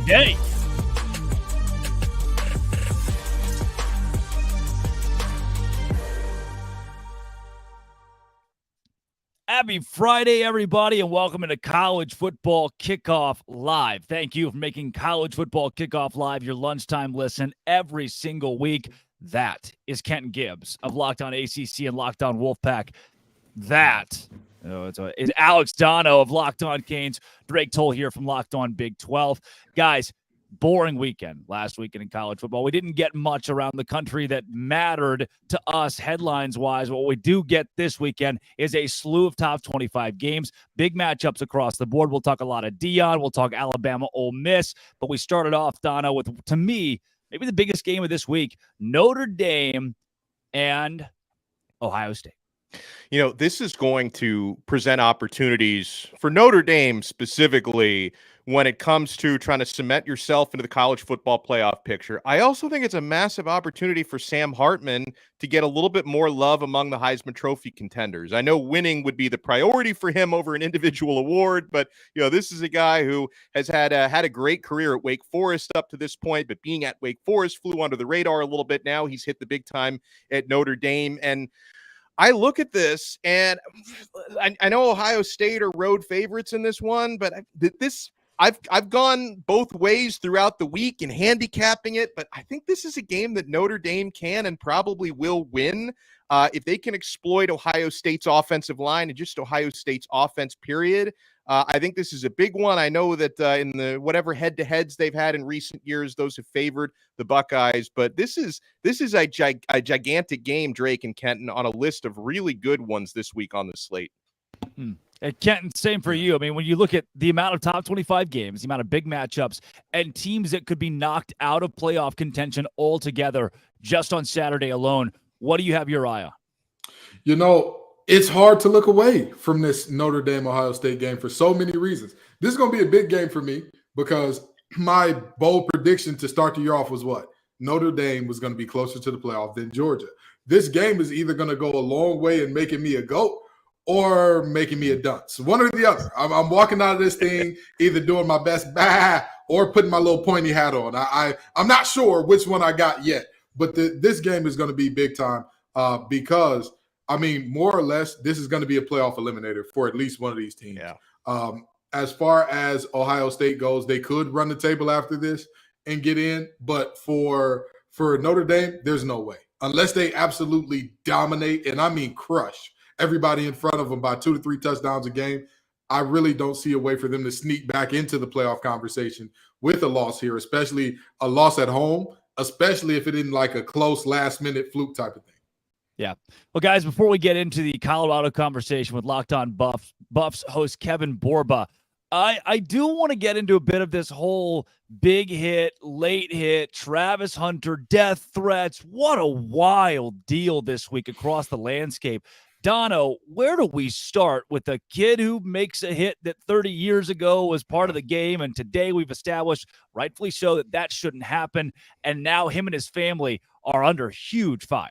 day. Happy Friday, everybody, and welcome into College Football Kickoff Live. Thank you for making College Football Kickoff Live your lunchtime listen every single week. That is Kenton Gibbs of Locked On ACC and Locked On Wolfpack. That is Alex Dono of Locked On Canes. Drake Toll here from Locked On Big 12. Guys, boring weekend last weekend in college football. We didn't get much around the country that mattered to us headlines-wise. What we do get this weekend is a slew of top 25 games, big matchups across the board. We'll talk a lot of Deion. We'll talk Alabama, Ole Miss. But we started off, Dono, with, to me, maybe the biggest game of this week, Notre Dame and Ohio State. You know, this is going to present opportunities for Notre Dame specifically when it comes to trying to cement yourself into the college football playoff picture. I also think it's a massive opportunity for Sam Hartman to get a little bit more love among the Heisman Trophy contenders. I know winning would be the priority for him over an individual award, but you know, this is a guy who has had a great career at Wake Forest up to this point, but being at Wake Forest flew under the radar a little bit. Now he's hit the big time at Notre Dame, and I look at this, and I know Ohio State are road favorites in this one, but I've gone both ways throughout the week in handicapping it, but I think this is a game that Notre Dame can and probably will win if they can exploit Ohio State's offensive line and just Ohio State's offense, period. I think this is a big one. I know that in the whatever head-to-heads they've had in recent years, those have favored the Buckeyes. But this is a gigantic game, Drake and Kenton, on a list of really good ones this week on the slate. And Kenton, same for you. I mean, when you look at the amount of top 25 games, the amount of big matchups, and teams that could be knocked out of playoff contention altogether just on Saturday alone, what do you have your eye on? You know, it's hard to look away from this Notre Dame-Ohio State game for so many reasons. This is going to be a big game for me because my bold prediction to start the year off was what? Notre Dame was going to be closer to the playoff than Georgia. This game is either going to go a long way in making me a GOAT or making me a dunce. One or the other. I'm walking out of this thing either doing my best or putting my little pointy hat on. I'm not sure which one I got yet, but this game is going to be big time because – I mean, more or less, this is going to be a playoff eliminator for at least one of these teams. Yeah. As far as Ohio State goes, they could run the table after this and get in. But for Notre Dame, there's no way. Unless they absolutely dominate, and I mean crush everybody in front of them by 2 to 3 touchdowns a game, I really don't see a way for them to sneak back into the playoff conversation with a loss here, especially a loss at home, especially if it isn't like a close last-minute fluke type of thing. Yeah. Well, guys, before we get into the Colorado conversation with Locked On Buffs host Kevin Borba, I do want to get into a bit of this whole big hit, late hit, Travis Hunter, death threats. What a wild deal this week across the landscape. Dono, where do we start with a kid who makes a hit that 30 years ago was part of the game, and today we've established, rightfully so, that shouldn't happen, and now him and his family are under huge fire?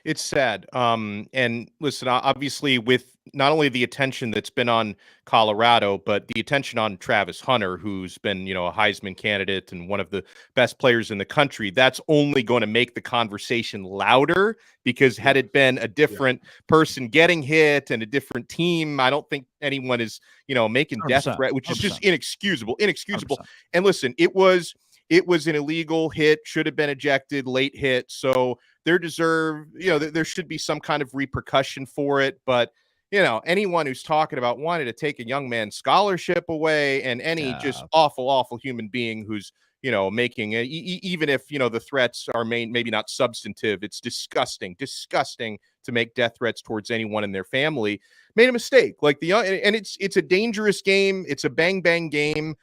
It's sad. And listen, obviously with not only the attention that's been on Colorado, but the attention on Travis Hunter, who's been, a Heisman candidate and one of the best players in the country, that's only going to make the conversation louder because had it been a different person getting hit and a different team, I don't think anyone is, making death threat, which is just inexcusable. 100%. And listen, it was an illegal hit, should have been ejected, late hit. So there should be some kind of repercussion for it. But, anyone who's talking about wanting to take a young man's scholarship away and any just awful, awful human being who's, making even if, the threats are maybe not substantive, it's disgusting to make death threats towards anyone in their family, made a mistake. Like and it's a dangerous game. It's a bang, bang game.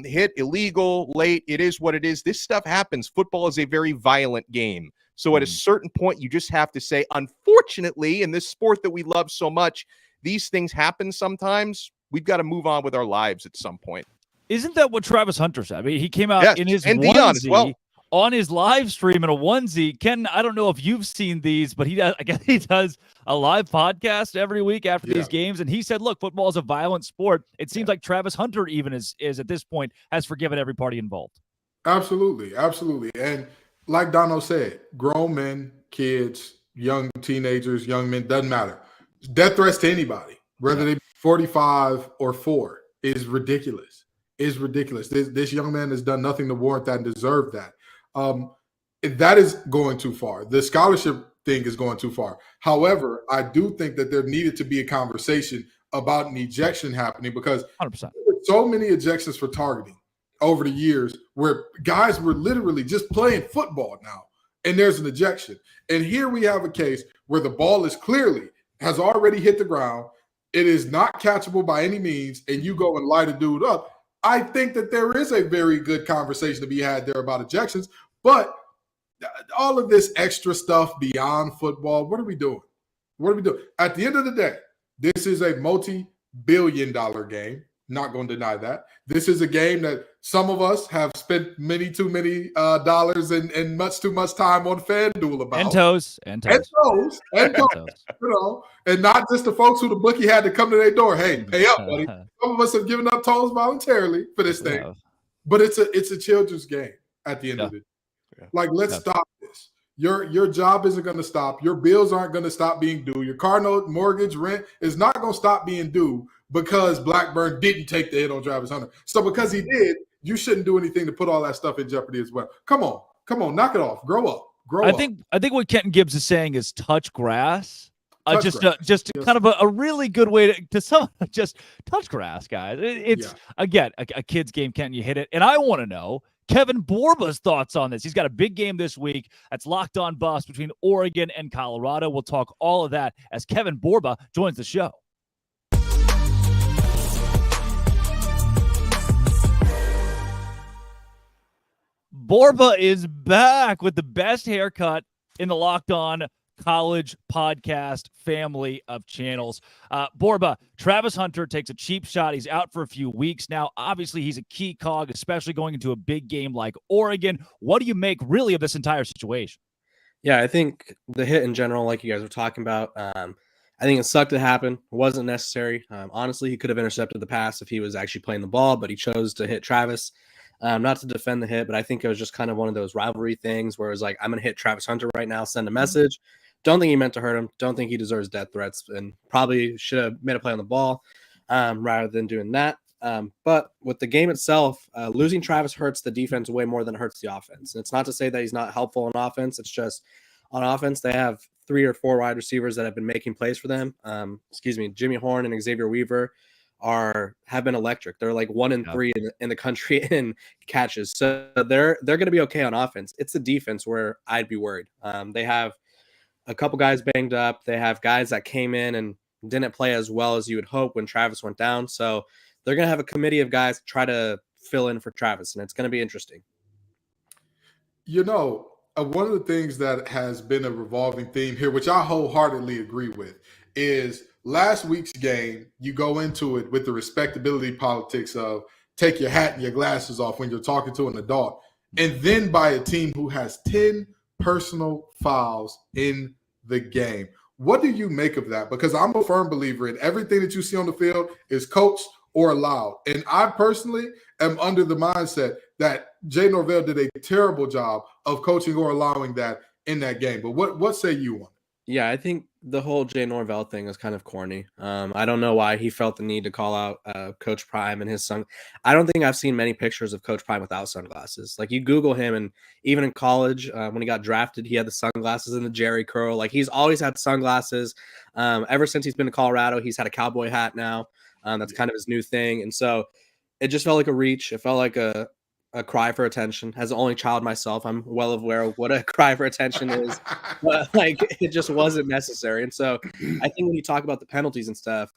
Hit illegal late. It is what it is. This stuff happens. Football is a very violent game. So at a certain point, you just have to say, unfortunately, in this sport that we love so much, these things happen sometimes. We've got to move on with our lives at some point. Isn't that what Travis Hunter said? I mean, he came out in his and onesie Deion as well. on his live stream in a onesie. Ken, I don't know if you've seen these, but I guess he does a live podcast every week after these games. And he said, look, football is a violent sport. It seems like Travis Hunter even is at this point has forgiven every party involved. Absolutely. Absolutely. And like Dono said, grown men, kids, young teenagers, young men, doesn't matter. Death threats to anybody, whether they be 45 or 4, is ridiculous. Is ridiculous. This young man has done nothing to warrant that and deserve that. That is going too far. The scholarship thing is going too far. However, I do think that there needed to be a conversation about an ejection happening because 100%. there were so many ejections for targeting over the years where guys were literally just playing football now, and there's an ejection. And here we have a case where the ball is clearly has already hit the ground. It is not catchable by any means, and you go and light a dude up. I think that there is a very good conversation to be had there about ejections, but all of this extra stuff beyond football, what are we doing? What are we doing? At the end of the day, this is a multi-billion-dollar game. Not going to deny that. This is a game that some of us have spent too many dollars and much too much time on FanDuel about. And toes. You know, and not just the folks who the bookie had to come to their door. Hey, pay up, buddy. Some of us have given up toes voluntarily for this thing. But it's a children's game at the end of it. Yeah. Like, let's stop this. Your job isn't going to stop. Your bills aren't going to stop being due. Your car note, mortgage, rent is not going to stop being due because Blackburn didn't take the hit on Travis Hunter. So because he did, you shouldn't do anything to put all that stuff in jeopardy as well. Come on, knock it off. Grow up. I think what Kenton Gibbs is saying is touch grass. Just kind of a really good way to just touch grass, guys. It's again a kid's game. Kenton, you hit it, and I want to know Kevin Borba's thoughts on this. He's got a big game this week. That's Locked On Buffs between Oregon and Colorado. We'll talk all of that as Kevin Borba joins the show. Borba is back with the best haircut in the Locked On College podcast family of channels. Borba, Travis Hunter takes a cheap shot. He's out for a few weeks now. Obviously, he's a key cog, especially going into a big game like Oregon. What do you make really of this entire situation? Yeah, I think the hit in general, like you guys were talking about, I think it sucked to happen. It wasn't necessary. Honestly, he could have intercepted the pass if he was actually playing the ball, but he chose to hit Travis. Not to defend the hit, but I think it was just kind of one of those rivalry things where it was like, I'm going to hit Travis Hunter right now, send a message. Don't think he meant to hurt him. Don't think he deserves death threats, and probably should have made a play on the ball rather than doing that. But with the game itself, losing Travis hurts the defense way more than it hurts the offense. And it's not to say that he's not helpful on offense. It's just on offense, they have 3 or 4 wide receivers that have been making plays for them. Jimmy Horn and Xavier Weaver have been electric. They're like 1 and 3 in the country in catches. So they're going to be okay on offense. It's the defense where I'd be worried. They have a couple guys banged up. They have guys that came in and didn't play as well as you would hope when Travis went down. So they're going to have a committee of guys try to fill in for Travis, and it's going to be interesting. You know, one of the things that has been a revolving theme here, which I wholeheartedly agree with, is last week's game, you go into it with the respectability politics of take your hat and your glasses off when you're talking to an adult, and then by a team who has 10 personal fouls in the game. What do you make of that? Because I'm a firm believer in everything that you see on the field is coached or allowed. And I personally am under the mindset that Jay Norvell did a terrible job of coaching or allowing that in that game. But what say you on it? Yeah, I think the whole Jay Norvell thing is kind of corny. I don't know why he felt the need to call out Coach Prime and his son. I don't think I've seen many pictures of Coach Prime without sunglasses. Like, you Google him, and even in college, when he got drafted, he had the sunglasses and the Jerry curl. Like, he's always had sunglasses. Ever since he's been to Colorado, he's had a cowboy hat now. That's kind of his new thing. And so it just felt like a reach. It felt like a cry for attention. As an only child myself, I'm well aware of what a cry for attention is. But like, it just wasn't necessary. And so I think when you talk about the penalties and stuff,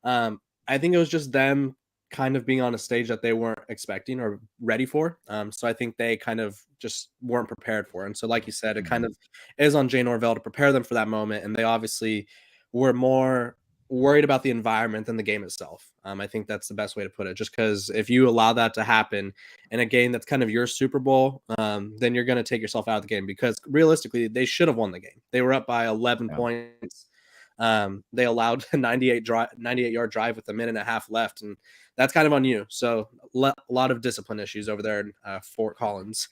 I think it was just them kind of being on a stage that they weren't expecting or ready for. So I think they kind of just weren't prepared for. And so, like you said, it kind of is on Jay Norvell to prepare them for that moment. And they obviously were more worried about the environment than the game itself. I think that's the best way to put it. Just because if you allow that to happen in a game that's kind of your Super Bowl, then you're going to take yourself out of the game, because realistically, they should have won the game. They were up by 11 points. They allowed a 98-yard drive with a minute and a half left, and that's kind of on you. So a lot of discipline issues over there in Fort Collins.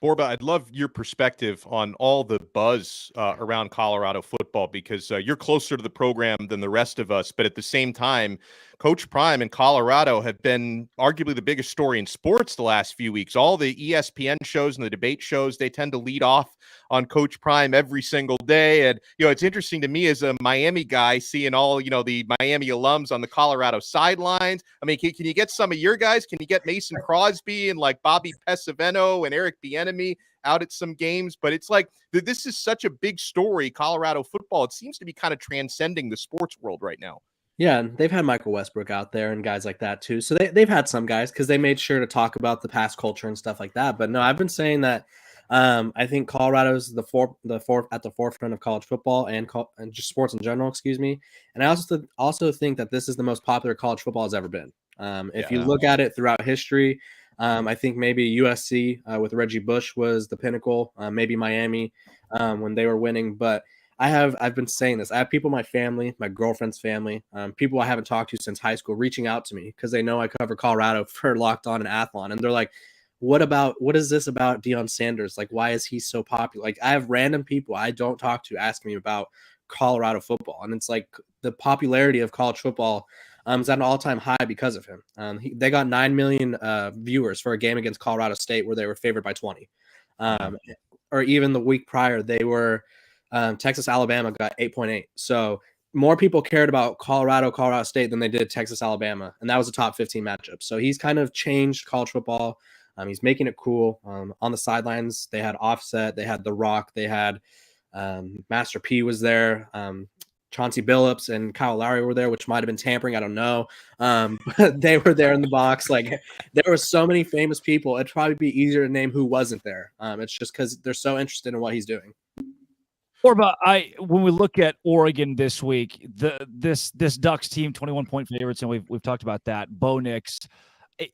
Borba, I'd love your perspective on all the buzz around Colorado football, because you're closer to the program than the rest of us. But at the same time, Coach Prime and Colorado have been arguably the biggest story in sports the last few weeks. All the ESPN shows and the debate shows, they tend to lead off on Coach Prime every single day. And, it's interesting to me as a Miami guy seeing all, the Miami alums on the Colorado sidelines. I mean, can you get some of your guys? Can you get Mason Crosby and like Bobby Pesavento and Eric Bieniemy out at some games? But it's like, this is such a big story, Colorado football. It seems to be kind of transcending the sports world right now. Yeah, and they've had Michael Westbrook out there and guys like that too. So they've had some guys, because they made sure to talk about the past culture and stuff like that. But no, I've been saying that I think Colorado's at the forefront of college football and just sports in general, excuse me. And I also think that this is the most popular college football has ever been. If you look at it throughout history, I think maybe USC with Reggie Bush was the pinnacle, maybe Miami when they were winning. But I've been saying this. I have people in my family, my girlfriend's family, people I haven't talked to since high school reaching out to me because they know I cover Colorado for Locked On and Athlon. And they're like, what is this about Deion Sanders? Like, why is he so popular? Like, I have random people I don't talk to asking me about Colorado football. And it's like the popularity of college football is at an all-time high because of him. They got 9 million viewers for a game against Colorado State where they were favored by 20. Or even the week prior, they were Texas, Alabama got 8.8. So more people cared about Colorado State than they did Texas, Alabama. And that was a top 15 matchup. So he's kind of changed college football. He's making it cool. On the sidelines, they had Offset, they had The Rock, they had Master P was there. Chauncey Billups and Kyle Lowry were there, which might have been tampering. I don't know. But they were there in the box. Like, there were so many famous people. It'd probably be easier to name who wasn't there. It's just because they're so interested in what he's doing. Orba, when we look at Oregon this week, this Ducks team, 21-point favorites, and we've talked about that. Bo Nix,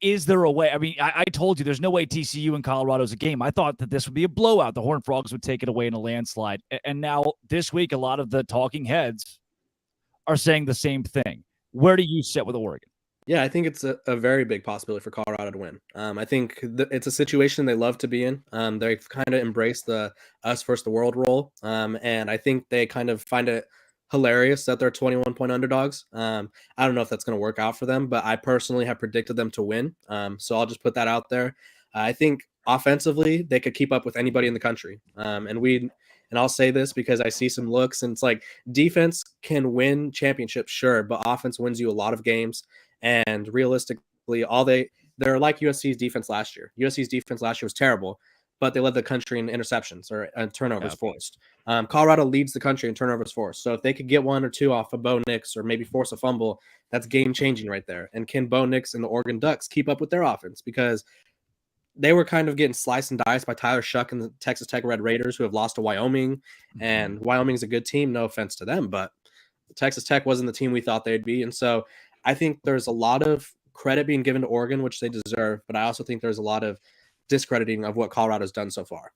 is there a way? I mean, I told you there's no way TCU and Colorado's a game. I thought that this would be a blowout. The Horned Frogs would take it away in a landslide. And now this week, a lot of the talking heads are saying the same thing. Where do you sit with Oregon? Yeah, I think it's a very big possibility for Colorado to win. I think it's a situation they love to be in. They've kind of embraced the us versus the world role. And I think they kind of find it hilarious that they're 21-point underdogs. I don't know if that's going to work out for them, but I personally have predicted them to win. So I'll just put that out there. I think offensively, they could keep up with anybody in the country. And I'll say this because I see some looks, and it's like defense can win championships, sure, but offense wins you a lot of games. And realistically, they're like USC's defense last year. USC's defense last year was terrible, but they led the country in interceptions or turnovers forced. Colorado leads the country in turnovers forced. So if they could get one or two off of Bo Nix or maybe force a fumble, that's game-changing right there. And can Bo Nix and the Oregon Ducks keep up with their offense? Because they were kind of getting sliced and diced by Tyler Shuck and the Texas Tech Red Raiders, who have lost to Wyoming. And Wyoming's a good team, no offense to them, but Texas Tech wasn't the team we thought they'd be. And so I think there's a lot of credit being given to Oregon, which they deserve, but I also think there's a lot of discrediting of what Colorado's done so far.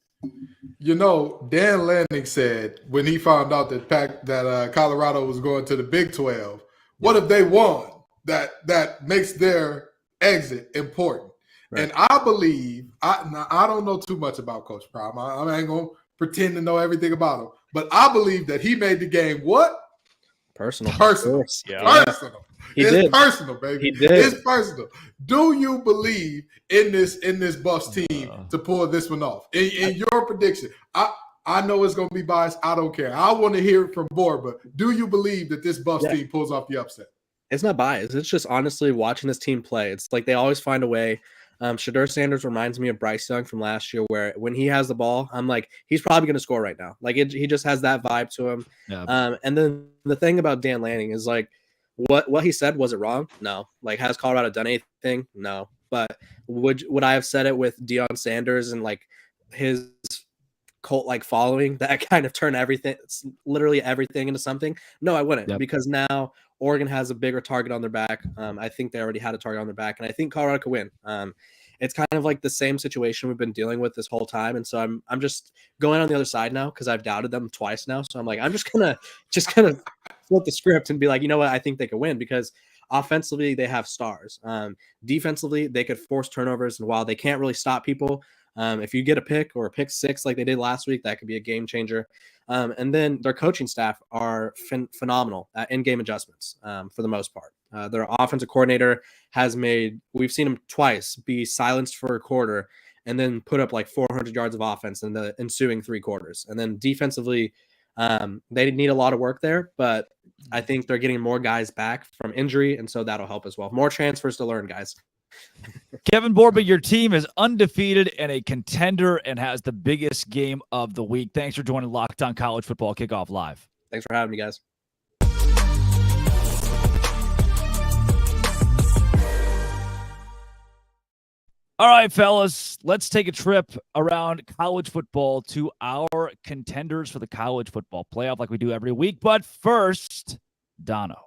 Dan Lanning said when he found out that Colorado was going to the Big 12, what if they won? That makes their exit important. Right. And I believe I don't know too much about Coach Prime. I ain't gonna pretend to know everything about him, but I believe that he made the game what? Personal. Yeah. Personal. It's personal, baby. He did. It's personal. Do you believe in this Buffs team to pull this one off? In your prediction, I know it's going to be biased. I don't care. I want to hear it from Borba. Do you believe that this Buffs team pulls off the upset? It's not biased. It's just honestly watching this team play. It's like they always find a way. Shedeur Sanders reminds me of Bryce Young from last year, where when he has the ball, I'm like, he's probably going to score right now. Like he just has that vibe to him. Yeah. And then the thing about Dan Lanning is like, what he said, was it wrong? No. Like, has Colorado done anything? No. But would I have said it with Deion Sanders and like his cult-like following that kind of turn literally everything into something? No, I wouldn't, because now Oregon has a bigger target on their back. I think they already had a target on their back, and I think Colorado could win. It's kind of like the same situation we've been dealing with this whole time, and so I'm just going on the other side now because I've doubted them twice now. So I'm like, I'm just gonna flip the script and be like, you know what, I think they could win because offensively they have stars. Defensively, they could force turnovers, and while they can't really stop people, if you get a pick or a pick six like they did last week, that could be a game changer. And then their coaching staff are phenomenal at in-game adjustments for the most part. Their offensive coordinator we've seen him twice be silenced for a quarter and then put up like 400 yards of offense in the ensuing 3 quarters. And then defensively, they need a lot of work there, but I think they're getting more guys back from injury, and so that'll help as well. More transfers to learn, guys. Kevin Borba, your team is undefeated and a contender and has the biggest game of the week. Thanks for joining Locked On College Football Kickoff Live. Thanks for having me, guys. All right, fellas, let's take a trip around college football to our contenders for the college football playoff like we do every week. But first, Dono.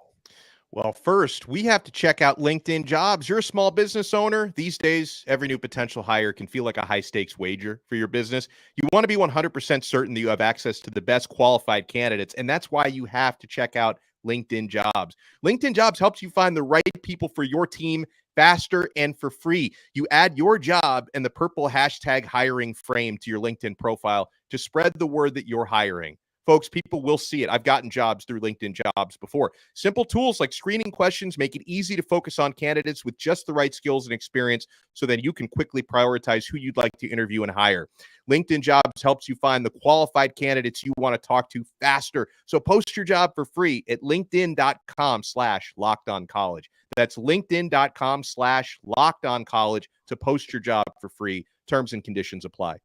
Well, first, we have to check out LinkedIn Jobs. You're a small business owner. These days, every new potential hire can feel like a high-stakes wager for your business. You want to be 100% certain that you have access to the best qualified candidates, and that's why you have to check out LinkedIn Jobs. LinkedIn Jobs helps you find the right people for your team faster and for free. You add your job and the purple hashtag hiring frame to your LinkedIn profile to spread the word that you're hiring. Folks, people will see it. I've gotten jobs through LinkedIn Jobs before. Simple tools like screening questions make it easy to focus on candidates with just the right skills and experience so that you can quickly prioritize who you'd like to interview and hire. LinkedIn Jobs helps you find the qualified candidates you want to talk to faster. So post your job for free at linkedin.com/lockedoncollege. That's linkedin.com/lockedoncollege to post your job for free. Terms and conditions apply.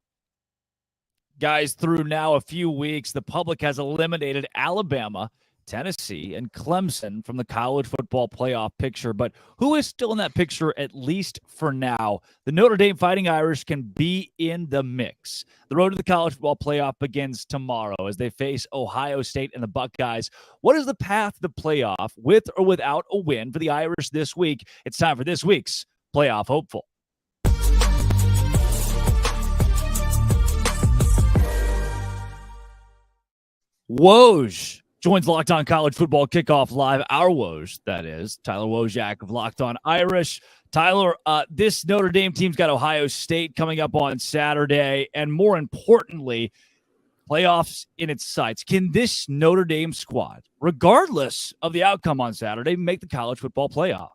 Guys, through now a few weeks, the public has eliminated Alabama, Tennessee, and Clemson from the college football playoff picture. But who is still in that picture, at least for now? The Notre Dame Fighting Irish can be in the mix. The road to the college football playoff begins tomorrow as they face Ohio State and the Buckeyes. What is the path to the playoff with or without a win for the Irish this week? It's time for this week's Playoff Hopeful. Woj joins Locked On College Football Kickoff Live. Our Woj, that is. Tyler Wojak of Locked On Irish. Tyler, this Notre Dame team's got Ohio State coming up on Saturday, and more importantly, playoffs in its sights. Can this Notre Dame squad, regardless of the outcome on Saturday, make the college football playoff?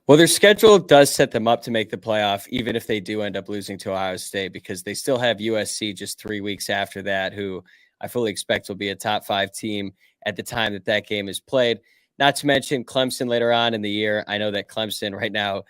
Well, their schedule does set them up to make the playoff, even if they do end up losing to Ohio State, because they still have USC just 3 weeks after that, who I fully expect will be a top 5 team at the time that that game is played. Not to mention Clemson later on in the year. I know that Clemson right now,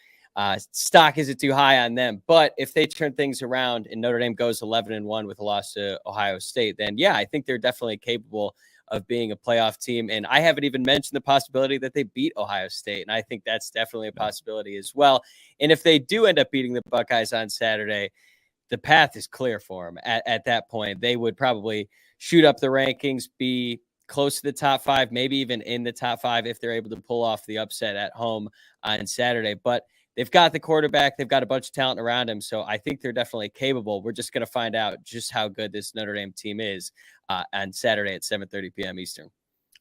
stock isn't too high on them. But if they turn things around and Notre Dame goes 11-1 with a loss to Ohio State, then yeah, I think they're definitely capable of being a playoff team. And I haven't even mentioned the possibility that they beat Ohio State. And I think that's definitely a possibility as well. And if they do end up beating the Buckeyes on Saturday, the path is clear for them. At that point, they would probably shoot up the rankings, be close to the top 5, maybe even in the top 5 if they're able to pull off the upset at home on Saturday. But they've got the quarterback. They've got a bunch of talent around him. So I think they're definitely capable. We're just going to find out just how good this Notre Dame team is on Saturday at 7:30 p.m. Eastern.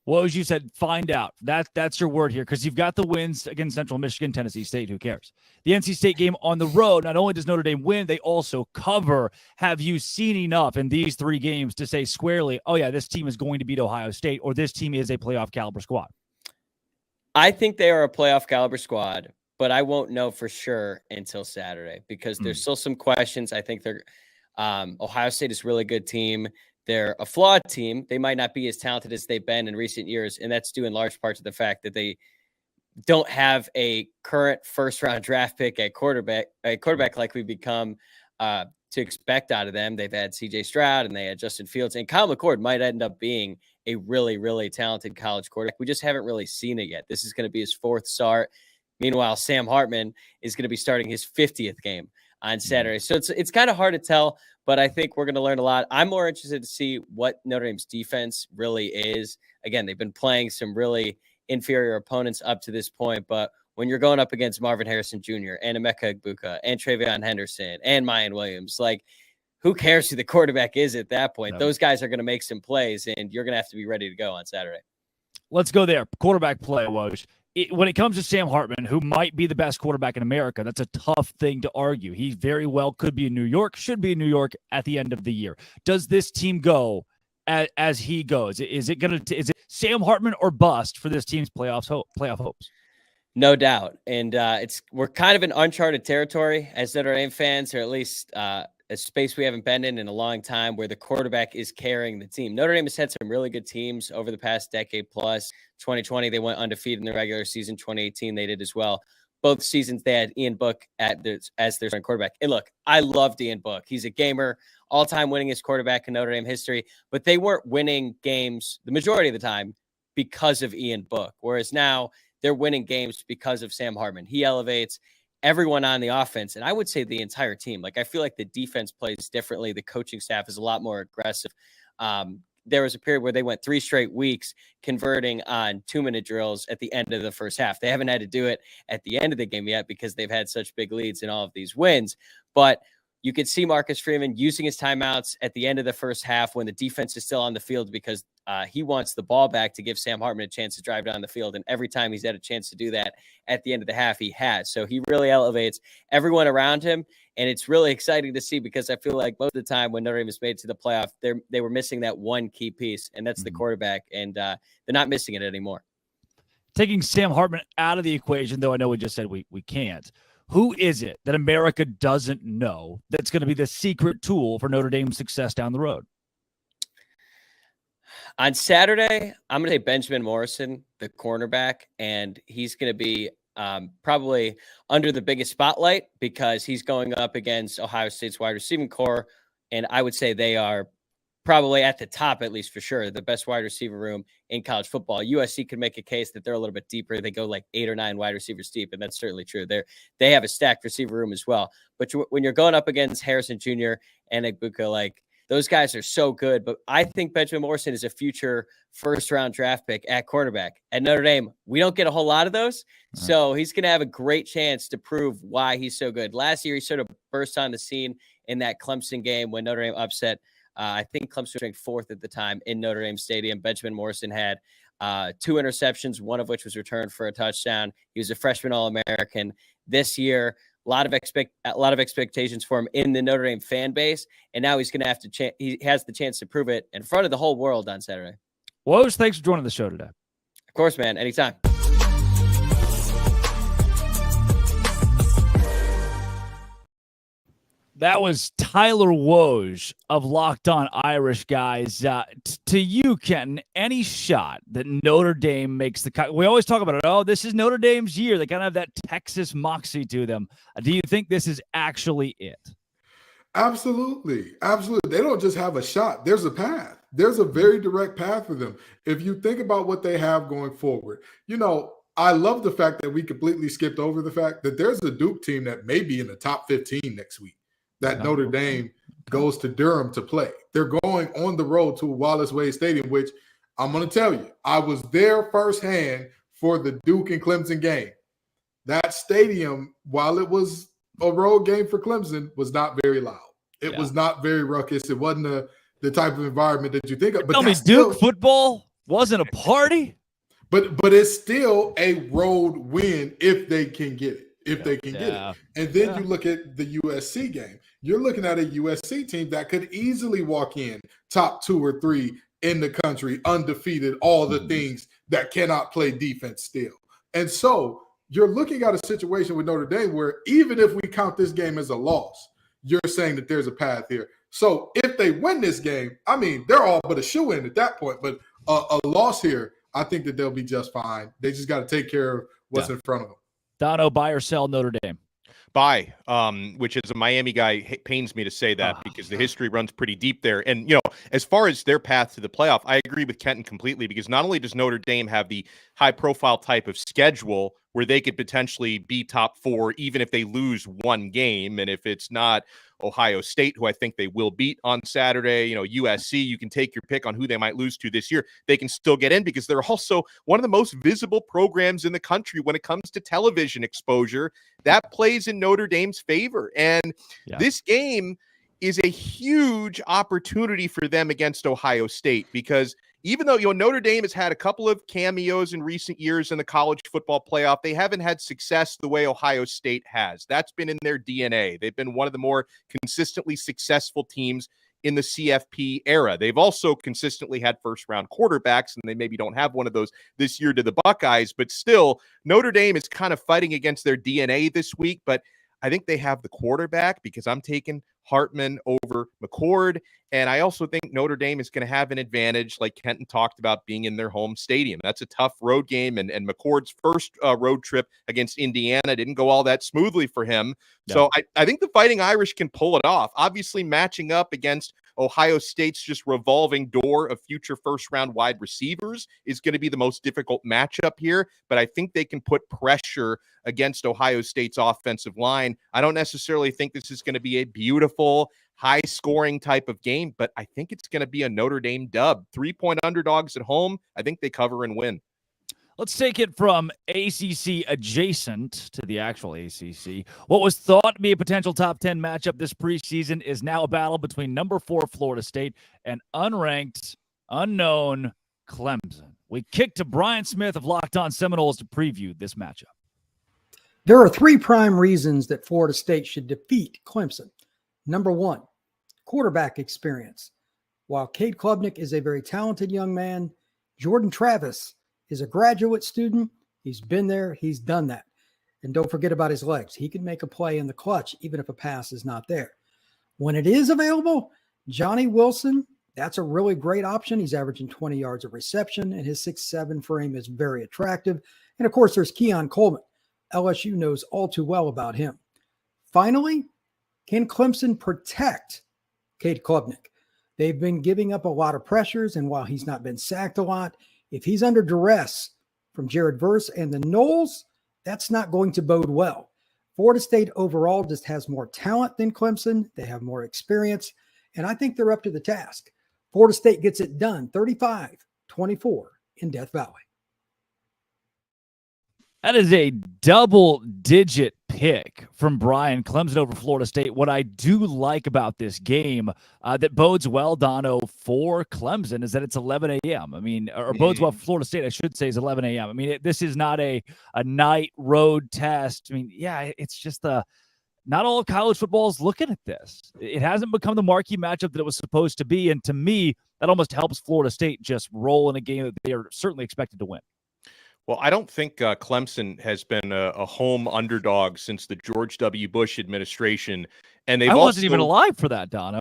Well, as you said, find out. That's your word here, because you've got the wins against Central Michigan, Tennessee State. Who cares? The NC State game on the road, not only does Notre Dame win, they also cover. Have you seen enough in these 3 games to say squarely, oh, yeah, this team is going to beat Ohio State, or this team is a playoff caliber squad? I think they are a playoff caliber squad, but I won't know for sure until Saturday because there's still some questions. I think they're Ohio State is a really good team. They're a flawed team. They might not be as talented as they've been in recent years, and that's due in large part to the fact that they don't have a current first-round draft pick at quarterback like we've become to expect out of them. They've had C.J. Stroud, and they had Justin Fields, and Kyle McCord might end up being a really, really talented college quarterback. We just haven't really seen it yet. This is going to be his 4th start. Meanwhile, Sam Hartman is going to be starting his 50th game on Saturday. So it's kind of hard to tell, but I think we're going to learn a lot. I'm more interested to see what Notre Dame's defense really is. Again, they've been playing some really inferior opponents up to this point, but when you're going up against Marvin Harrison Jr. and Emeka Egbuka and Travion Henderson and Mayan Williams, like, who cares who the quarterback is at that point? No. Those guys are going to make some plays, and you're going to have to be ready to go on Saturday. Let's go there. Quarterback play, Woj. When it comes to Sam Hartman, who might be the best quarterback in America, that's a tough thing to argue. He very well could be in New York, should be in New York at the end of the year. Does this team go as he goes? Is it Sam Hartman or bust for this team's playoff hopes? No doubt. And we're kind of in uncharted territory as Notre Dame fans, or at least a space we haven't been in a long time, where the quarterback is carrying the team. Notre Dame has had some really good teams over the past decade plus. 2020, they went undefeated in the regular season. 2018, they did as well. Both seasons, they had Ian Book as their starting quarterback. And look, I loved Ian Book. He's a gamer, all-time winningest quarterback in Notre Dame history. But they weren't winning games the majority of the time because of Ian Book, whereas now they're winning games because of Sam Hartman. He elevates everyone on the offense, and I would say the entire team. Like, I feel like the defense plays differently. The coaching staff is a lot more aggressive. There was a period where they went 3 straight weeks converting on 2-minute drills at the end of the first half. They haven't had to do it at the end of the game yet because they've had such big leads in all of these wins. But you could see Marcus Freeman using his timeouts at the end of the first half when the defense is still on the field, because he wants the ball back to give Sam Hartman a chance to drive down the field. And every time he's had a chance to do that at the end of the half, he has. So he really elevates everyone around him. And it's really exciting to see, because I feel like most of the time when Notre Dame has made it to the playoff, they were missing that one key piece, and that's the quarterback. And they're not missing it anymore. Taking Sam Hartman out of the equation, though I know we just said we can't. Who is it that America doesn't know that's going to be the secret tool for Notre Dame's success down the road? On Saturday, I'm going to say Benjamin Morrison, the cornerback, and he's going to be probably under the biggest spotlight because he's going up against Ohio State's wide receiving core, and I would say they are probably at the top, at least for sure, the best wide receiver room in college football. USC could make a case that they're a little bit deeper. They go like 8 or 9 wide receivers deep, and that's certainly true. They have a stacked receiver room as well. But when you're going up against Harrison Jr. and Egbuka, like, those guys are so good. But I think Benjamin Morrison is a future first-round draft pick at quarterback. At Notre Dame, we don't get a whole lot of those. So he's going to have a great chance to prove why he's so good. Last year, he sort of burst on the scene in that Clemson game when Notre Dame upset I think Clemson was ranked 4th at the time in Notre Dame Stadium. Benjamin Morrison had 2 interceptions, one of which was returned for a touchdown. He was a freshman All-American this year. A lot of expectations for him in the Notre Dame fan base, and now he's going to have to. He has the chance to prove it in front of the whole world on Saturday. Woj, thanks for joining the show today. Of course, man. Anytime. That was Tyler Woj of Locked On Irish, guys. To you, Kenton, any shot that Notre Dame makes the cut? We always talk about it. Oh, this is Notre Dame's year. They kind of have that Texas moxie to them. Do you think this is actually it? Absolutely. Absolutely. They don't just have a shot. There's a path. There's a very direct path for them. If you think about what they have going forward, I love the fact that we completely skipped over the fact that there's a Duke team that may be in the top 15 next week. That Notre Dame goes to Durham to play. They're going on the road to Wallace Wade Stadium, which I'm going to tell you, I was there firsthand for the Duke and Clemson game. That stadium, while it was a road game for Clemson, was not very loud. It was not very ruckus. It wasn't the type of environment that you think of. But tell me, Duke football wasn't a party? But it's still a road win if they can get it. If they can get it. And then you look at the USC game. You're looking at a USC team that could easily walk in top 2 or 3 in the country, undefeated, all the things that cannot play defense still. And so you're looking at a situation with Notre Dame where even if we count this game as a loss, you're saying that there's a path here. So if they win this game, I mean, they're all but a shoe-in at that point. But a loss here, I think that they'll be just fine. They just got to take care of what's in front of them. Dono, buy or sell Notre Dame? Buy, which as a Miami guy, pains me to say that because the history runs pretty deep there. And, as far as their path to the playoff, I agree with Kenton completely because not only does Notre Dame have the high profile type of schedule where they could potentially be top 4, even if they lose one game. And if it's not Ohio State, who I think they will beat on Saturday, USC, you can take your pick on who they might lose to this year. They can still get in because they're also one of the most visible programs in the country when it comes to television exposure. That plays in Notre Dame's favor. And this game is a huge opportunity for them against Ohio State, because even though Notre Dame has had a couple of cameos in recent years in the college football playoff, they haven't had success the way Ohio State has. That's been in their DNA. They've been one of the more consistently successful teams in the CFP era. They've also consistently had first-round quarterbacks, and they maybe don't have one of those this year to the Buckeyes, but still, Notre Dame is kind of fighting against their DNA this week, but I think they have the quarterback, because I'm taking Hartman over McCord. And I also think Notre Dame is going to have an advantage, like Kenton talked about, being in their home stadium. That's a tough road game. And McCord's first road trip against Indiana didn't go all that smoothly for him. Yeah. So I think the Fighting Irish can pull it off. Obviously, matching up against Ohio State's just revolving door of future first-round wide receivers is going to be the most difficult matchup here. But I think they can put pressure against Ohio State's offensive line. I don't necessarily think this is going to be a beautiful, high-scoring type of game, but I think it's going to be a Notre Dame dub. 3-point underdogs at home. I think they cover and win. Let's take it from ACC adjacent to the actual ACC. What was thought to be a potential top 10 matchup this preseason is now a battle between number 4 Florida State and unranked, unknown Clemson. We kick to Brian Smith of Locked On Seminoles to preview this matchup. There are 3 prime reasons that Florida State should defeat Clemson. Number 1, quarterback experience. While Cade Klubnik is a very talented young man, Jordan Travis is a graduate student. He's been there. He's done that. And don't forget about his legs. He can make a play in the clutch, even if a pass is not there. When it is available, Johnny Wilson, that's a really great option. He's averaging 20 yards of reception, and his 6'7" frame is very attractive. And, of course, there's Keon Coleman. LSU knows all too well about him. Finally, can Clemson protect Cade Klubnik? They've been giving up a lot of pressures, and while he's not been sacked a lot, if he's under duress from Jared Verse and the Noles, that's not going to bode well. Florida State overall just has more talent than Clemson. They have more experience, and I think they're up to the task. Florida State gets it done 35-24 in Death Valley. That is a double-digit pick from Brian. Clemson over Florida State. What I do like about this game that bodes well, Dono, for Clemson is that it's 11 a.m. I mean, or bodes well for Florida State, I should say, is 11 a.m. I mean, this is not a night road test. I mean, yeah, it's just not all of college football is looking at this. It hasn't become the marquee matchup that it was supposed to be, and to me, that almost helps Florida State just roll in a game that they are certainly expected to win. Well, I don't think Clemson has been a home underdog since the George W. Bush administration, and I wasn't even alive for that, Dono.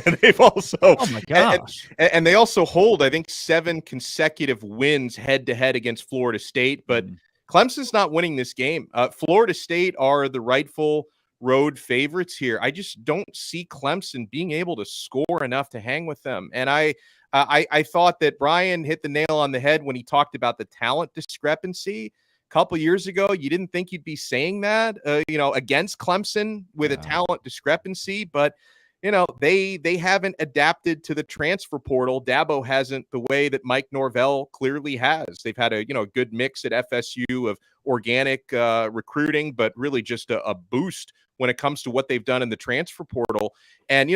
And they've also, oh my gosh, and they also hold, I think, 7 consecutive wins head-to-head against Florida State. But Clemson's not winning this game. Florida State are the rightful road favorites here. I just don't see Clemson being able to score enough to hang with them, and I thought that Brian hit the nail on the head when he talked about the talent discrepancy. A couple years ago, you didn't think you'd be saying that, against Clemson with a talent discrepancy, but they haven't adapted to the transfer portal. Dabo hasn't, the way that Mike Norvell clearly has. They've had a good mix at FSU of organic recruiting, but really just a boost when it comes to what they've done in the transfer portal. And,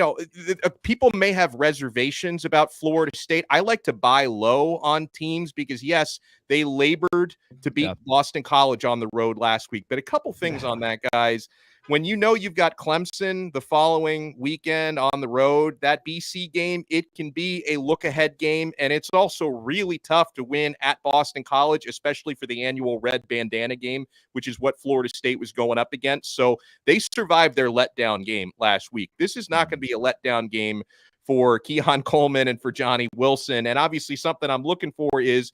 people may have reservations about Florida State. I like to buy low on teams because, yes, they labored to beat Boston College on the road last week. But a couple things on that, guys. When you've got Clemson the following weekend on the road, that BC game, it can be a look-ahead game, and it's also really tough to win at Boston College, especially for the annual red bandana game, which is what Florida State was going up against. So they survived their letdown game last week. This is not going to be a letdown game for Keon Coleman and for Johnny Wilson. And obviously something I'm looking for is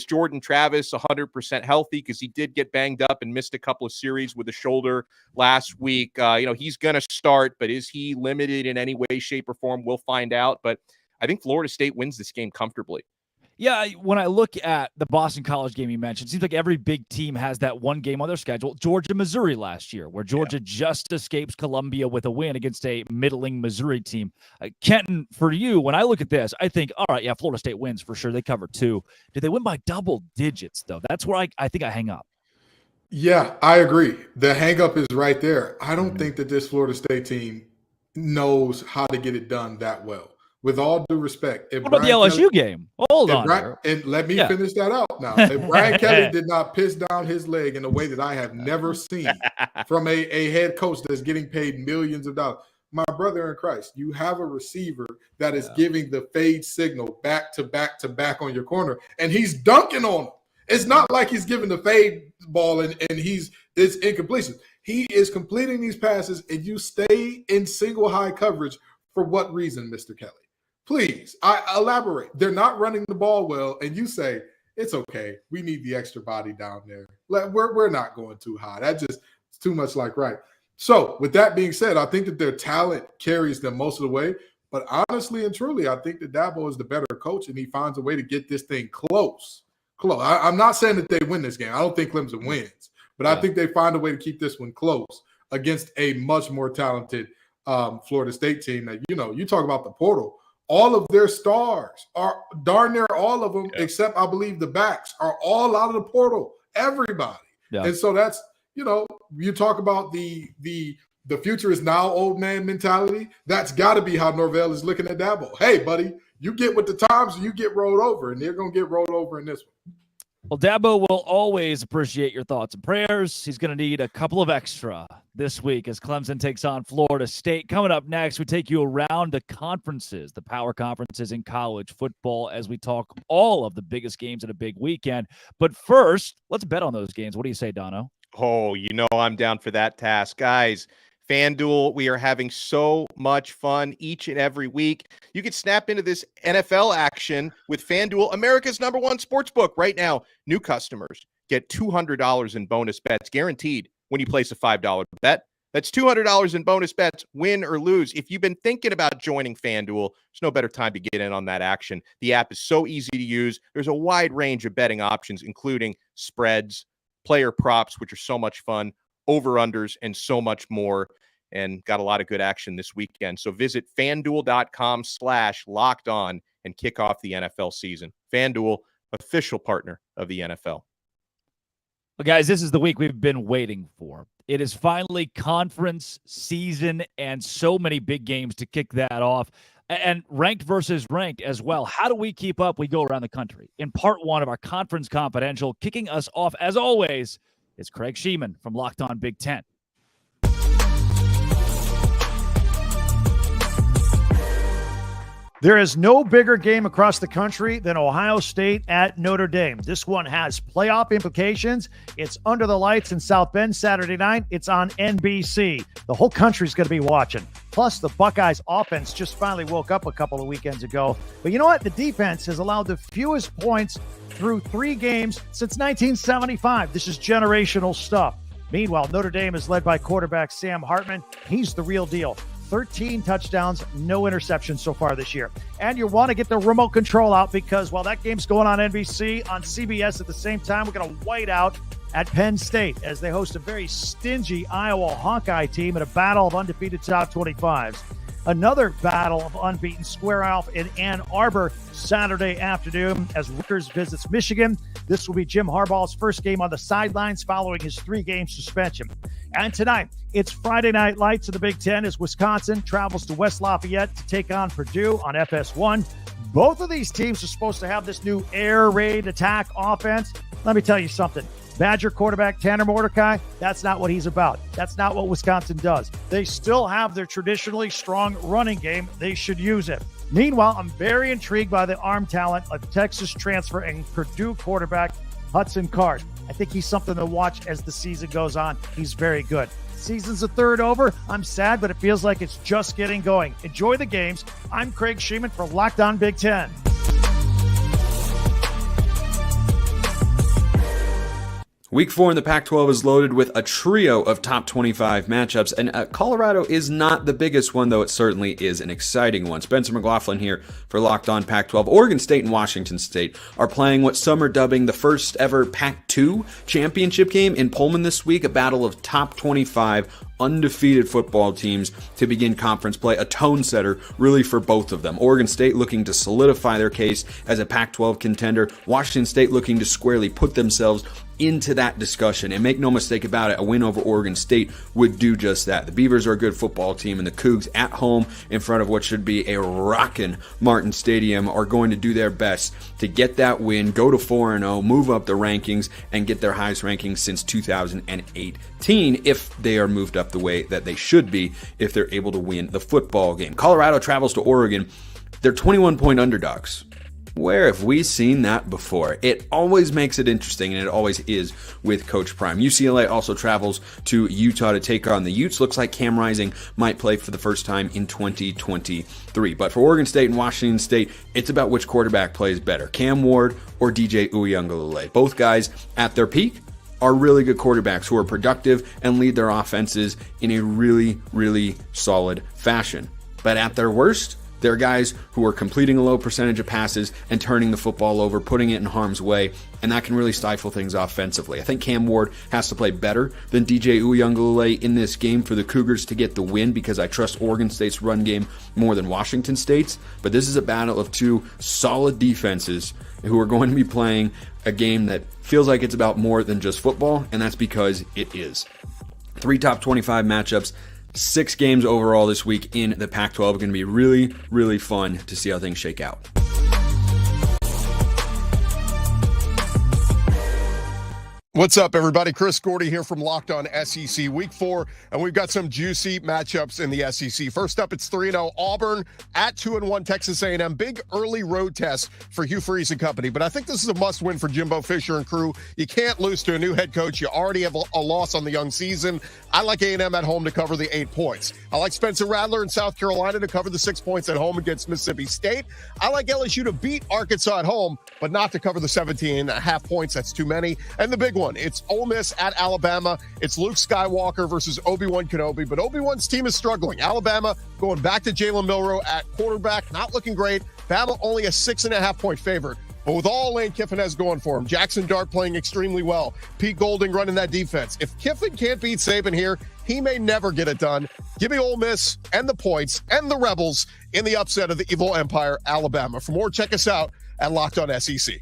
Jordan Travis 100% healthy? Because he did get banged up and missed a couple of series with a shoulder last week. He's going to start, but is he limited in any way, shape, or form? We'll find out. But I think Florida State wins this game comfortably. Yeah, when I look at the Boston College game you mentioned, it seems like every big team has that one game on their schedule. Georgia, Missouri last year, where Georgia just escapes Columbia with a win against a middling Missouri team. Kenton, for you, when I look at this, I think, all right, yeah, Florida State wins for sure. They cover 2. Did they win by double digits, though? That's where I think I hang up. Yeah, I agree. The hang up is right there. I don't think that this Florida State team knows how to get it done that well. With all due respect, what about the LSU game? Hold on. And let me finish that out now. If Brian Kelly did not piss down his leg in a way that I have never seen from a head coach that's getting paid millions of dollars, my brother in Christ, you have a receiver that is giving the fade signal back to back to back on your corner, and he's dunking on him. It's not like he's giving the fade ball and it's incompletion. He is completing these passes, and you stay in single high coverage for what reason, Mr. Kelly? Please, I elaborate. They're not running the ball well, and you say, it's okay. We need the extra body down there. We're not going too high. That's too much like right. So with that being said, I think that their talent carries them most of the way. But honestly and truly, I think that Dabo is the better coach, and he finds a way to get this thing close. I'm not saying that they win this game. I don't think Clemson wins. But I think they find a way to keep this one close against a much more talented Florida State team. That, you talk about the portal. All of their stars are darn near all of them, except I believe the backs are all out of the portal. Everybody. Yeah. And so that's, you talk about the future is now old man mentality. That's got to be how Norvell is looking at Dabo. Hey, buddy, you get with the times, you get rolled over, and they're going to get rolled over in this one. Well, Dabo will always appreciate your thoughts and prayers. He's going to need a couple of extra this week as Clemson takes on Florida State. Coming up next, we take you around the conferences, the power conferences in college football, as we talk all of the biggest games in a big weekend. But first, let's bet on those games. What do you say, Dono? Oh, I'm down for that task. Guys, FanDuel, we are having so much fun each and every week. You can snap into this NFL action with FanDuel, America's #1 sportsbook. Right now, new customers get $200 in bonus bets guaranteed when you place a $5 bet. That's $200 in bonus bets, win or lose. If you've been thinking about joining FanDuel, there's no better time to get in on that action. The app is so easy to use. There's a wide range of betting options, including spreads, player props, which are so much fun, over-unders, and so much more, and got a lot of good action this weekend. So visit FanDuel.com/lockedon and kick off the NFL season. FanDuel, official partner of the NFL. Well, guys, this is the week we've been waiting for. It is finally conference season and so many big games to kick that off. And ranked versus ranked as well. How do we keep up? We go around the country. In part one of our Conference Confidential, kicking us off, as always, is Craig Sheeman from Locked On Big Ten. There is no bigger game across the country than Ohio State at Notre Dame. This one has playoff implications. It's under the lights in South Bend Saturday night. It's on NBC. The whole country's going to be watching. Plus, the Buckeyes offense just finally woke up a couple of weekends ago. But you know what? The defense has allowed the fewest points through 3 games since 1975. This is generational stuff. Meanwhile, Notre Dame is led by quarterback Sam Hartman. He's the real deal. 13 touchdowns, no interceptions so far this year. And you want to get the remote control out because while that game's going on NBC, on CBS at the same time, we're going to white out at Penn State as they host a very stingy Iowa Hawkeye team in a battle of undefeated top 25s. Another battle of unbeaten square off in Ann Arbor Saturday afternoon as Rutgers visits Michigan. This will be Jim Harbaugh's first game on the sidelines following his 3-game suspension. And tonight, it's Friday Night Lights in the Big Ten as Wisconsin travels to West Lafayette to take on Purdue on FS1. Both of these teams are supposed to have this new air raid attack offense. Let me tell you something. Badger quarterback Tanner Mordecai, that's not what he's about. That's not what Wisconsin does. They still have their traditionally strong running game. They should use it. Meanwhile, I'm very intrigued by the arm talent of Texas transfer and Purdue quarterback Hudson Card. I think he's something to watch as the season goes on. He's very good. Season's a third over. I'm sad, but it feels like it's just getting going. Enjoy the games. I'm Craig Sheeman for Locked On Big Ten. Week 4 in the Pac-12 is loaded with a trio of top 25 matchups, and Colorado is not the biggest one, though it certainly is an exciting one. Spencer McLaughlin here for Locked On Pac-12. Oregon State and Washington State are playing what some are dubbing the first ever Pac-2 championship game in Pullman this week, a battle of top 25 undefeated football teams to begin conference play, a tone setter really for both of them. Oregon State looking to solidify their case as a Pac-12 contender, Washington State looking to squarely put themselves into that discussion. And make no mistake about it, a win over Oregon State would do just that. The Beavers are a good football team, and the Cougs at home in front of what should be a rockin' Martin Stadium are going to do their best to get that win, go to 4-0, move up the rankings, and get their highest rankings since 2018 if they are moved up the way that they should be if they're able to win the football game. Colorado travels to Oregon. They're 21-point underdogs. Where have we seen that before? It always makes it interesting, and it always is with Coach Prime. UCLA also travels to Utah to take on the Utes. Looks like Cam Rising might play for the first time in 2023. But for Oregon State and Washington State, it's about which quarterback plays better, Cam Ward or DJ Uiagalelei. Both guys at their peak are really good quarterbacks who are productive and lead their offenses in a really, really solid fashion. But at their worst, they're guys who are completing a low percentage of passes and turning the football over, putting it in harm's way, and that can really stifle things offensively. I think Cam Ward has to play better than DJ Uiagalelei in this game for the Cougars to get the win, because I trust Oregon State's run game more than Washington State's. But this is a battle of two solid defenses who are going to be playing a game that feels like it's about more than just football, and that's because it is. 3 top 25 matchups, 6 games overall this week in the Pac-12. Going to be really, really fun to see how things shake out. What's up, everybody? Chris Gordy here from Locked On SEC Week 4, and we've got some juicy matchups in the SEC. First up, it's 3-0 Auburn at 2-1 Texas A&M. Big early road test for Hugh Freeze and company, but I think this is a must-win for Jimbo Fisher and crew. You can't lose to a new head coach. You already have a loss on the young season. I like A&M at home to cover the 8 points. I like Spencer Rattler in South Carolina to cover the 6 points at home against Mississippi State. I like LSU to beat Arkansas at home, but not to cover the 17.5 points. That's too many. And the big one, it's Ole Miss at Alabama. It's Luke Skywalker versus Obi-Wan Kenobi, but Obi-Wan's team is struggling. Alabama going back to Jalen Milroe at quarterback, not looking great. Bama only a 6.5 point favorite. But with all Lane Kiffin has going for him, Jackson Dart playing extremely well, Pete Golding running that defense. If Kiffin can't beat Saban here, he may never get it done. Give me Ole Miss and the points and the Rebels in the upset of the Evil Empire, Alabama. For more, check us out at Locked On SEC.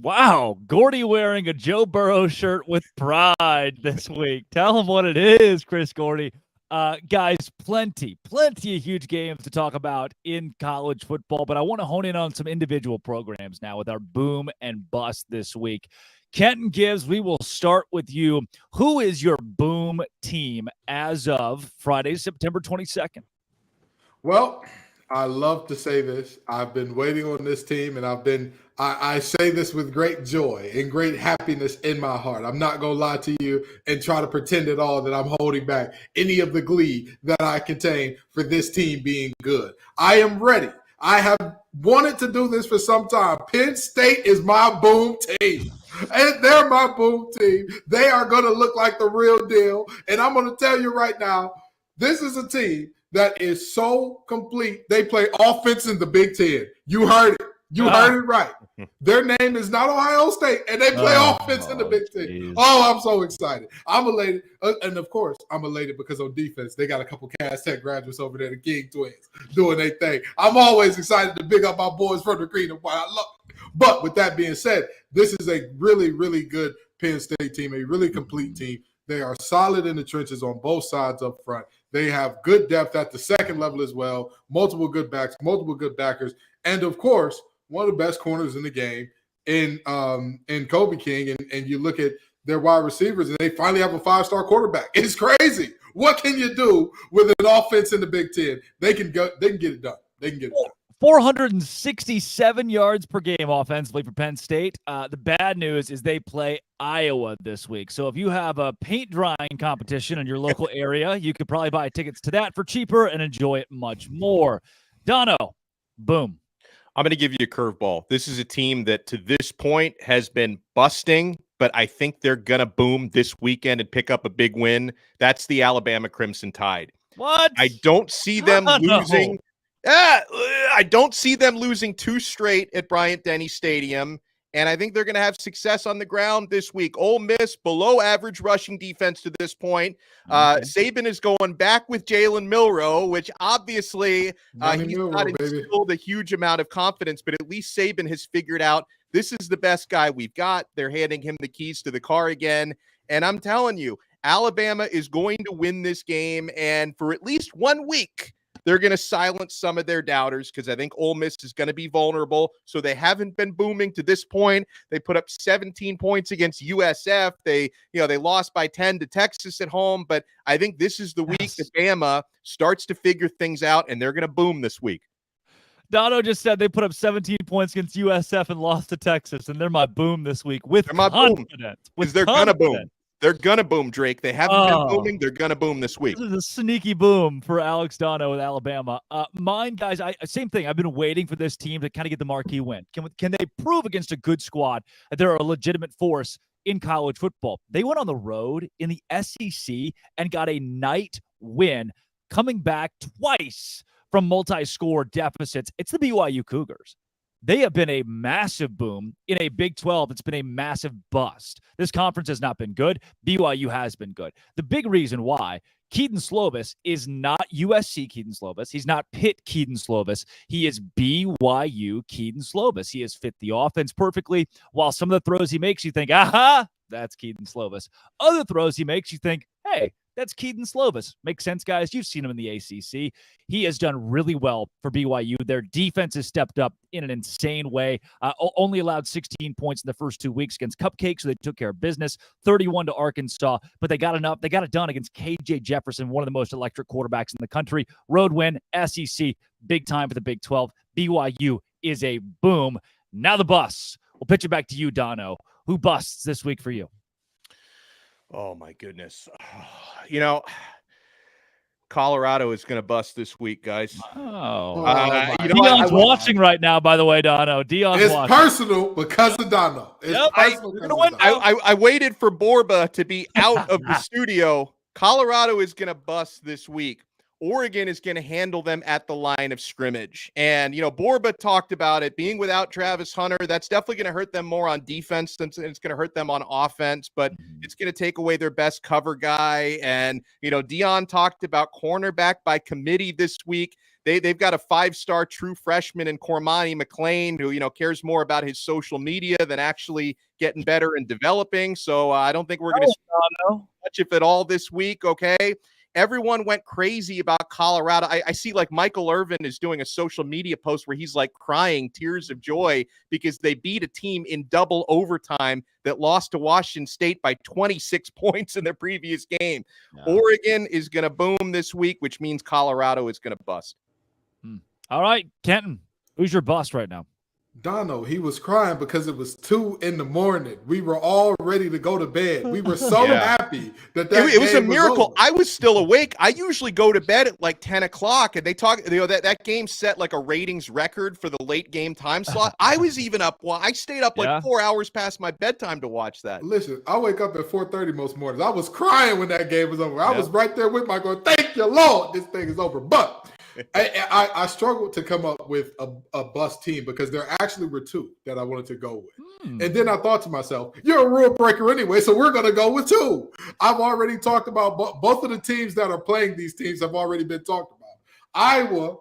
Wow, Gordy wearing a Joe Burrow shirt with pride this week. Tell him what it is, Chris Gordy. Guys, plenty of huge games to talk about in college football, but I want to hone in on some individual programs now with our boom and bust this week. Kenton Gibbs, we will start with you. Who is your boom team as of Friday, September 22nd? Well, I love to say this. I've been waiting on this team, and I say this with great joy and great happiness in my heart. I'm not going to lie to you and try to pretend at all that I'm holding back any of the glee that I contain for this team being good. I am ready. I have wanted to do this for some time. Penn State is my boom team. And they're my boom team. They are going to look like the real deal. And I'm going to tell you right now, this is a team that is so complete. They play offense in the Big Ten. You heard it. You heard it right. Their name is not Ohio State, and they play offense in the Big Ten. Geez. Oh, I'm so excited. I'm elated. And, of course, I'm elated because on defense, they got a couple Cass Tech graduates over there, the King Twins, doing their thing. I'm always excited to big up my boys from the green and white. I love it. But with that being said, this is a really, really good Penn State team, a really complete team. They are solid in the trenches on both sides up front. They have good depth at the second level as well, multiple good backs, multiple good backers, and, of course, one of the best corners in the game in Kobe King. And you look at their wide receivers, and they finally have a 5-star quarterback. It's crazy. What can you do with an offense in the Big Ten? They can get it done. They can get it done. 467 yards per game offensively for Penn State. The bad news is they play Iowa this week. So if you have a paint drying competition in your local area, you could probably buy tickets to that for cheaper and enjoy it much more. Dono, Boom. I'm going to give you a curveball. This is a team that to this point has been busting, but I think they're going to boom this weekend and pick up a big win. That's the Alabama Crimson Tide. What? I don't see them losing. I don't see them losing 2 straight at Bryant-Denny Stadium, and I think they're going to have success on the ground this week. Ole Miss, below average rushing defense to this point. Saban is going back with Jalen Milroe, which obviously he's not instilled a huge amount of confidence, but at least Saban has figured out this is the best guy we've got. They're handing him the keys to the car again, and I'm telling you, Alabama is going to win this game, and for at least 1 week, they're going to silence some of their doubters because I think Ole Miss is going to be vulnerable. So they haven't been booming to this point. They put up 17 points against USF. They lost by 10 to Texas at home. But I think this is the week that Bama starts to figure things out, and they're going to boom this week. Dono just said they put up 17 points against USF and lost to Texas, and they're my boom this week with confidence. Because they're going to boom. They're going to boom, Drake. They haven't been booming. They're going to boom this week. This is a sneaky boom for Alex Dono with Alabama. Mine, guys, same thing. I've been waiting for this team to kind of get the marquee win. Can they prove against a good squad that they're a legitimate force in college football? They went on the road in the SEC and got a night win, coming back twice from multi-score deficits. It's the BYU Cougars. They have been a massive boom in a Big 12. It's been a massive bust. This conference has not been good. BYU has been good. The big reason why Keaton Slovis is not USC Keaton Slovis. He's not Pitt Keaton Slovis. He is BYU Keaton Slovis. He has fit the offense perfectly. While some of the throws he makes, you think, aha, that's Keaton Slovis. Other throws he makes, you think, hey, that's Keaton Slovis. Makes sense, guys. You've seen him in the ACC. He has done really well for BYU. Their defense has stepped up in an insane way. Only allowed 16 points in the first 2 weeks against Cupcake, so they took care of business. 31 to Arkansas, but they got enough. They got it done against KJ Jefferson, one of the most electric quarterbacks in the country. Road win, SEC, big time for the Big 12. BYU is a boom. Now the bus. We'll pitch it back to you, Dono. Who busts this week for you? Oh, my goodness. Colorado is going to bust this week, guys. Deion's watching right now, by the way, Dono. Deion's watching. It's personal because of Dono. I waited for Borba to be out of the studio. Colorado is going to bust this week. Oregon is going to handle them at the line of scrimmage. And, Borba talked about it being without Travis Hunter. That's definitely going to hurt them more on defense than it's going to hurt them on offense, but it's going to take away their best cover guy. And, Deion talked about cornerback by committee this week. They've got a 5-star true freshman in Cormani McLean who, cares more about his social media than actually getting better and developing. So I don't think we're going to see much, if at all, this week. Okay. Everyone went crazy about Colorado. I see like Michael Irvin is doing a social media post where he's like crying tears of joy because they beat a team in double overtime that lost to Washington State by 26 points in their previous game. Yeah. Oregon is going to boom this week, which means Colorado is going to bust. All right, Kenton, who's your bust right now? Dono, he was crying because it was 2 a.m. We were all ready to go to bed. We were so happy that it was a miracle. I was still awake. I usually go to bed at like 10 o'clock, and they talk. That game set like a ratings record for the late game time slot. I was even up. Well, I stayed up like 4 hours past my bedtime to watch that. Listen, I wake up at 4:30 most mornings. I was crying when that game was over. I was right there with my going, thank you, Lord, this thing is over. But I struggled to come up with a bust team because there actually were 2 that I wanted to go with. And then I thought to myself, you're a rule breaker anyway, so we're going to go with 2. I've already talked about both of the teams that are playing these teams have already been talked about. Iowa,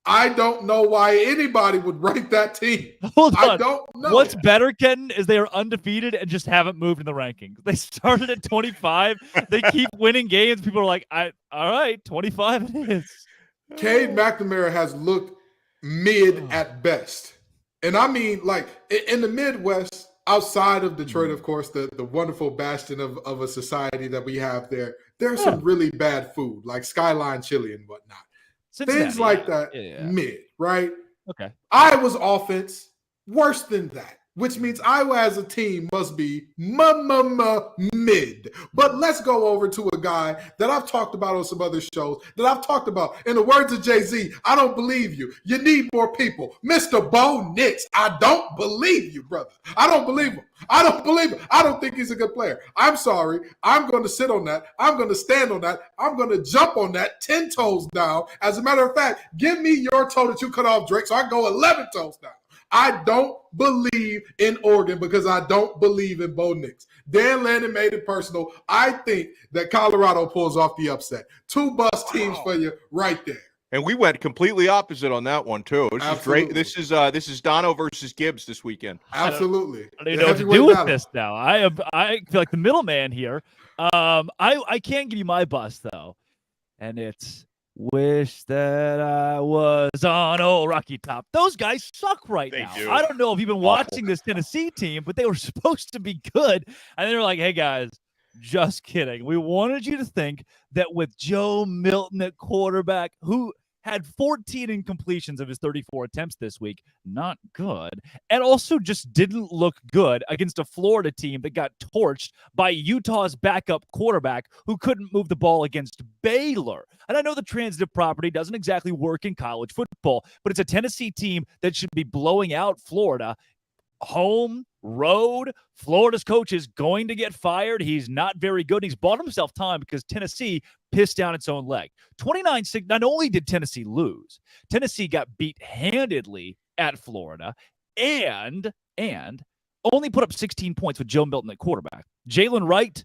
I don't know why anybody would rank that team. Hold on. I don't know. What's better, Kenton, is they are undefeated and just haven't moved in the rankings. They started at 25. They keep winning games. People are like, all right, 25 it is. Cade McNamara has looked mid at best. And I mean, like, in the Midwest, outside of Detroit, of course, the wonderful bastion of a society that we have there, there's some really bad food, like Skyline Chili and whatnot. Things like that, mid, right? Okay. Iowa's offense, worse than that. which means Iowa as a team must be mid. But let's go over to a guy that I've talked about on some other shows, that I've talked about. In the words of Jay-Z, I don't believe you. You need more people. Mr. Bo Nix, I don't believe you, brother. I don't believe him. I don't believe him. I don't think he's a good player. I'm sorry. I'm going to sit on that. I'm going to stand on that. I'm going to jump on that 10 toes down. As a matter of fact, give me your toe that you cut off, Drake, so I can go 11 toes down. I don't believe in Oregon because I don't believe in Bo Nix. Dan Lannon made it personal. I think that Colorado pulls off the upset. 2 bus teams for you right there. And we went completely opposite on that one too. This Absolutely. is great. This is Dono versus Gibbs this weekend. Absolutely. I don't even know what to do with this now. I feel like the middleman here. I can give you my bus though, and it's wish that I was on old Rocky Top. Those guys suck right now. do. I don't know if you've been watching this Tennessee team, but they were supposed to be good, and they were like, "Hey guys, just kidding. We wanted you to think that with Joe Milton at quarterback, who had 14 incompletions of his 34 attempts this week. Not good. And also just didn't look good against a Florida team that got torched by Utah's backup quarterback who couldn't move the ball against Baylor. And I know the transitive property doesn't exactly work in college football, but it's a Tennessee team that should be blowing out Florida. Home, road, Florida's coach is going to get fired. He's not very good. He's bought himself time because Tennessee pissed down its own leg. 29-6, not only did Tennessee lose, Tennessee got beat handedly at Florida and only put up 16 points with Joe Milton at quarterback. Jalen Wright,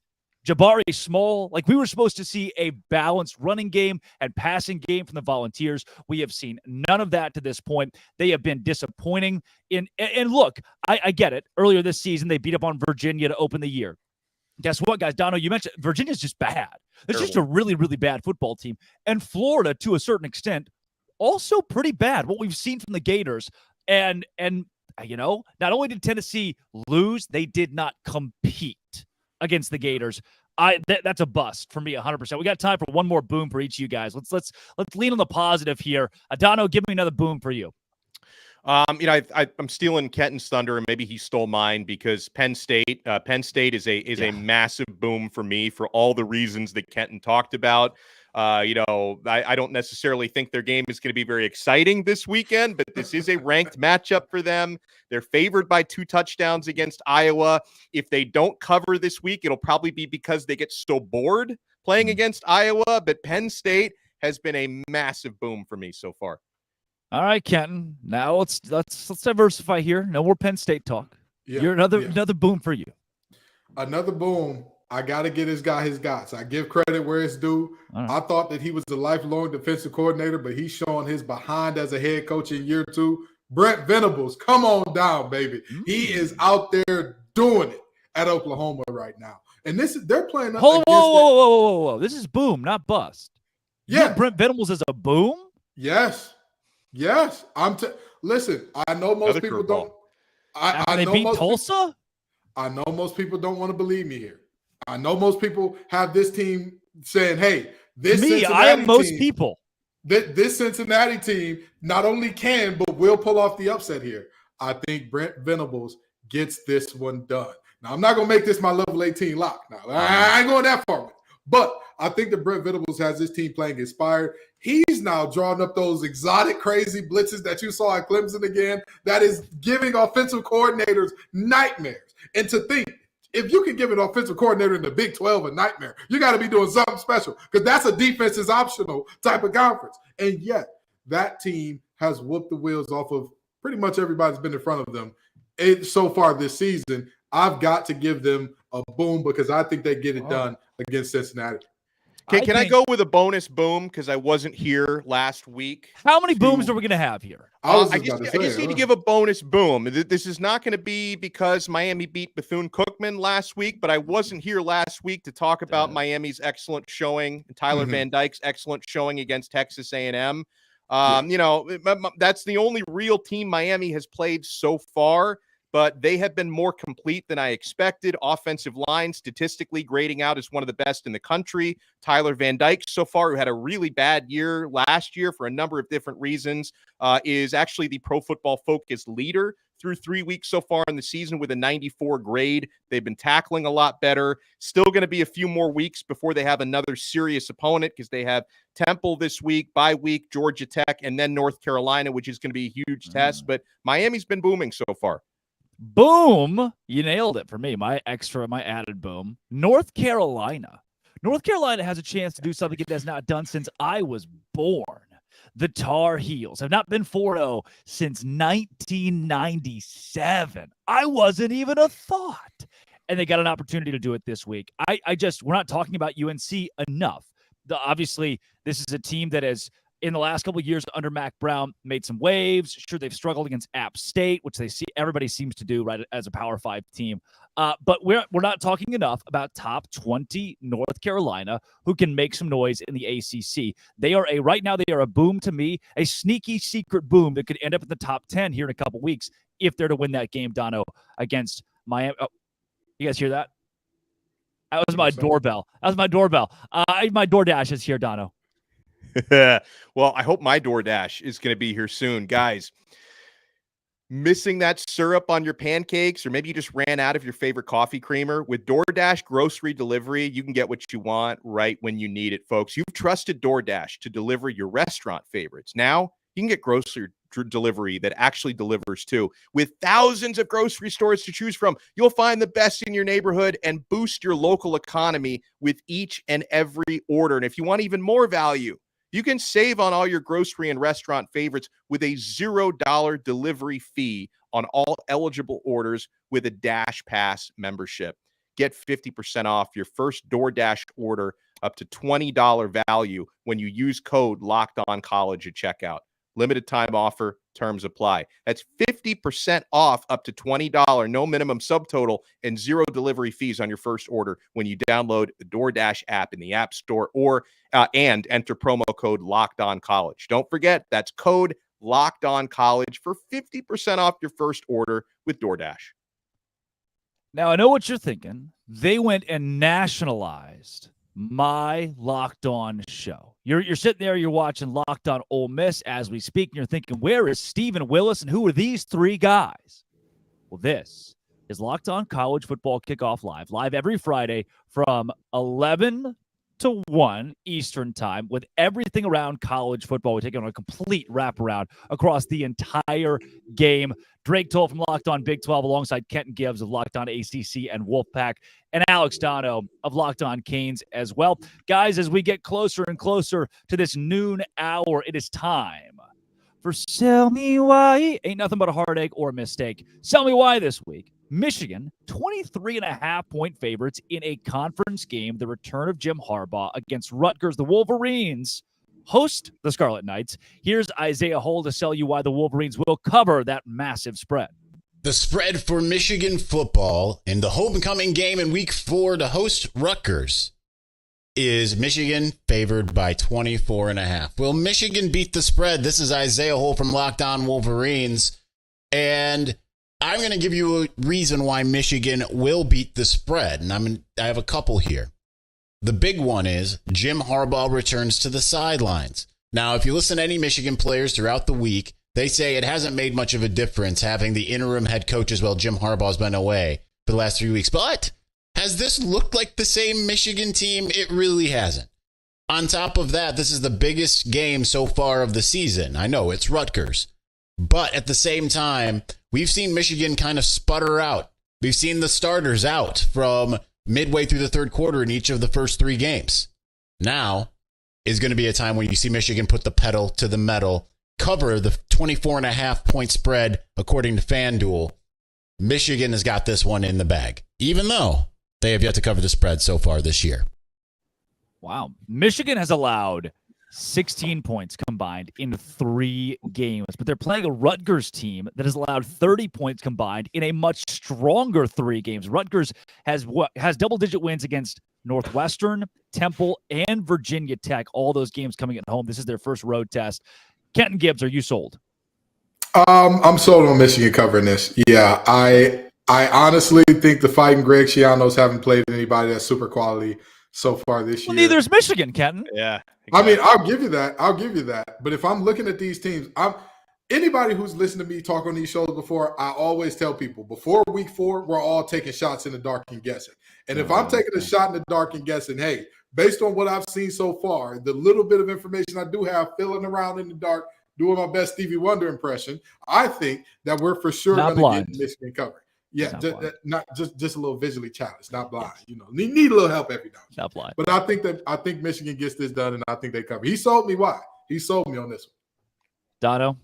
Jabari Small, like we were supposed to see a balanced running game and passing game from the Volunteers. We have seen none of that to this point. They have been disappointing. And look, I get it. Earlier this season, they beat up on Virginia to open the year. Guess what, guys? Dono, you mentioned Virginia's just bad. It's just a really, really bad football team. And Florida, to a certain extent, also pretty bad. What we've seen from the Gators. And you know, not only did Tennessee lose, they did not compete against the Gators. That's a bust for me, 100%. We got time for one more boom for each of you guys. Let's lean on the positive here. Dono, give me another boom for you. You know, I'm stealing Kenton's thunder, and maybe he stole mine because Penn State is a massive boom for me for all the reasons that Kenton talked about. You know, I don't necessarily think their game is going to be very exciting this weekend, but this is a ranked matchup for them. They're favored by 2 touchdowns against Iowa. If they don't cover this week, it'll probably be because they get so bored playing against Iowa. But Penn State has been a massive boom for me so far. All right, Kenton. Now let's diversify here. No more Penn State talk. Yeah, You're another boom for you. Another boom. I got to get this guy his guts. I give credit where it's due. Right. I thought that he was a lifelong defensive coordinator, but he's showing his behind as a head coach in year 2. Brent Venables, come on down, baby. He is out there doing it at Oklahoma right now. And they're playing up against whoa. This is boom, not bust. Yeah. Brent Venables is a boom? Yes. Listen, I know most Another people curveball. don't. I They know beat most Tulsa? I know most people don't want to believe me here. I know most people have this team saying, hey, this Me, Cincinnati I am most team, people. This Cincinnati team not only can, but will pull off the upset here. I think Brent Venables gets this one done. Now, I'm not going to make this my level 18 lock. Now, I ain't going that far with it. But I think that Brent Venables has his team playing inspired. He's now drawing up those exotic, crazy blitzes that you saw at Clemson again. That is giving offensive coordinators nightmares. And to think, if you can give an offensive coordinator in the Big 12 a nightmare, you got to be doing something special because that's a defense is optional type of conference. And yet, that team has whooped the wheels off of pretty much everybody that's been in front of them so far this season. I've got to give them a boom because I think they get it done against Cincinnati. Okay, can I go with a bonus boom because I wasn't here last week? How many booms are we going to have here? I just need to give a bonus boom. This is not going to be because Miami beat Bethune-Cookman last week, but I wasn't here last week to talk about Miami's excellent showing and Tyler Van Dyke's excellent showing against Texas A&M. You know, that's the only real team Miami has played so far, but they have been more complete than I expected. Offensive line statistically grading out as one of the best in the country. Tyler Van Dyke so far, who had a really bad year last year for a number of different reasons, is actually the Pro Football Focus leader. through 3 weeks so far in the season with a 94 grade. They've been tackling a lot better. Still going to be a few more weeks before they have another serious opponent because they have Temple this week, bye week, Georgia Tech, and then North Carolina, which is going to be a huge test. But Miami's been booming so far. Boom. You nailed it for me. My added boom. North Carolina. North Carolina has a chance to do something it has not done since I was born. The Tar Heels have not been 4-0 since 1997. I wasn't even a thought. And they got an opportunity to do it this week. We're not talking about UNC enough. Obviously, this is a team that has, in the last couple of years under Mac Brown, made some waves. Sure, they've struggled against App State, which everybody seems to do right as a Power 5 team. But we're not talking enough about top 20 North Carolina who can make some noise in the ACC. Right now they are a boom to me, a sneaky secret boom that could end up in the top 10 here in a couple weeks if they're to win that game, Dono, against Miami. Oh, you guys hear that? That was my doorbell. My DoorDash is here, Dono. Well, I hope my DoorDash is going to be here soon. Guys, missing that syrup on your pancakes, or maybe you just ran out of your favorite coffee creamer? With DoorDash grocery delivery, you can get what you want right when you need it, folks. You've trusted DoorDash to deliver your restaurant favorites. Now you can get grocery delivery that actually delivers too. With thousands of grocery stores to choose from, you'll find the best in your neighborhood and boost your local economy with each and every order. And if you want even more value, you can save on all your grocery and restaurant favorites with a $0 delivery fee on all eligible orders with a Dash Pass membership. Get 50% off your first DoorDash order up to $20 value when you use code LOCKEDONCollege at checkout. Limited time offer, terms apply. That's 50% off up to $20, no minimum subtotal, and zero delivery fees on your first order when you download the DoorDash app in the App Store and enter promo code LOCKEDONCollege. Don't forget, that's code LOCKEDONCollege for 50% off your first order with DoorDash. Now, I know what you're thinking. They went and nationalized my Locked On show. You're sitting there, you're watching Locked On Ole Miss as we speak, and you're thinking, where is Stephen Willis and who are these three guys? Well, this is Locked On College Football Kickoff live every Friday from 11 to 1 Eastern time with everything around college football. We take on a complete wraparound across the entire game. Drake Toll from Locked On Big 12 alongside Kenton Gibbs of Locked On ACC and Wolfpack, and Alex Dono of Locked On Canes as well. Guys, as we get closer and closer to this noon hour, it is time for Sell Me Why. Ain't nothing but a heartache or a mistake. Sell Me Why this week. Michigan, 23.5-point favorites in a conference game. The return of Jim Harbaugh against Rutgers. The Wolverines host the Scarlet Knights. Here's Isaiah Hole to sell you why the Wolverines will cover that massive spread. The spread for Michigan football in the homecoming game in week 4 to host Rutgers is Michigan favored by 24.5. Will Michigan beat the spread? This is Isaiah Hole from Locked On Wolverines, and I'm going to give you a reason why Michigan will beat the spread, and I have a couple here. The big one is Jim Harbaugh returns to the sidelines. Now, if you listen to any Michigan players throughout the week, they say it hasn't made much of a difference having the interim head coach as well. Jim Harbaugh's been away for the last 3 weeks. But has this looked like the same Michigan team? It really hasn't. On top of that, this is the biggest game so far of the season. I know it's Rutgers. But at the same time, we've seen Michigan kind of sputter out. We've seen the starters out from midway through the third quarter in each of the first 3 games. Now is going to be a time when you see Michigan put the pedal to the metal, cover the 24.5-point spread according to FanDuel. Michigan has got this one in the bag, even though they have yet to cover the spread so far this year. Wow. Michigan has allowed 16 points combined in 3 games, but they're playing a Rutgers team that has allowed 30 points combined in a much stronger 3 games. Rutgers has double-digit wins against Northwestern, Temple, and Virginia Tech. All those games coming at home. This is their first road test. Kenton Gibbs, are you sold? I'm sold on Michigan covering this. Yeah, I honestly think the Fighting Greg Schianos haven't played anybody that's super quality so far this year. Neither is Michigan, Kenton. Yeah. Exactly. I mean, I'll give you that. But if I'm looking at these teams, anybody who's listened to me talk on these shows before, I always tell people before week 4, we're all taking shots in the dark and guessing. And if I'm taking a shot in the dark and guessing, hey, based on what I've seen so far, the little bit of information I do have filling around in the dark, doing my best Stevie Wonder impression, I think that we're for sure going to get Michigan covered. Yeah, not just a little visually challenged, not blind. You know, need a little help every now and then. Not blind. But I think Michigan gets this done, and I think they cover. He sold me. Why? He sold me on this one. Dono?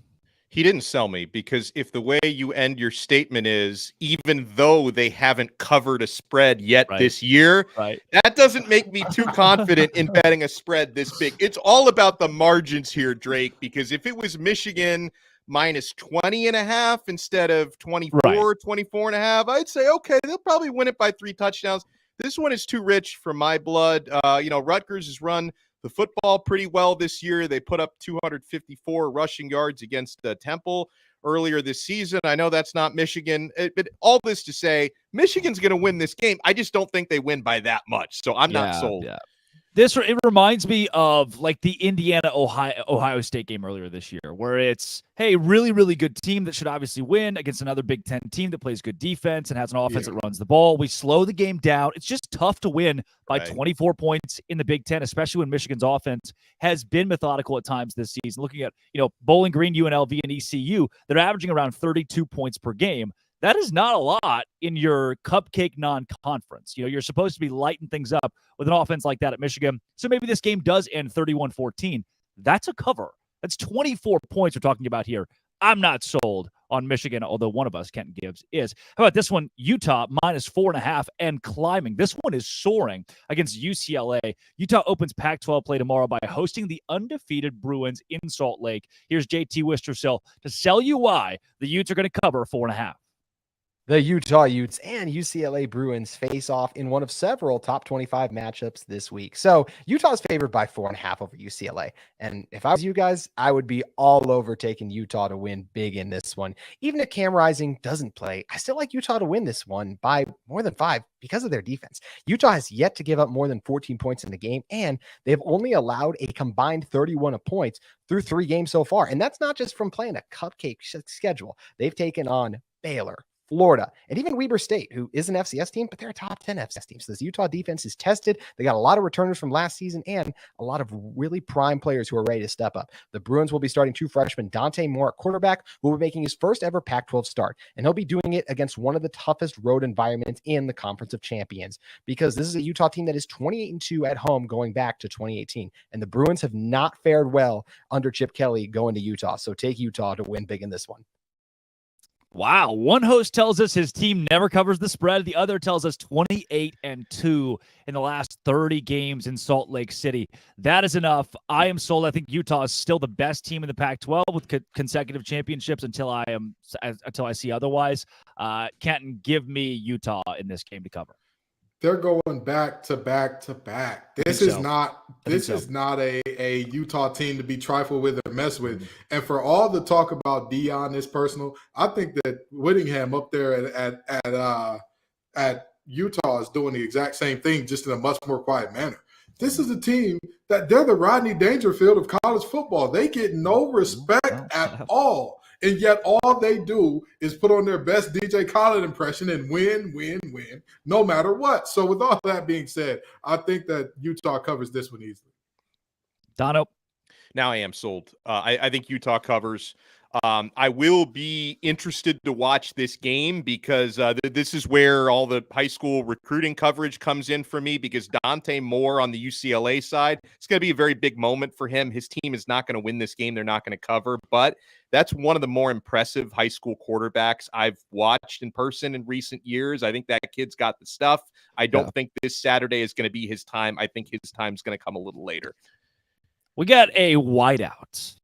He didn't sell me, because if the way you end your statement is, even though they haven't covered a spread yet this year, that doesn't make me too confident in betting a spread this big. It's all about the margins here, Drake, because if it was Michigan minus 20.5 instead of 24, 24.5, I'd say, okay, they'll probably win it by 3 touchdowns. This one is too rich for my blood. Rutgers has run the football pretty well this year. They put up 254 rushing yards against Temple earlier this season. I know that's not Michigan, but all this to say, Michigan's going to win this game. I just don't think they win by that much, so I'm not sold. Yeah. It reminds me of like the Indiana-Ohio State game earlier this year, where it's, hey, really, really good team that should obviously win against another Big Ten team that plays good defense and has an offense that runs the ball. We slow the game down. It's just tough to win by 24 points in the Big Ten, especially when Michigan's offense has been methodical at times this season. Looking at, Bowling Green, UNLV, and ECU, they're averaging around 32 points per game. That is not a lot in your cupcake non-conference. You're supposed to be lighting things up with an offense like that at Michigan. So maybe this game does end 31-14. That's a cover. That's 24 points we're talking about here. I'm not sold on Michigan, although one of us, Kenton Gibbs, is. How about this one? Utah minus 4.5 and climbing. This one is soaring against UCLA. Utah opens Pac-12 play tomorrow by hosting the undefeated Bruins in Salt Lake. Here's JT Wistersill to sell you why the Utes are going to cover 4.5. The Utah Utes and UCLA Bruins face off in one of several top 25 matchups this week. So Utah's favored by 4.5 over UCLA. And if I was you guys, I would be all over taking Utah to win big in this one. Even if Cam Rising doesn't play, I still like Utah to win this one by more than 5 because of their defense. Utah has yet to give up more than 14 points in the game, and they've only allowed a combined 31 points through 3 games so far. And that's not just from playing a cupcake schedule. They've taken on Baylor, Florida, and even Weber State, who is an FCS team, but they're a top 10 FCS team. So this Utah defense is tested. They got a lot of returners from last season and a lot of really prime players who are ready to step up. The Bruins will be starting 2 freshmen, Dante Moore at quarterback, who will be making his first ever Pac-12 start. And he'll be doing it against one of the toughest road environments in the Conference of Champions, because this is a Utah team that is 28-2 at home going back to 2018. And the Bruins have not fared well under Chip Kelly going to Utah. So take Utah to win big in this one. Wow. One host tells us his team never covers the spread. The other tells us 28-2 in the last 30 games in Salt Lake City. That is enough. I am sold. I think Utah is still the best team in the Pac-12 with consecutive championships until I see otherwise. Kenton, give me Utah in this game to cover. They're going back to back to back. This is not a Utah team to be trifled with or mess with. And for all the talk about Deion is personal, I think that Whittingham up there at Utah is doing the exact same thing, just in a much more quiet manner. This is a team that they're the Rodney Dangerfield of college football. They get no respect at all. And yet all they do is put on their best DJ Khaled impression and win, no matter what. So with all that being said, I think that Utah covers this one easily. Dono? Now I am sold. I think Utah covers. I will be interested to watch this game because this is where all the high school recruiting coverage comes in for me, because Dante Moore on the UCLA side, it's going to be a very big moment for him. His team is not going to win this game. They're not going to cover, but that's one of the more impressive high school quarterbacks I've watched in person in recent years. I think that kid's got the stuff. I don't think this Saturday is going to be his time. I think his time's going to come a little later. We got a whiteout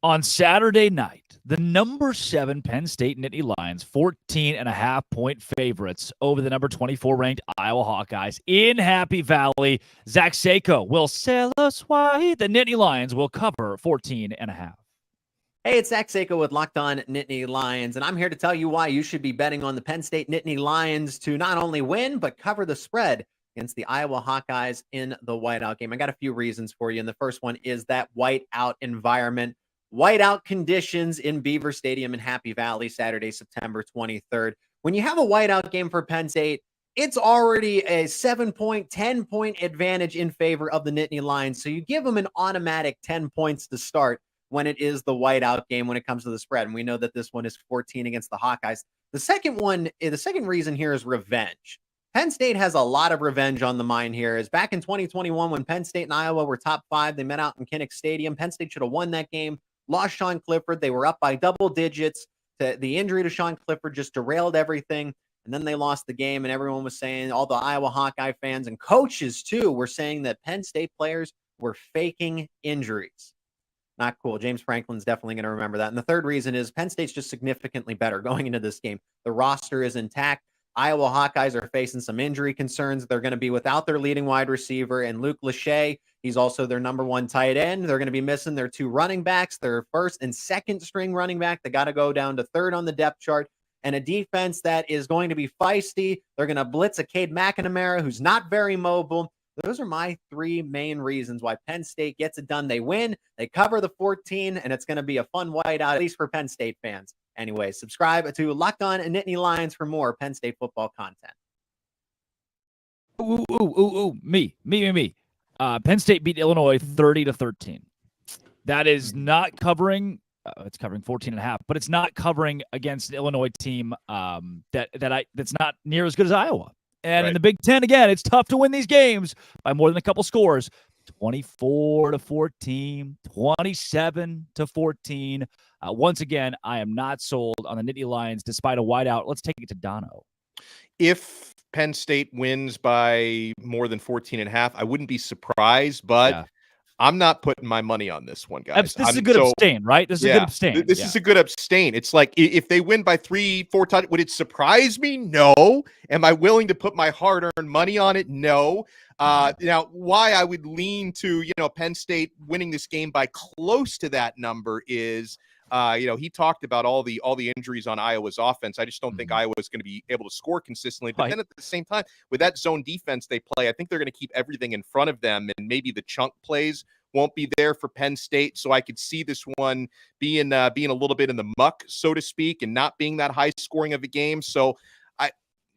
on Saturday night. The number 7 Penn State Nittany Lions, 14.5-point favorites over the number 24 ranked Iowa Hawkeyes in Happy Valley. Zach Seiko will sell us why the Nittany Lions will cover 14.5. Hey, it's Zach Seiko with Locked On Nittany Lions, and I'm here to tell you why you should be betting on the Penn State Nittany Lions to not only win, but cover the spread against the Iowa Hawkeyes in the whiteout game. I got a few reasons for you, and the first one is that whiteout environment. whiteout conditions in Beaver Stadium in Happy Valley, Saturday, September 23rd. When you have a whiteout game for Penn State, it's already a 7-point, 10-point advantage in favor of the Nittany Lions. So you give them an automatic 10 points to start when it is the whiteout game when it comes to the spread. And we know that this one is 14 against the Hawkeyes. The second reason here is revenge. Penn State has a lot of revenge on the mind here. As back in 2021, when Penn State and Iowa were top 5, they met out in Kinnick Stadium. Penn State should have won that game, lost Sean Clifford. They were up by double digits. The injury to Sean Clifford just derailed everything. And then they lost the game, and everyone was saying, all the Iowa Hawkeye fans and coaches too were saying that Penn State players were faking injuries. Not cool. James Franklin's definitely going to remember that. And the third reason is Penn State's just significantly better going into this game. The roster is intact. Iowa Hawkeyes are facing some injury concerns. They're going to be without their leading wide receiver and Luke Lachey. He's also their number 1 tight end. They're going to be missing their 2 running backs, their first and second string running back. They got to go down to 3rd on the depth chart. And a defense that is going to be feisty. They're going to blitz a Cade McNamara, who's not very mobile. Those are my 3 main reasons why Penn State gets it done. They win, they cover the 14, and it's going to be a fun whiteout, at least for Penn State fans. Anyway, subscribe to Locked On Nittany Lions for more Penn State football content. Me. Penn State beat Illinois 30-13. That is not covering. It's covering 14.5, but it's not covering against an Illinois team that's not near as good as Iowa. And in the Big Ten, again, it's tough to win these games by more than a couple scores. 24-14, 27-14. Once again, I am not sold on the Nittany Lions despite a whiteout. Let's take it to Dono. If Penn State wins by more than 14.5, I wouldn't be surprised, but I'm not putting my money on this one, guys. This is a good abstain, right? This is a good abstain. This is a good abstain. It's like if they win by 3-4 touchdowns, would it surprise me? No. Am I willing to put my hard-earned money on it? No. Now, why I would lean to Penn State winning this game by close to that number is he talked about all the injuries on Iowa's offense. I just don't think Iowa's going to be able to score consistently. But then at the same time, with that zone defense they play, I think they're going to keep everything in front of them, and maybe the chunk plays won't be there for Penn State. So I could see this one being a little bit in the muck, so to speak, and not being that high scoring of a game. So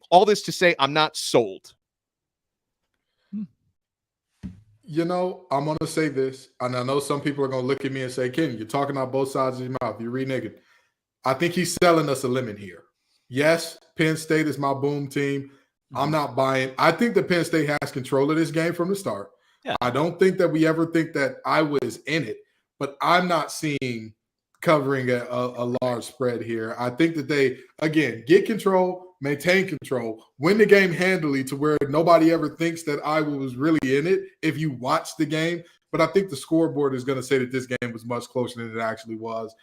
all this to say, I'm not sold. I'm going to say this, and I know some people are going to look at me and say, Ken, you're talking out both sides of your mouth. You're reneging. I think he's selling us a lemon here. Yes, Penn State is my boom team. I'm not buying. I think that Penn State has control of this game from the start. Yeah. I don't think that we ever think that Iowa is in it, but I'm not seeing covering a large spread here. I think that they, again, get control, maintain control, win the game handily to where nobody ever thinks that Iowa was really in it if you watch the game. But I think the scoreboard is going to say that this game was much closer than it actually was.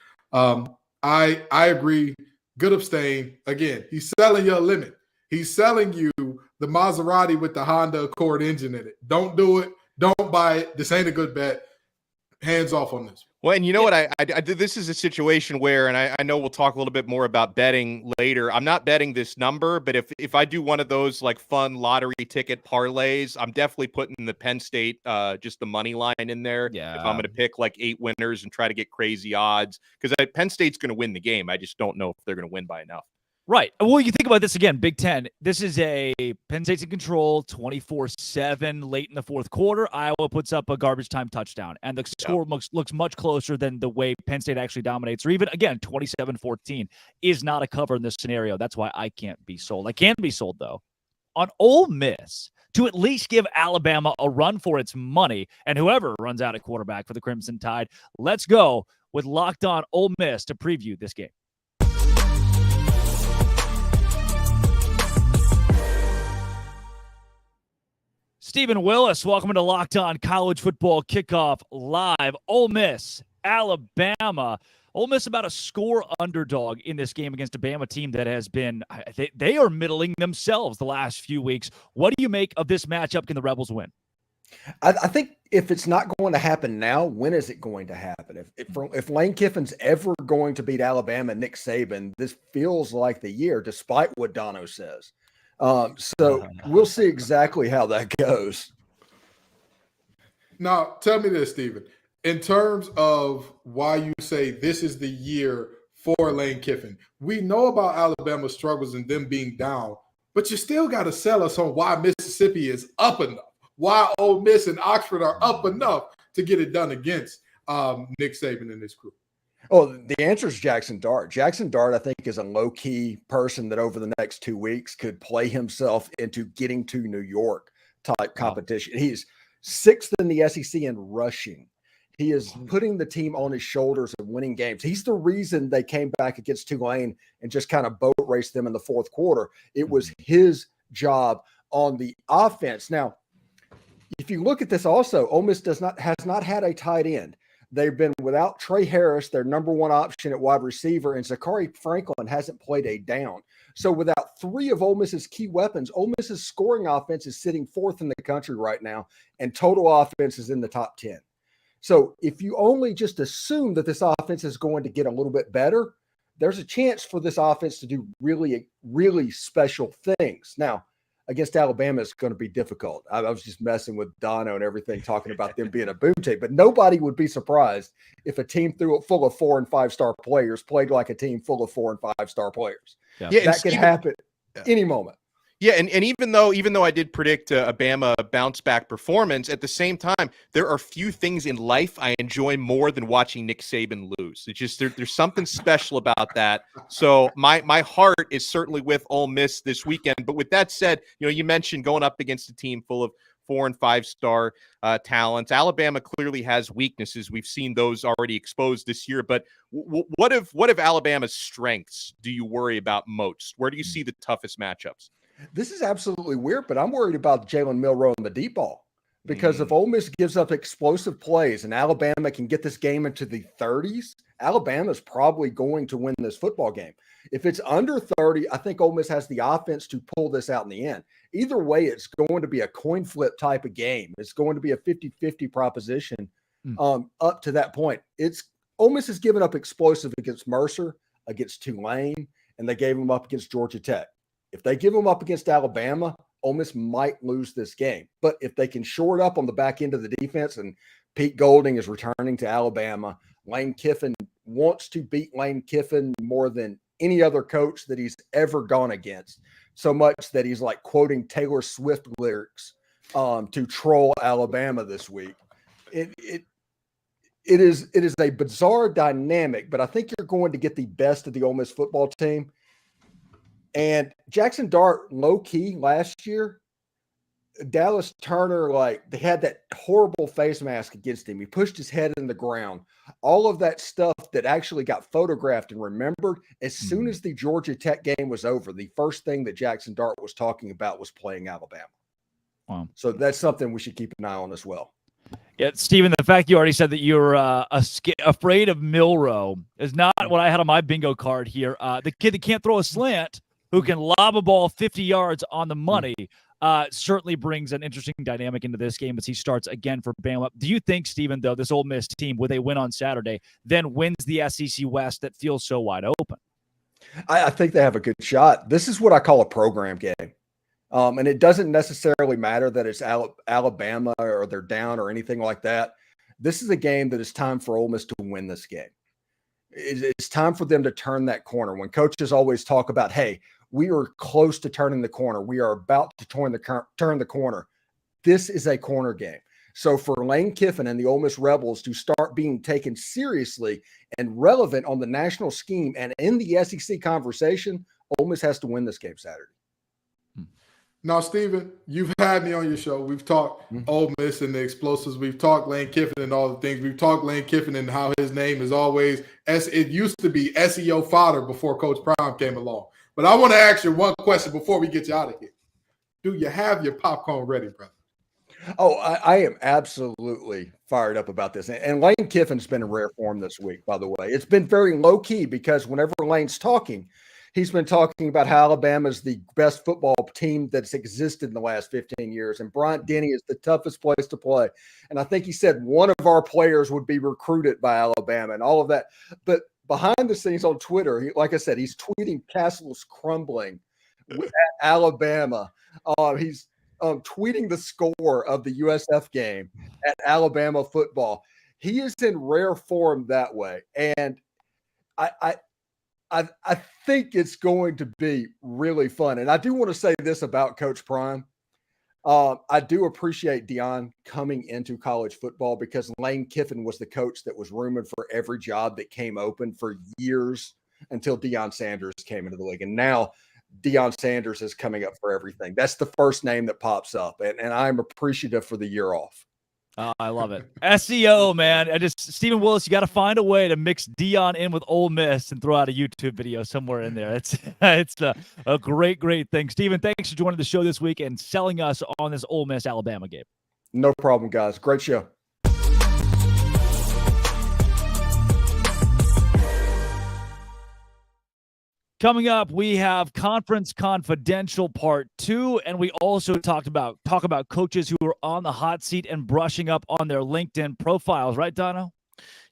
I agree. Good abstain. Again, he's selling you a limit. He's selling you the Maserati with the Honda Accord engine in it. Don't do it. Don't buy it. This ain't a good bet. Hands off on this. Well, and you know what? I this is a situation where, and I know we'll talk a little bit more about betting later. I'm not betting this number, but if I do one of those like fun lottery ticket parlays, I'm definitely putting the Penn State, just the money line in there. Yeah. If I'm going to pick like 8 winners and try to get crazy odds, because Penn State's going to win the game. I just don't know if they're going to win by enough. Right. Well, you think about this again, Big Ten. This is a Penn State's in control 24-7 late in the fourth quarter. Iowa puts up a garbage time touchdown, and the score looks much closer than the way Penn State actually dominates, or even, again, 27-14 is not a cover in this scenario. That's why I can't be sold. I can be sold, though, on Ole Miss to at least give Alabama a run for its money, and whoever runs out at quarterback for the Crimson Tide. Let's go with Locked On Ole Miss to preview this game. Stephen Willis, welcome to Locked On College Football Kickoff Live. Ole Miss, Alabama. Ole Miss about a score underdog in this game against a Bama team that has been, they are middling themselves the last few weeks. What do you make of this matchup? Can the Rebels win? I think if it's not going to happen now, when is it going to happen? If Lane Kiffin's ever going to beat Alabama and Nick Saban, this feels like the year, despite what Dono says. So we'll see exactly how that goes. Now, tell me this, Stephen. in terms of why you say this is the year for Lane Kiffin, we know about Alabama's struggles and them being down, but you still got to sell us on why Mississippi is up enough, why Ole Miss and Oxford are up enough to get it done against Nick Saban and his crew. Oh, the answer is Jackson Dart. Jackson Dart, I think, is a low-key person that over the next 2 weeks could play himself into getting to New York type competition. He's 6th in the SEC in rushing. He is putting the team on his shoulders and winning games. He's the reason they came back against Tulane and just kind of boat raced them in the fourth quarter. It was his job on the offense. Now, if you look at this also, Ole Miss has not had a tight end. They've been without Trey Harris, their number one option at wide receiver, and Zachary Franklin hasn't played a down. So without 3 of Ole Miss's key weapons, Ole Miss's scoring offense is sitting 4th in the country right now, and total offense is in the top 10. So if you only just assume that this offense is going to get a little bit better, there's a chance for this offense to do really, really special things. Now, against Alabama, it's going to be difficult. I was just messing with Dono and everything, talking about them being a boom team, but nobody would be surprised if a team full of 4- and 5-star players played like a team full of 4- and 5-star players. Yeah, that could happen any moment. Yeah, and even though I did predict a Bama bounce back performance, at the same time, there are few things in life I enjoy more than watching Nick Saban lose. It's just there's something special about that. So my heart is certainly with Ole Miss this weekend. But with that said, you mentioned going up against a team full of 4- and 5-star talents. Alabama clearly has weaknesses. We've seen those already exposed this year. But what of Alabama's strengths do you worry about most? Where do you see the toughest matchups? This is absolutely weird, but I'm worried about Jalen Milroe and the deep ball because if Ole Miss gives up explosive plays and Alabama can get this game into the 30s, Alabama's probably going to win this football game. If it's under 30, I think Ole Miss has the offense to pull this out in the end. Either way, it's going to be a coin flip type of game. It's going to be a 50-50 proposition up to that point. Ole Miss has given up explosive against Mercer, against Tulane, and they gave them up against Georgia Tech. If they give them up against Alabama, Ole Miss might lose this game. But if they can shore it up on the back end of the defense, and Pete Golding is returning to Alabama, Lane Kiffin wants to beat Lane Kiffin more than any other coach that he's ever gone against, so much that he's like quoting Taylor Swift lyrics to troll Alabama this week. It is a bizarre dynamic, but I think you're going to get the best of the Ole Miss football team. And Jackson Dart, low-key last year, Dallas Turner, they had that horrible face mask against him. He pushed his head in the ground. All of that stuff that actually got photographed and remembered, as soon as the Georgia Tech game was over, the first thing that Jackson Dart was talking about was playing Alabama. Wow. So that's something we should keep an eye on as well. Yeah, Stephen, the fact you already said that you're afraid of Milroe is not what I had on my bingo card here. The kid that can't throw a slant, who can lob a ball 50 yards on the money, certainly brings an interesting dynamic into this game as he starts again for Bama. Do you think, Stephen, though, this Ole Miss team, with a win on Saturday, then wins the SEC West that feels so wide open? I think they have a good shot. This is what I call a program game. And it doesn't necessarily matter that it's Alabama or they're down or anything like that. This is a game that it's time for Ole Miss to win this game. It's time for them to turn that corner. When coaches always talk about, hey, we are close to turning the corner. We are about to turn the corner. This is a corner game. So for Lane Kiffin and the Ole Miss Rebels to start being taken seriously and relevant on the national scheme and in the SEC conversation, Ole Miss has to win this game Saturday. Now, Stephen, you've had me on your show. We've talked Ole Miss and the explosives. We've talked Lane Kiffin and all the things. We've talked Lane Kiffin and how his name is always it used to be SEO fodder before Coach Prime came along. But I want to ask you one question before we get you out of here. Do you have your popcorn ready, brother? Oh, I am absolutely fired up about this. And Lane Kiffin's been in rare form this week, by the way. It's been very low-key because whenever Lane's talking, he's been talking about how Alabama is the best football team that's existed in the last 15 years. And Bryant Denny is the toughest place to play. And I think he said one of our players would be recruited by Alabama and all of that. But behind the scenes on Twitter, like I said, he's tweeting castles crumbling at Alabama. He's tweeting the score of the USF game at Alabama football. He is in rare form that way. And I think it's going to be really fun. And I do want to say this about Coach Prime. I do appreciate Deion coming into college football because Lane Kiffin was the coach that was rumored for every job that came open for years until Deion Sanders came into the league. And now Deion Sanders is coming up for everything. That's the first name that pops up. And I'm appreciative for the year off. Oh, I love it. SEO, man. Stephen Willis, you got to find a way to mix Deion in with Ole Miss and throw out a YouTube video somewhere in there. It's a great thing. Stephen, thanks for joining the show this week and selling us on this Ole Miss Alabama game. No problem, guys. Great show. Coming up, we have Conference Confidential Part 2, and we also talk about coaches who are on the hot seat and brushing up on their LinkedIn profiles. Right, Dono?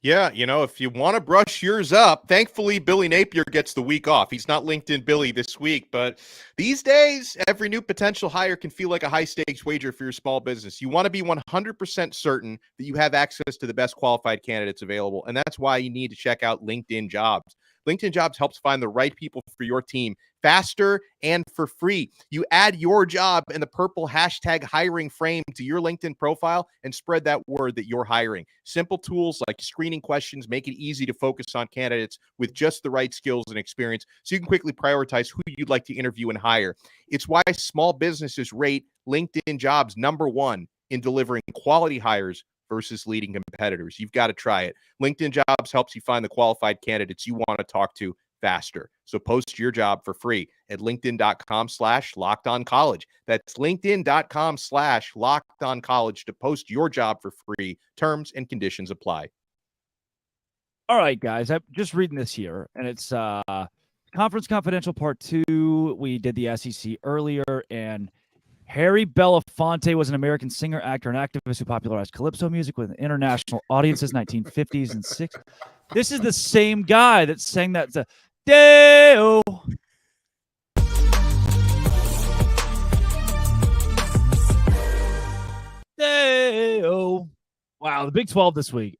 Yeah, if you want to brush yours up, thankfully Billy Napier gets the week off. He's not LinkedIn Billy this week, but these days, every new potential hire can feel like a high-stakes wager for your small business. You want to be 100% certain that you have access to the best qualified candidates available, and that's why you need to check out LinkedIn Jobs. LinkedIn Jobs helps find the right people for your team faster and for free. You add your job and the purple hashtag hiring frame to your LinkedIn profile and spread that word that you're hiring. Simple tools like screening questions make it easy to focus on candidates with just the right skills and experience so you can quickly prioritize who you'd like to interview and hire. It's why small businesses rate LinkedIn Jobs #1 in delivering quality hires versus leading competitors. You've got to try it. LinkedIn Jobs helps you find the qualified candidates you want to talk to faster. So post your job for free at linkedin.com/lockedoncollege. That's linkedin.com/lockedoncollege to post your job for free. Terms and conditions apply. All right, guys, I'm just reading this here, and it's Conference Confidential Part 2. We did the SEC earlier, and Harry Belafonte was an American singer, actor, and activist who popularized calypso music with international audiences in the 1950s and 60s. This is the same guy that sang that Deo. Deo. Wow, the Big 12 this week.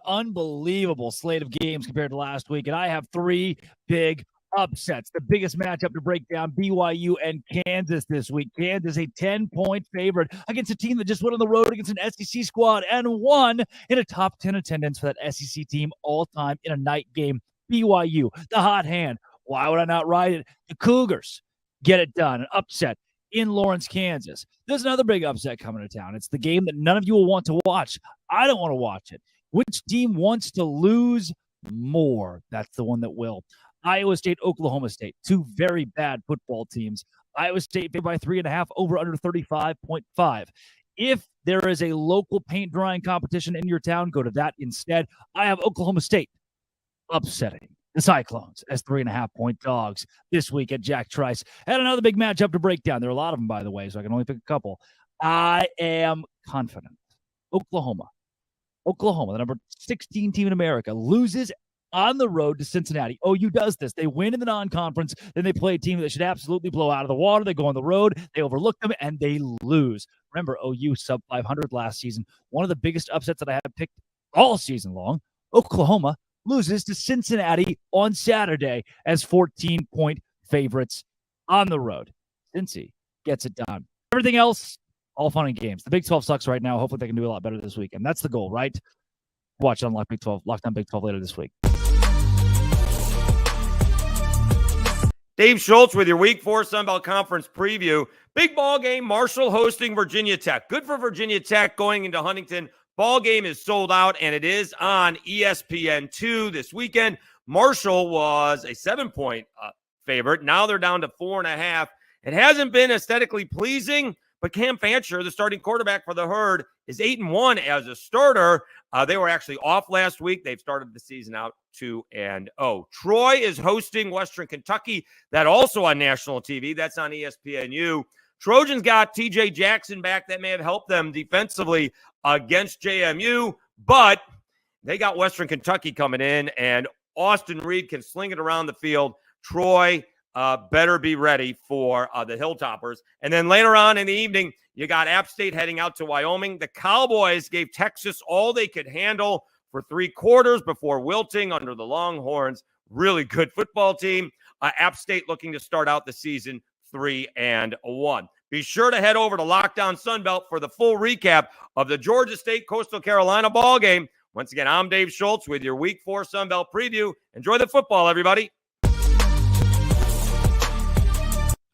Unbelievable slate of games compared to last week, and I have 3 big upsets. The biggest matchup to break down, BYU and Kansas this week. Kansas, a 10-point favorite against a team that just went on the road against an SEC squad and won in a top 10 attendance for that SEC team all time in a night game. BYU, the hot hand. Why would I not ride it? The Cougars get it done. An upset in Lawrence, Kansas. There's another big upset coming to town. It's the game that none of you will want to watch. I don't want to watch it. Which team wants to lose more? That's the one that will. Iowa State, Oklahoma State, 2 very bad football teams. Iowa State favored by 3.5, over under 35.5. If there is a local paint drying competition in your town, go to that instead. I have Oklahoma State upsetting the Cyclones as 3.5-point dogs this week at Jack Trice. And another big matchup to break down. There are a lot of them, by the way, so I can only pick a couple. I am confident. Oklahoma, the number 16 team in America, loses on the road to Cincinnati. OU does this. They win in the non-conference, then they play a team that should absolutely blow out of the water. They go on the road, they overlook them, and they lose. Remember, OU sub 500 last season. One of the biggest upsets that I have picked all season long. Oklahoma loses to Cincinnati on Saturday as 14-point favorites on the road. Cincy gets it done. Everything else, all fun and games. The Big 12 sucks right now. Hopefully they can do a lot better this weekend. That's the goal, right? Watch on Lockdown Big 12 later this week. Dave Schultz with your Week 4 Sun Belt Conference preview. Big ball game, Marshall hosting Virginia Tech. Good for Virginia Tech going into Huntington. Ball game is sold out, and it is on ESPN2 this weekend. Marshall was a 7-point favorite. Now they're down to 4.5. It hasn't been aesthetically pleasing, but Cam Fancher, the starting quarterback for the Herd, is 8-1 as a starter. They were actually off last week. They've started the season out 2-0. Troy is hosting Western Kentucky. That also on national TV. That's on ESPNU. Trojans got TJ Jackson back. That may have helped them defensively against JMU, but they got Western Kentucky coming in, and Austin Reed can sling it around the field. Troy better be ready for the Hilltoppers. And then later on in the evening, you got App State heading out to Wyoming. The Cowboys gave Texas all they could handle for 3 quarters before wilting under the Longhorns. Really good football team. App State looking to start out the season 3-1. Be sure to head over to Lockdown Sunbelt for the full recap of the Georgia State Coastal Carolina ball game. Once again, I'm Dave Schultz with your Week 4 Sunbelt preview. Enjoy the football, everybody.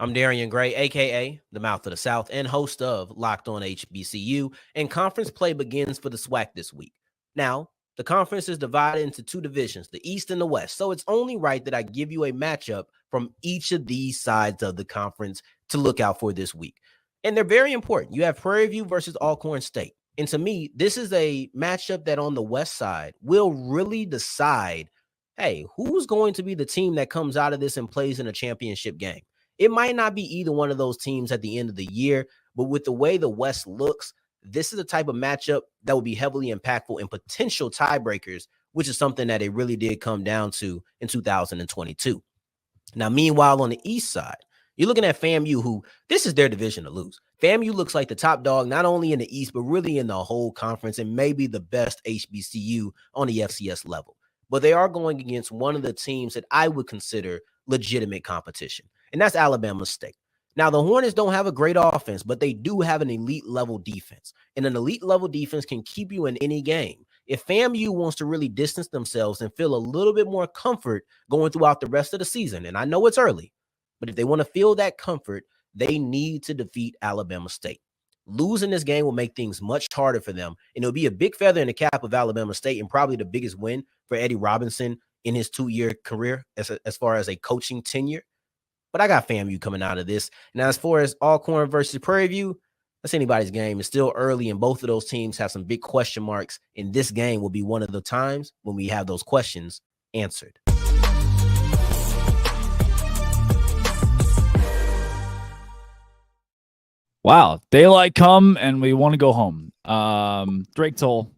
I'm Darian Gray, a.k.a. the Mouth of the South, and host of Locked on HBCU, and conference play begins for the SWAC this week. Now, the conference is divided into 2 divisions, the East and the West, so it's only right that I give you a matchup from each of these sides of the conference to look out for this week. And they're very important. You have Prairie View versus Alcorn State. And to me, this is a matchup that on the West side will really decide, hey, who's going to be the team that comes out of this and plays in a championship game? It might not be either one of those teams at the end of the year, but with the way the West looks, this is the type of matchup that will be heavily impactful in potential tiebreakers, which is something that it really did come down to in 2022. Now, meanwhile, on the East side, you're looking at FAMU, who this is their division to lose. FAMU looks like the top dog, not only in the East, but really in the whole conference and maybe the best HBCU on the FCS level. But they are going against one of the teams that I would consider legitimate competition, and that's Alabama State. Now, the Hornets don't have a great offense, but they do have an elite level defense, and an elite level defense can keep you in any game. If FAMU wants to really distance themselves and feel a little bit more comfort going throughout the rest of the season, and I know it's early, but if they want to feel that comfort, they need to defeat Alabama State. Losing this game will make things much harder for them, and it'll be a big feather in the cap of Alabama State and probably the biggest win for Eddie Robinson in his 2-year career as far as a coaching tenure. But I got FAMU coming out of this. Now, as far as Alcorn versus Prairie View, that's anybody's game. It's still early, and both of those teams have some big question marks, and this game will be one of the times when we have those questions answered. Wow. Daylight come, and we want to go home. Drake Toll,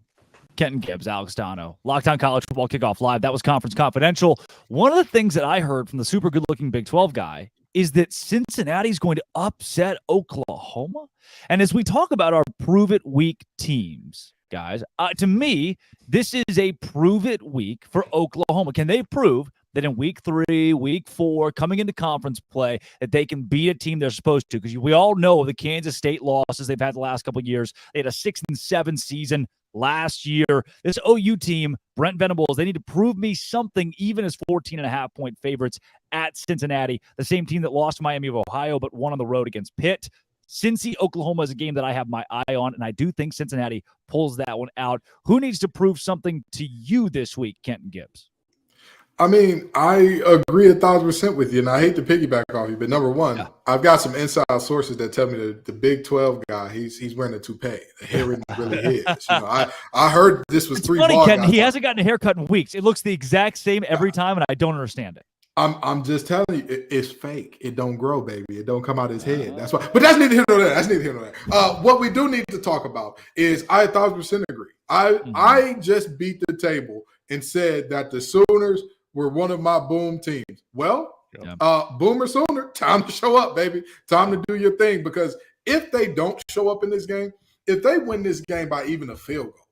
Kenton Gibbs, Alex Dono, Lockdown College Football Kickoff Live. That was Conference Confidential. One of the things that I heard from the super good-looking Big 12 guy is that Cincinnati's going to upset Oklahoma. And as we talk about our prove-it-week teams, guys, to me, this is a prove-it week for Oklahoma. Can they prove that in week 3, week 4, coming into conference play, that they can beat a team they're supposed to? Because we all know the Kansas State losses they've had the last couple of years. They had a 6-7 season last year. This OU team, Brent Venables, they need to prove me something, even as 14.5-point favorites at Cincinnati, the same team that lost to Miami of Ohio but won on the road against Pitt. Cincy, Oklahoma is a game that I have my eye on, and I do think Cincinnati pulls that one out. Who needs to prove something to you this week, Kenton Gibbs? I mean, I agree 1,000% with you, and I hate to piggyback off you, but number one, I've got some inside sources that tell me that the Big 12 guy, he's wearing a toupee. The hair isn't really his. You know, I heard this was it's 3 funny, ball Kenton, guys. he hasn't gotten a haircut in weeks. It looks the exact same every time, and I don't understand it. I'm just telling you, it's fake. It don't grow, baby. It don't come out his head. That's why. But that's neither here nor there. That's neither here nor there. What we do need to talk about is I 1,000% agree. I just beat the table and said that the Sooners were one of my boom teams. Well, Boomer Sooner, time to show up, baby. Time to do your thing, because if they don't show up in this game, if they win this game by even a field goal,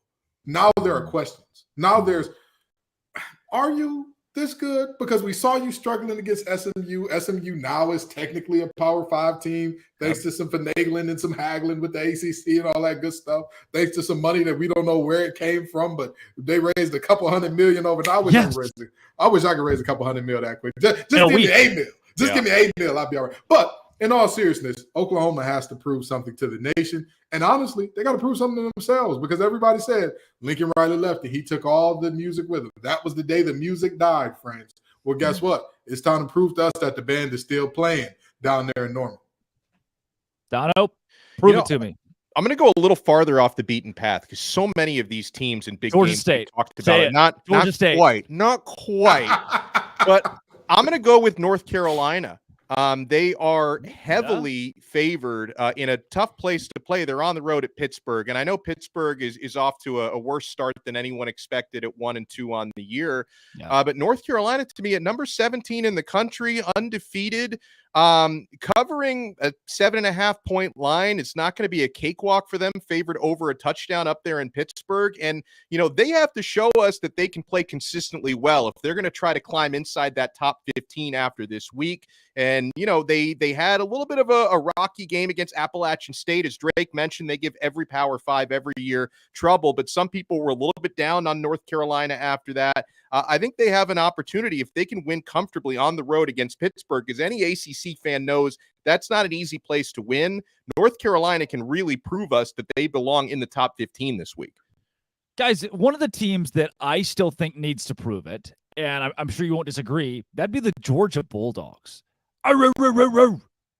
now there are questions. Now there's, are you this good? Because we saw you struggling against SMU. SMU now is technically a Power 5 team, thanks to some finagling and some haggling with the ACC and all that good stuff. Thanks to some money that we don't know where it came from, but they raised a couple $100 million over. I wish I could raise a couple $100 million that quick. Just give me $8 million. Just give me $8 million. I'll be all right. But in all seriousness, Oklahoma has to prove something to the nation. And honestly, they got to prove something to themselves, because everybody said Lincoln Riley left and he took all the music with him. That was the day the music died, friends. Well, guess what? It's time to prove to us that the band is still playing down there in Norman. Dono, prove it to me. I'm going to go a little farther off the beaten path, because so many of these teams in big Georgia games State talked about it. Not quite. But I'm going to go with North Carolina. They are heavily favored in a tough place to play. They're on the road at Pittsburgh, and I know Pittsburgh is off to a worse start than anyone expected at 1-2 on the year. But North Carolina, to me, at number 17 in the country, undefeated, covering a 7.5-point line. It's not going to be a cakewalk for them, favored over a touchdown up there in Pittsburgh. And, they have to show us that they can play consistently well if they're going to try to climb inside that top 15 after this week. And, they had a little bit of a rocky game against Appalachian State. As Drake mentioned, they give every Power 5 every year trouble, but some people were a little bit down on North Carolina after that. I think they have an opportunity if they can win comfortably on the road against Pittsburgh, because any ACC fan knows that's not an easy place to win. North Carolina can really prove us that they belong in the top 15 this week. Guys, one of the teams that I still think needs to prove it, and I'm sure you won't disagree, that'd be the Georgia Bulldogs.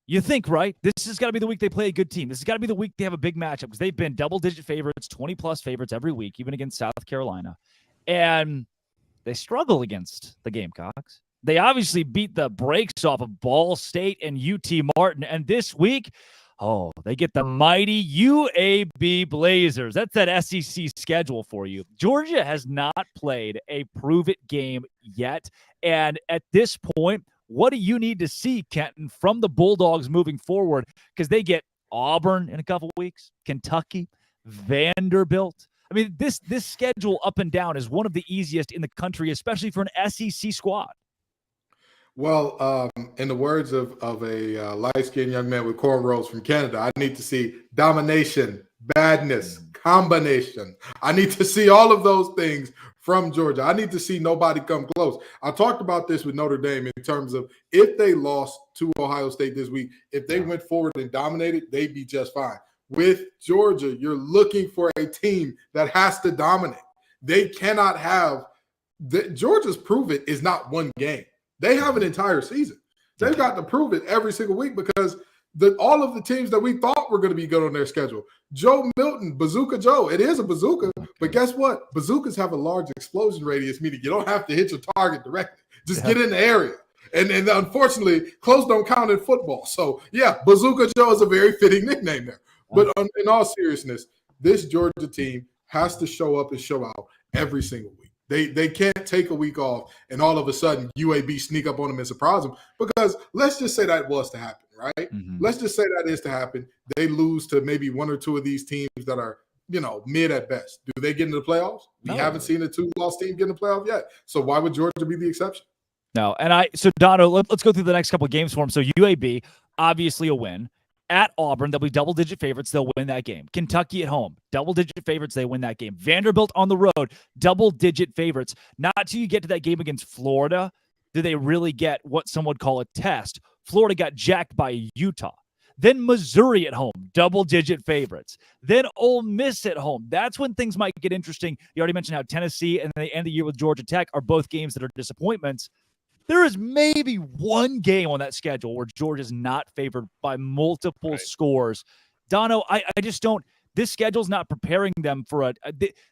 You think, right? This has got to be the week they play a good team. This has got to be the week they have a big matchup, because they've been double-digit favorites, 20-plus favorites every week, even against South Carolina. And they struggle against the Gamecocks. They obviously beat the brakes off of Ball State and UT Martin. And this week, they get the mighty UAB Blazers. That's that SEC schedule for you. Georgia has not played a prove-it game yet. And at this point, what do you need to see, Kenton, from the Bulldogs moving forward? Because they get Auburn in a couple weeks, Kentucky, Vanderbilt. I mean, this schedule up and down is one of the easiest in the country, especially for an SEC squad. Well, in the words of a light-skinned young man with cornrows from Canada, I need to see domination, badness, combination. I need to see all of those things from Georgia. I need to see nobody come close. I talked about this with Notre Dame in terms of if they lost to Ohio State this week, if they went forward and dominated, they'd be just fine. With Georgia, you're looking for a team that has to dominate. They cannot have – Georgia's prove it is not one game. They have an entire season. They've got to prove it every single week, because all of the teams that we thought were going to be good on their schedule, Joe Milton, Bazooka Joe, it is a bazooka, but guess what? Bazookas have a large explosion radius, meaning you don't have to hit your target directly. Just get in the area. And unfortunately, close don't count in football. So, Bazooka Joe is a very fitting nickname there. But in all seriousness, this Georgia team has to show up and show out every single week. They can't take a week off and all of a sudden UAB sneak up on them and surprise them, because let's just say that was to happen, right? Let's just say that is to happen. They lose to maybe one or two of these teams that are, mid at best. Do they get into the playoffs? We haven't seen a two-loss team get in the playoff yet. So why would Georgia be the exception? No. So Dono, let's go through the next couple of games for them. So UAB, obviously a win. At Auburn, they'll be double-digit favorites. They'll win that game. Kentucky at home, double-digit favorites. They win that game. Vanderbilt on the road, double-digit favorites. Not till you get to that game against Florida do they really get what some would call a test. Florida got jacked by Utah. Then Missouri at home, double-digit favorites. Then Ole Miss at home. That's when things might get interesting. You already mentioned how Tennessee and the end of the year with Georgia Tech are both games that are disappointments. There is maybe one game on that schedule where Georgia's not favored by multiple scores. Dono, I just don't – this schedule's not preparing them for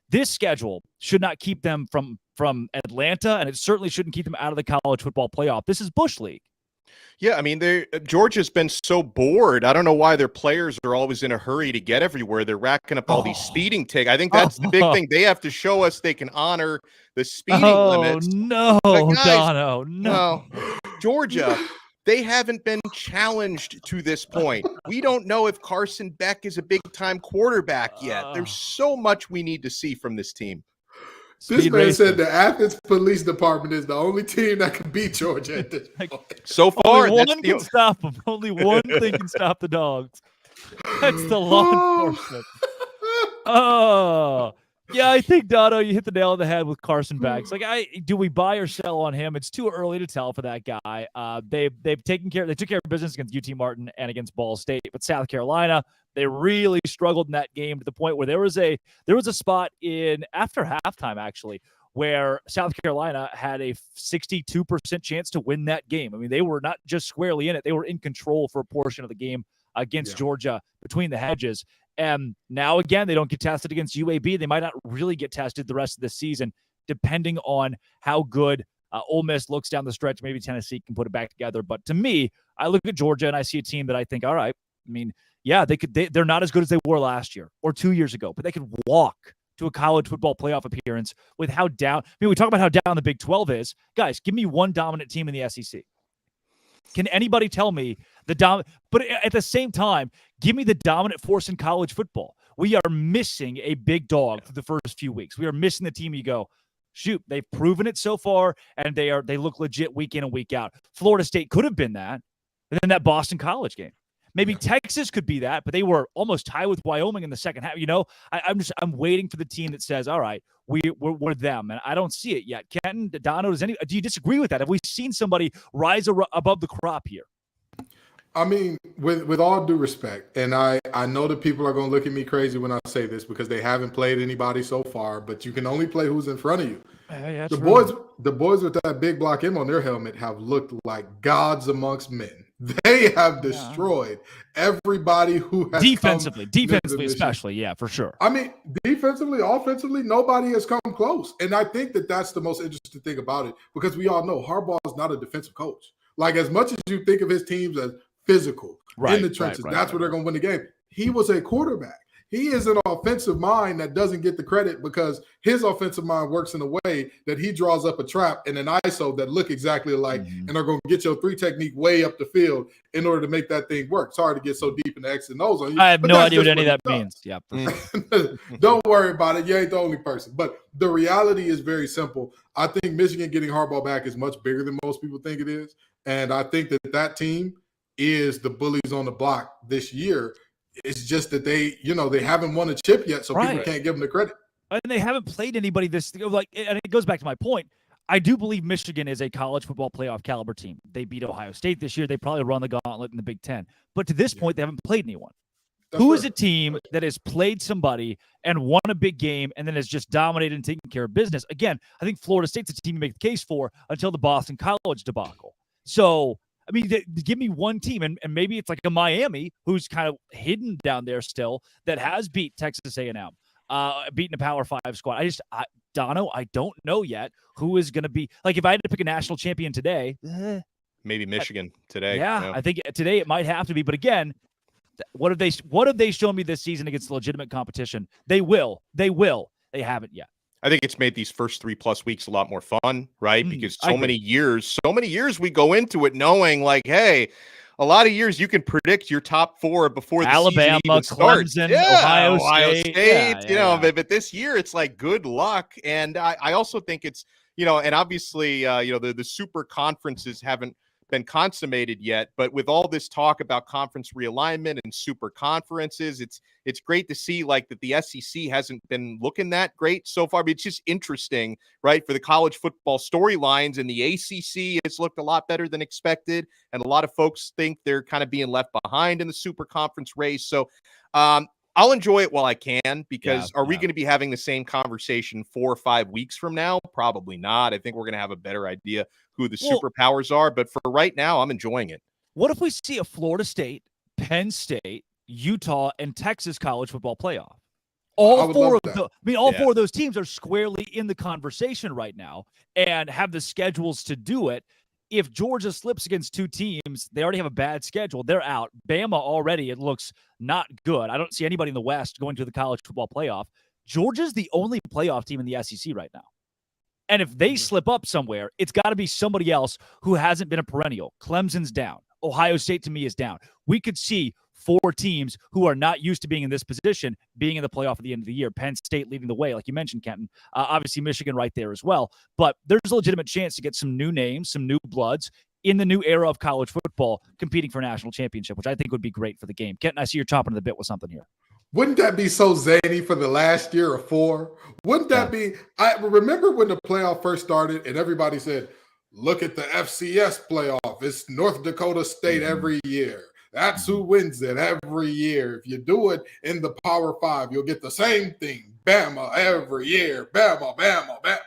this schedule should not keep them from Atlanta, and it certainly shouldn't keep them out of the college football playoff. This is Bush League. Yeah, I mean, Georgia's been so bored. I don't know why their players are always in a hurry to get everywhere. They're racking up all these speeding tickets. I think that's the big thing. They have to show us they can honor the speeding limits. No, guys, Dono, no. Georgia, they haven't been challenged to this point. We don't know if Carson Beck is a big-time quarterback yet. There's so much we need to see from this team. This man said the Athens Police Department is the only team that can beat Georgia at this point. So far, only one can stop them. Only one thing can stop the dogs. That's the law enforcement. Yeah, I think, Dono, you hit the nail on the head with Carson Beck. It's like, do we buy or sell on him? It's too early to tell for that guy. They took care of business against UT Martin and against Ball State, but South Carolina, they really struggled in that game to the point where there was a spot in after halftime actually where South Carolina had a 62% chance to win that game. I mean, they were not just squarely in it; they were in control for a portion of the game against Georgia between the hedges. And now, again, they don't get tested against UAB. They might not really get tested the rest of the season, depending on how good Ole Miss looks down the stretch. Maybe Tennessee can put it back together. But to me, I look at Georgia and I see a team that I think, all right, I mean, yeah, they're not as good as they were last year or 2 years ago, but they could walk to a college football playoff appearance with how down. I mean, we talk about how down the Big 12 is. Guys, give me one dominant team in the SEC. Can anybody tell me but at the same time, give me the dominant force in college football. We are missing a big dog for the first few weeks. We are missing the team. You go, shoot, they've proven it so far, and they look legit week in and week out. Florida State could have been that, and then that Boston College game. Maybe Texas could be that, but they were almost tied with Wyoming in the second half. I'm waiting for the team that says, all right, we're them, and I don't see it yet. Kenton, Dono, do you disagree with that? Have we seen somebody rise above the crop here? I mean, with all due respect, and I know that people are going to look at me crazy when I say this because they haven't played anybody so far, but you can only play who's in front of you. Yeah, the boys with that big block M on their helmet have looked like gods amongst men. They have destroyed everybody who has defensively, especially, yeah, for sure. I mean, defensively, offensively, nobody has come close, and I think that that's the most interesting thing about it because we all know Harbaugh is not a defensive coach. Like as much as you think of his teams as physical in the trenches, that's where they're going to win the game. He was a quarterback. He is an offensive mind that doesn't get the credit because his offensive mind works in a way that he draws up a trap and an ISO that look exactly alike and are going to get your three technique way up the field in order to make that thing work. It's hard to get so deep in the X and O's on you. I have no idea what any of that means. Yeah. Don't worry about it. You ain't the only person. But the reality is very simple. I think Michigan getting Harbaugh back is much bigger than most people think it is. And I think that team is the bullies on the block this year. It's just that they haven't won a chip yet, so people can't give them the credit. And they haven't played anybody and it goes back to my point. I do believe Michigan is a college football playoff caliber team. They beat Ohio State this year. They probably run the gauntlet in the Big Ten. But to this point, they haven't played anyone. Who is a team that has played somebody and won a big game and then has just dominated and taken care of business? Again, I think Florida State's a team to make the case for until the Boston College debacle. So, I mean, give me one team, and maybe it's like a Miami who's kind of hidden down there still that has beat Texas A&M, beaten a Power 5 squad. Dono, I don't know yet who is going to be. Like, if I had to pick a national champion today. Maybe Michigan today. Yeah, I think today it might have to be. But again, what have they shown me this season against legitimate competition? They will. They haven't yet. I think it's made these first 3+ weeks a lot more fun, right? Because so many years we go into it knowing like, hey, a lot of years you can predict your top 4 before the Alabama, season even starts. Clemson, Ohio State. But this year it's like good luck. And I also think it's, and obviously, the super conferences haven't been consummated yet, but with all this talk about conference realignment and super conferences, it's great to see like that the SEC hasn't been looking that great so far. But it's just interesting, right? For the college football storylines, and the ACC has looked a lot better than expected, and a lot of folks think they're kind of being left behind in the super conference race. So I'll enjoy it while I can, because are we going to be having the same conversation 4 or 5 weeks from now? Probably not. I think we're going to have a better idea who the superpowers are. But for right now, I'm enjoying it. What if we see a Florida State, Penn State, Utah, and Texas college football playoff? All 4 of those teams are squarely in the conversation right now and have the schedules to do it. If Georgia slips against 2 teams, they already have a bad schedule. They're out. Bama already, it looks not good. I don't see anybody in the West going to the college football playoff. Georgia's the only playoff team in the SEC right now. And if they slip up somewhere, it's got to be somebody else who hasn't been a perennial. Clemson's down. Ohio State, to me, is down. We could see 4 teams who are not used to being in this position being in the playoff at the end of the year. Penn State leading the way, like you mentioned, Kenton. Obviously, Michigan right there as well. But there's a legitimate chance to get some new names, some new bloods in the new era of college football competing for a national championship, which I think would be great for the game. Kenton, I see you're chomping at the bit with something here. Wouldn't that be so zany for the last year or 4? Wouldn't that be? I remember when the playoff first started and everybody said, look at the FCS playoff. It's North Dakota State every year. That's who wins it every year. If you do it in the Power 5, you'll get the same thing. Bama every year. Bama, Bama, Bama.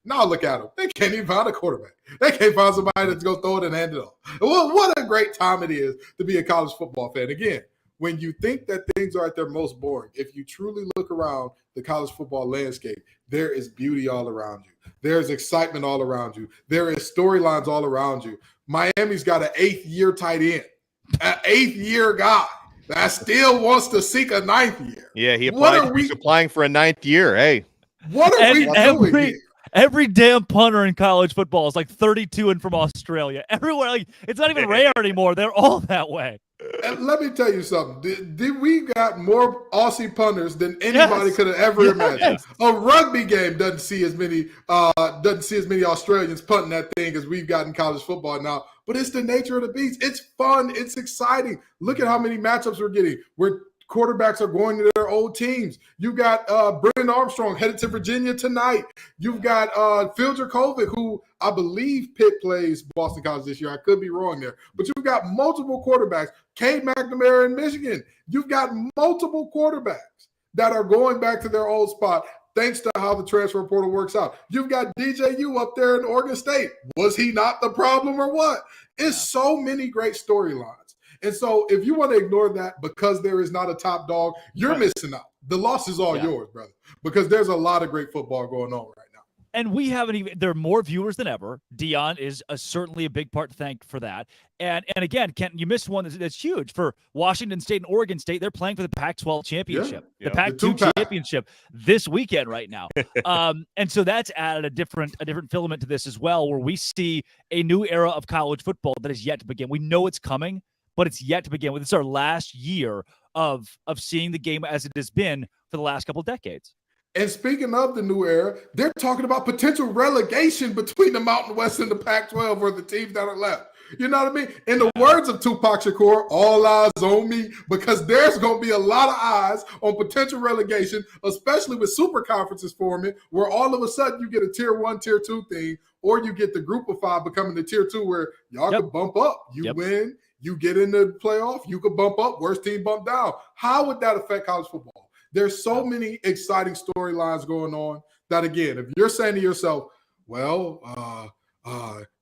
Now look at them. They can't even find a quarterback. They can't find somebody that's going to throw it and hand it off. Well, what a great time it is to be a college football fan. Again, when you think that things are at their most boring, if you truly look around the college football landscape, there is beauty all around you. There's excitement all around you. There is storylines all around you. Miami's got an 8th-year tight end, an 8th-year guy that still wants to seek a 9th year. Yeah, he's applying for a 9th year. Hey, what are we doing here? Every damn punter in college football is like 32 and from Australia. Everywhere, like it's not even rare anymore. They're all that way. And let me tell you something. We got more Aussie punters than anybody could have ever imagined. A rugby game doesn't see as many Australians punting that thing as we've got in college football now. But it's the nature of the beast. It's fun. It's exciting. Look at how many matchups we're getting. Where quarterbacks are going to their old teams. You've got Brennan Armstrong headed to Virginia tonight. You've got Phil Dracovic, who I believe Pitt plays Boston College this year. I could be wrong there. But you've got multiple quarterbacks. Cade McNamara in Michigan. You've got multiple quarterbacks that are going back to their old spot thanks to how the transfer portal works out. You've got DJU up there in Oregon State. Was he not the problem or what? It's so many great storylines. And so if you want to ignore that because there is not a top dog, you're missing out. The loss is all yours, brother, because there's a lot of great football going on right now. And we haven't even – there are more viewers than ever. Deion is certainly a big part to thank for that. And again, Kenton, you missed one that's huge. For Washington State and Oregon State, they're playing for the Pac-12 championship, the Pac-2 championship this weekend right now. And so that's added a different filament to this as well, where we see a new era of college football that is yet to begin. We know it's coming, but it's yet to begin with. It's our last year of seeing the game as it has been for the last couple of decades. And speaking of the new era, they're talking about potential relegation between the Mountain West and the Pac-12 or the teams that are left. You know what I mean? In the words of Tupac Shakur, all eyes on me, because there's going to be a lot of eyes on potential relegation, especially with super conferences forming, where all of a sudden you get a tier 1, tier 2 thing, or you get the group of 5 becoming the tier 2 where y'all could bump up. You win. You get in the playoff, you could bump up, worst team bump down. How would that affect college football? There's so many exciting storylines going on that, again, if you're saying to yourself, well,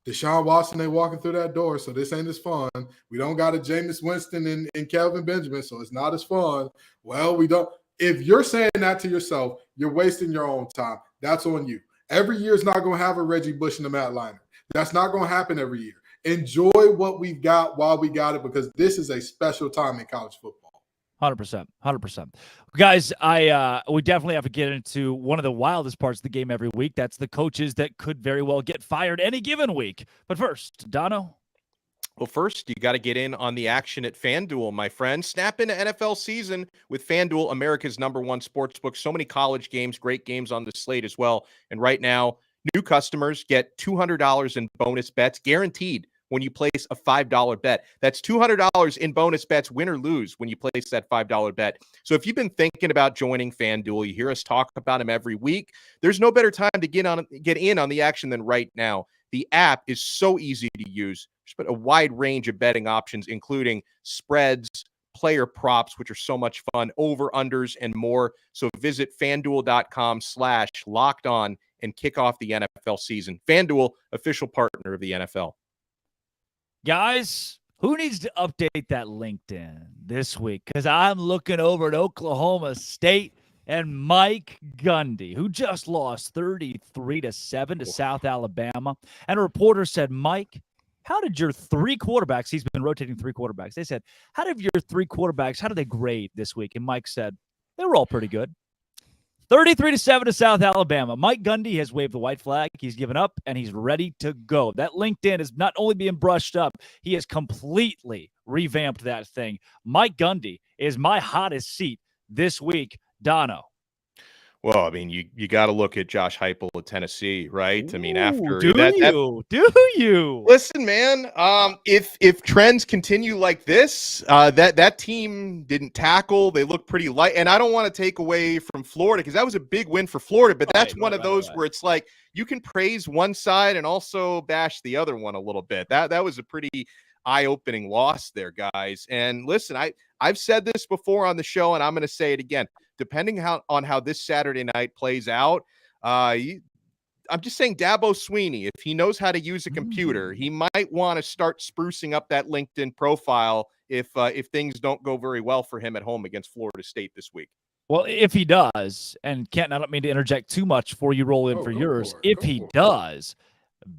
Deshaun Watson ain't walking through that door, so this ain't as fun. We don't got a Jameis Winston and Kelvin Benjamin, so it's not as fun. Well, we don't. If you're saying that to yourself, you're wasting your own time. That's on you. Every year is not going to have a Reggie Bush and a Matt Leinart. That's not going to happen every year. Enjoy what we've got while we got it, because this is a special time in college football. 100%. Guys, we definitely have to get into one of the wildest parts of the game every week. That's the coaches that could very well get fired any given week. But first, Dono. Well, first, you got to get in on the action at FanDuel, my friend. Snap into NFL season with FanDuel, America's #1 sportsbook. So many college games, great games on the slate as well. And right now, new customers get $200 in bonus bets guaranteed when you place a $5 bet. That's $200 in bonus bets, win or lose, when you place that $5 bet. So if you've been thinking about joining FanDuel, you hear us talk about them every week, there's no better time to get in on the action than right now. The app is so easy to use. There's a wide range of betting options, including spreads, player props, which are so much fun, over-unders, and more. So visit FanDuel.com/lockedon and kick off the NFL season. FanDuel, official partner of the NFL. Guys, who needs to update that LinkedIn this week? Because I'm looking over at Oklahoma State and Mike Gundy, who just lost 33-7 to South Alabama. And a reporter said, Mike, how did your 3 quarterbacks, he's been rotating 3 quarterbacks. They said, how did your 3 quarterbacks, how did they grade this week? And Mike said, they were all pretty good. 33-7 to South Alabama. Mike Gundy has waved the white flag. He's given up, and he's ready to go. That LinkedIn is not only being brushed up, he has completely revamped that thing. Mike Gundy is my hottest seat this week. Dono. Well, I mean, you got to look at Josh Heupel at Tennessee, right? I mean, after do you? Listen, man, if trends continue like this, that team didn't tackle. They look pretty light, and I don't want to take away from Florida because that was a big win for Florida. But that's one of those where it's like you can praise one side and also bash the other one a little bit. That was a pretty eye-opening loss there, guys. And listen, I've said this before on the show, and I'm going to say it again. Depending on how this Saturday night plays out, I'm just saying Dabo Swinney, if he knows how to use a computer, he might want to start sprucing up that LinkedIn profile if things don't go very well for him at home against Florida State this week. Well, if he does, and Kenton, I don't mean to interject too much before you roll in for yours. If he does,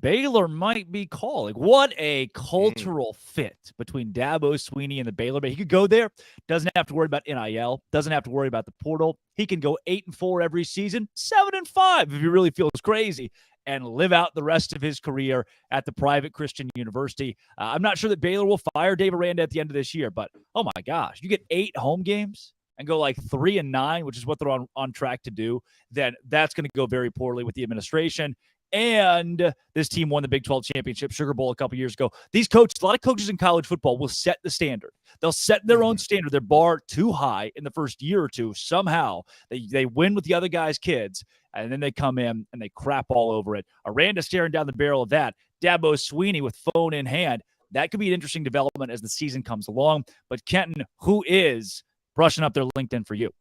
Baylor might be calling. What a cultural fit between Dabo Swinney and the Baylor. But he could go there, doesn't have to worry about NIL, doesn't have to worry about the portal. He can go 8-4 every season, 7-5 if he really feels crazy, and live out the rest of his career at the private Christian university. I'm not sure that Baylor will fire Dave Aranda at the end of this year, but oh my gosh, you get 8 home games and go like 3-9, which is what they're on track to do, then that's going to go very poorly with the administration. And this team won the Big 12 championship, Sugar Bowl, a couple years ago. These coaches, a lot of coaches in college football will set the standard. They'll set their own standard, their bar too high in the first year or two. Somehow they win with the other guys' kids, and then they come in and they crap all over it. Aranda staring down the barrel of that. Dabo Swinney with phone in hand. That could be an interesting development as the season comes along. But Kenton, who is brushing up their LinkedIn for you?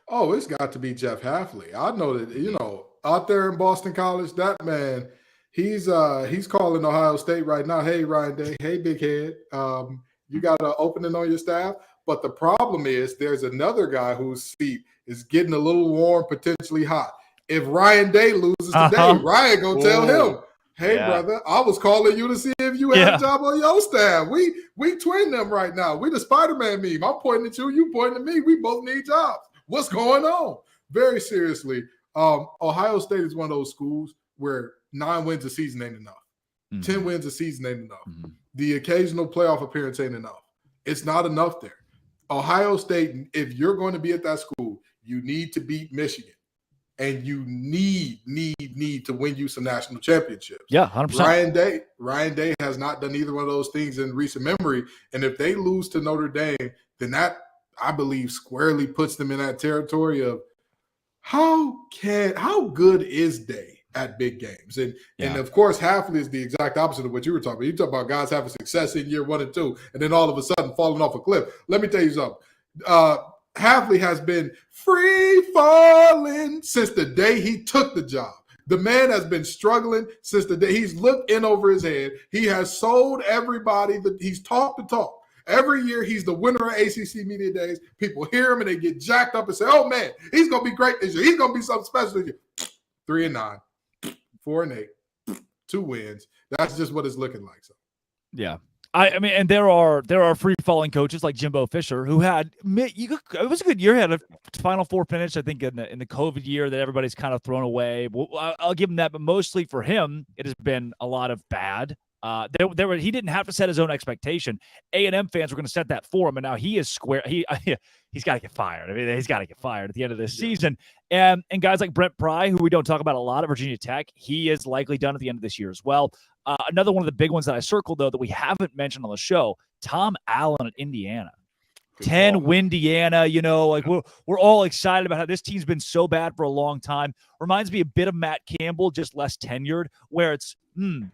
Oh, it's got to be Jeff Hafley. I know that, out there in Boston College, that man, he's calling Ohio State right now. Hey, Ryan Day. Hey, big head. You got an opening on your staff. But the problem is there's another guy whose seat is getting a little warm, potentially hot. If Ryan Day loses today, Ryan gonna tell him, hey, brother, I was calling you to see if you had a job on your staff. We twin them right now. We the Spider-Man meme. I'm pointing at you. You pointing at me. We both need jobs. What's going on? Very seriously. Ohio State is one of those schools where 9 wins a season ain't enough. 10 wins a season ain't enough. The occasional playoff appearance ain't enough. It's not enough there. Ohio State, if you're going to be at that school, you need to beat Michigan. And you need to win you some national championships. Yeah, 100%. Ryan Day has not done either one of those things in recent memory. And if they lose to Notre Dame, then that, I believe, squarely puts them in that territory of how good is Day at big games? And of course, Hafley is the exact opposite of what you were talking about. You talk about guys having success in year 1 and 2, and then all of a sudden falling off a cliff. Let me tell you something. Hafley has been free falling since the day he took the job. The man has been struggling since the day he's looked in over his head. He has sold everybody that he's talked the talk. Every year he's the winner of ACC Media Days. People hear him and they get jacked up and say, oh man, he's going to be great this year. He's going to be something special this year. 3-9, 4-8, 2 wins. That's just what it's looking like. So, yeah. I mean, and there are free falling coaches like Jimbo Fisher who had it was a good year. He had a Final Four finish, I think, in the COVID year that everybody's kind of thrown away. I'll give him that, but mostly for him, it has been a lot of bad. He didn't have to set his own expectation. A&M fans were going to set that for him, and now he is square. He's got to get fired. I mean, he's got to get fired at the end of this season. And guys like Brent Pry, who we don't talk about a lot at Virginia Tech, he is likely done at the end of this year as well. Another one of the big ones that I circled, though, that we haven't mentioned on the show, Tom Allen at Indiana. 10 Windiana, we're all excited about how this team's been so bad for a long time. Reminds me a bit of Matt Campbell, just less tenured, where it's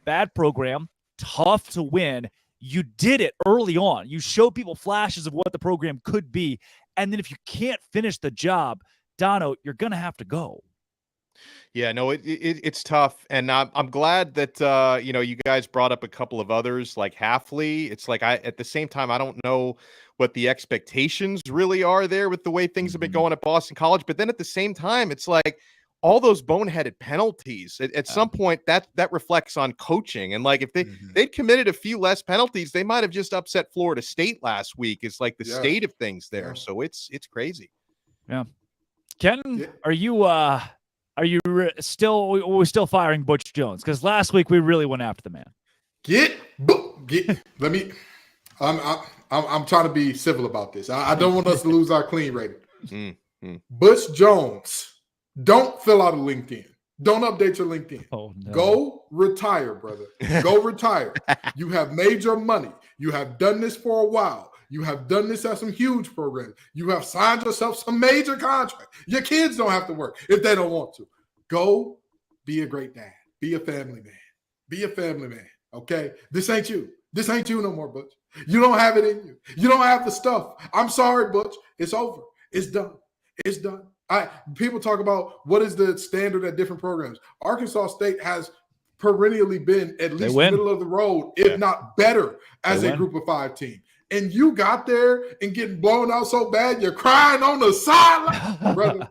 bad program, tough to win. You did it early on. You show people flashes of what the program could be. And then if you can't finish the job, Dono, you're going to have to go. Yeah, no, it's tough. And I'm glad that, you guys brought up a couple of others like Hafley. It's like at the same time, I don't know what the expectations really are there with the way things have been going at Boston College. But then at the same time, it's like all those boneheaded penalties at some point that reflects on coaching. And like if they'd committed a few less penalties, they might have just upset Florida State last week. It's like the state of things there. So it's crazy. Yeah. Ken, are you still firing Butch Jones? Because last week we really went after the man. Let me. I'm trying to be civil about this. I don't want us to lose our clean rating. Butch Jones, don't fill out a LinkedIn. Don't update your LinkedIn. Oh, no. Go retire, brother. Go retire. You have made your money. You have done this for a while. You have done this at some huge programs. You have signed yourself some major contracts. Your kids don't have to work if they don't want to. Go be a great dad. Be a family man. Be a family man, okay? This ain't you. This ain't you no more, Butch. You don't have it in you. You don't have the stuff. I'm sorry, Butch. It's over. It's done. It's done. People talk about what is the standard at different programs. Arkansas State has perennially been at least middle of the road, if not better, as a group of 5 team. and you got there and getting blown out so bad you're crying on the sideline, brother.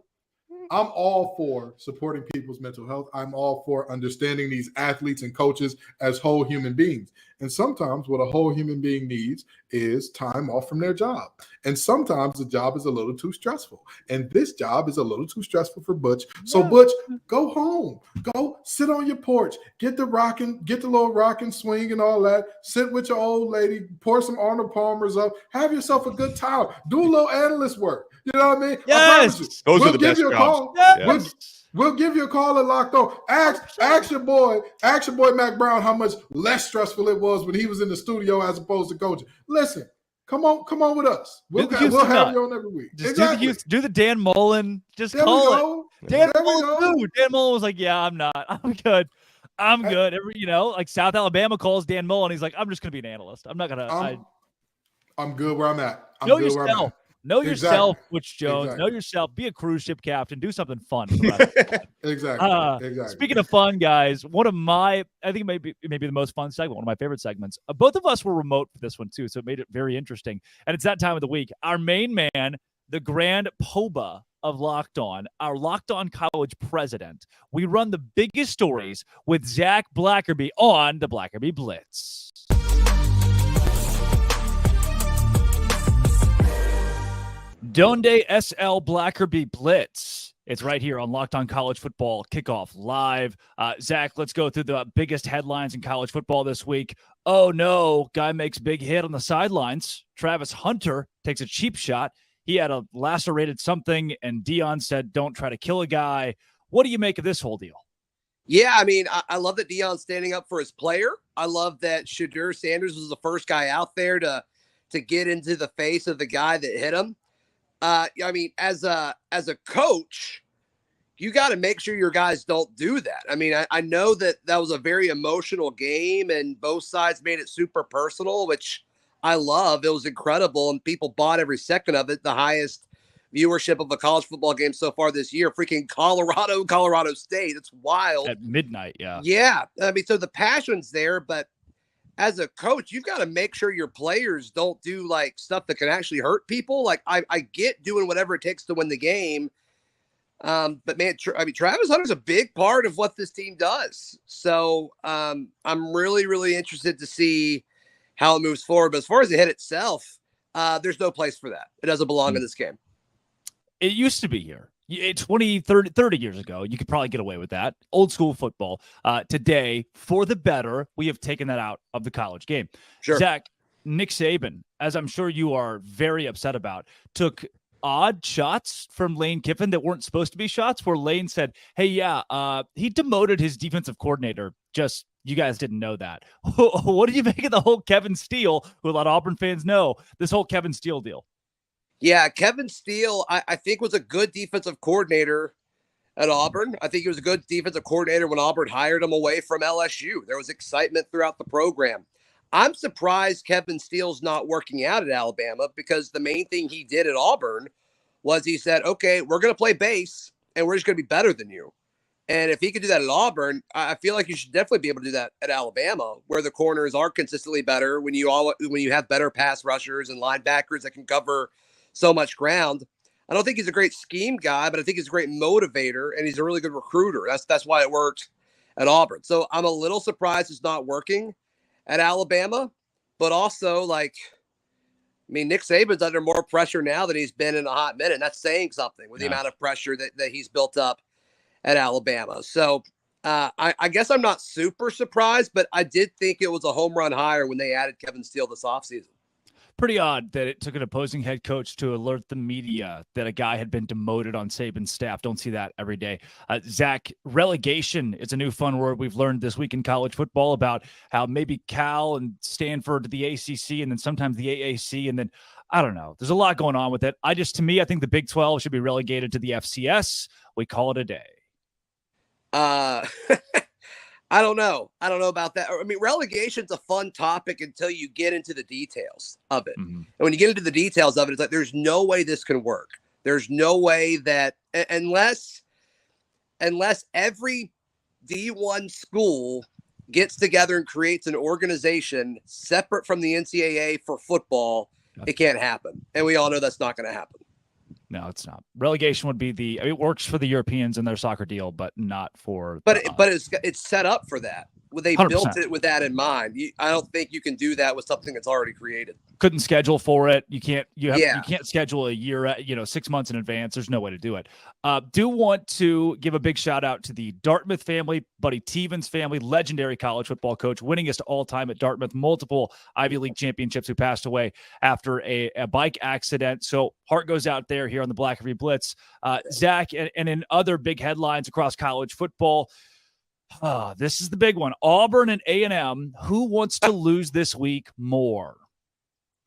I'm all for supporting people's mental health. I'm all for understanding these athletes and coaches as whole human beings. And sometimes what a whole human being needs is time off from their job. And sometimes the job is a little too stressful. And this job is a little too stressful for Butch. So Butch, go home. Go sit on your porch. Get the little rocking swing and all that. Sit with your old lady. Pour some Arnold Palmers up. Have yourself a good time. Do a little analyst work. You know what I mean? Yes. I promise you. Those We'll are the give best you a jobs. call. Yes. We'll give you a call at Locked On. Ask your boy Mac Brown how much less stressful it was when he was in the studio as opposed to coaching. Listen, come on with us. We'll have you on every week. Just exactly. do the Dan Mullen. Just There call we it. go. Dan There we Mullen go. too. Dan Mullen was like, "Yeah, I'm not. I'm good. I'm good." Like South Alabama calls Dan Mullen. He's like, "I'm just gonna be an analyst. I'm not gonna." I'm good where I'm at. Know yourself. Know yourself, Butch Jones. Exactly. Know yourself. Be a cruise ship captain. Do something fun. Exactly. Speaking of fun, guys, one of my, I think maybe the most fun segment, one of my favorite segments. Both of us were remote for this one too, so it made it very interesting. And it's that time of the week. Our main man, the grand poba of Locked On, our Locked On College president. We run the biggest stories with Zach Blackerby on the Blackerby Blitz. Donde SL Blackerby Blitz. It's right here on Locked On College Football Kickoff Live. Zach, let's go through the biggest headlines in college football this week. Oh no, guy makes big hit on the sidelines. Travis Hunter takes a cheap shot. He had a lacerated something, and Deion said, "Don't try to kill a guy." What do you make of this whole deal? Yeah, I mean, I love that Deion's standing up for his player. I love that Deion Sanders was the first guy out there to get into the face of the guy that hit him. I mean, as a coach, you got to make sure your guys don't do that. I mean, I know that was a very emotional game, and both sides made it super personal, which I love. It was incredible, and people bought every second of it. The highest viewership of a college football game so far this year. Freaking Colorado State. It's wild. At midnight, yeah. Yeah. I mean, so the passion's there, but as a coach, you've got to make sure your players don't do like stuff that can actually hurt people. Like I get doing whatever it takes to win the game. But man, Travis Hunter's a big part of what this team does. So I'm really, really interested to see how it moves forward. But as far as the hit itself, there's no place for that. It doesn't belong in this game. It used to be here. 20, 30 years ago, you could probably get away with that. Old school football. Today, for the better, we have taken that out of the college game. Sure. Zach, Nick Saban, as I'm sure you are very upset about, took odd shots from Lane Kiffin that weren't supposed to be shots, where Lane said, "Hey, he demoted his defensive coordinator. Just, you guys didn't know that." What did you make of the whole Kevin Steele, who a lot of Auburn fans know, this whole Kevin Steele deal? Yeah, Kevin Steele, I think, was a good defensive coordinator at Auburn. I think he was a good defensive coordinator when Auburn hired him away from LSU. There was excitement throughout the program. I'm surprised Kevin Steele's not working out at Alabama, because the main thing he did at Auburn was he said, "Okay, we're going to play base, and we're just going to be better than you." And if he could do that at Auburn, I feel like you should definitely be able to do that at Alabama, where the corners are consistently better, when you have better pass rushers and linebackers that can cover so much ground. I don't think he's a great scheme guy, but I think he's a great motivator, and he's a really good recruiter. That's why it worked at Auburn. So I'm a little surprised it's not working at Alabama, but also Nick Saban's under more pressure now than he's been in a hot minute. And that's saying something with the amount of pressure that he's built up at Alabama. So I guess I'm not super surprised, but I did think it was a home run hire when they added Kevin Steele this offseason. Pretty odd that it took an opposing head coach to alert the media that a guy had been demoted on Saban's staff. Don't see that every day. Zach, relegation is a new fun word we've learned this week in college football, about how maybe Cal and Stanford, the ACC, and then sometimes the AAC, and then I don't know. There's a lot going on with it. I think the Big 12 should be relegated to the FCS. We call it a day. I don't know about that. I mean, relegation's a fun topic until you get into the details of it. Mm-hmm. And when you get into the details of it, it's like, there's no way this can work. There's no way that unless every D1 school gets together and creates an organization separate from the NCAA for football, it can't happen. And we all know that's not going to happen. No, it's not. Relegation would be it works for the Europeans and their soccer deal, but not for. But it's set up for that. They 100%. built it with that in mind. I don't think you can do that with something that's already created. Couldn't schedule for it. You can't. You can't schedule a year. 6 months in advance. There's no way to do it. Do want to give a big shout out to the Dartmouth family, Buddy Tevens family, legendary college football coach, winningest all time at Dartmouth, multiple Ivy League championships, who passed away after a bike accident. So heart goes out there here on the Black Review Blitz. Zach, and in other big headlines across college football. This is the big one. Auburn and A&M. Who wants to lose this week more?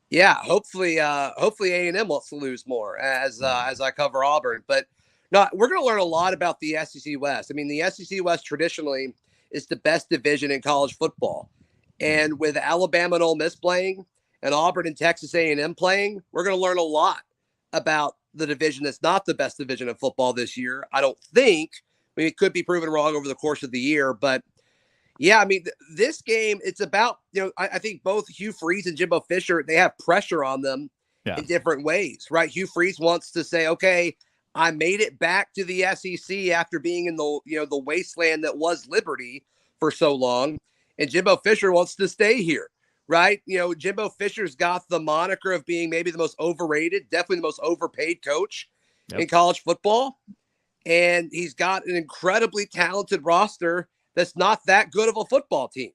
Yeah, hopefully A&M wants to lose more as I cover Auburn. But no, we're going to learn a lot about the SEC West. I mean, the SEC West traditionally is the best division in college football, and with Alabama and Ole Miss playing, and Auburn and Texas A&M playing, we're going to learn a lot about the division that's not the best division of football this year. I don't think. I mean, it could be proven wrong over the course of the year, but yeah, I mean, this game, it's about, I think both Hugh Freeze and Jimbo Fisher, they have pressure on them in different ways, right? Hugh Freeze wants to say, okay, I made it back to the SEC after being in the wasteland that was Liberty for so long. And Jimbo Fisher wants to stay here, right? Jimbo Fisher's got the moniker of being maybe the most overrated, definitely the most overpaid coach in college football. And he's got an incredibly talented roster that's not that good of a football team.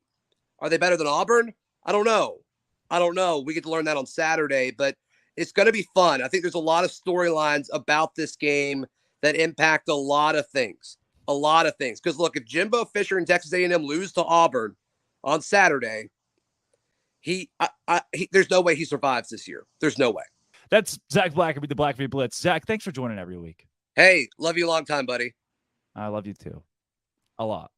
Are they better than Auburn? I don't know. We get to learn that on Saturday, but it's going to be fun. I think there's a lot of storylines about this game that impact a lot of things. Because look, if Jimbo Fisher and Texas A&M lose to Auburn on Saturday, there's no way he survives this year. There's no way. That's Zach Blackerby, the Black Review Blitz. Zach, thanks for joining every week. Hey, love you a long time, buddy. I love you too. A lot.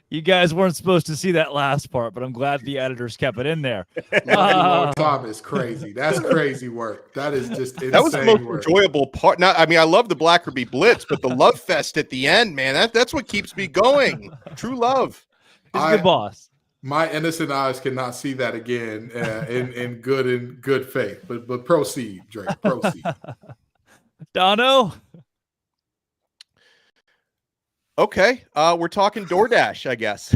You guys weren't supposed to see that last part, but I'm glad the editors kept it in there. Long time is crazy. That's crazy work. That is just insane. That was the most enjoyable part. I love the Blackerby Blitz, but the love fest at the end, man, that's what keeps me going. True love. He's a good boss. My innocent eyes cannot see that again in good faith. But proceed, Drake. Proceed. Dono. Okay, we're talking DoorDash, I guess.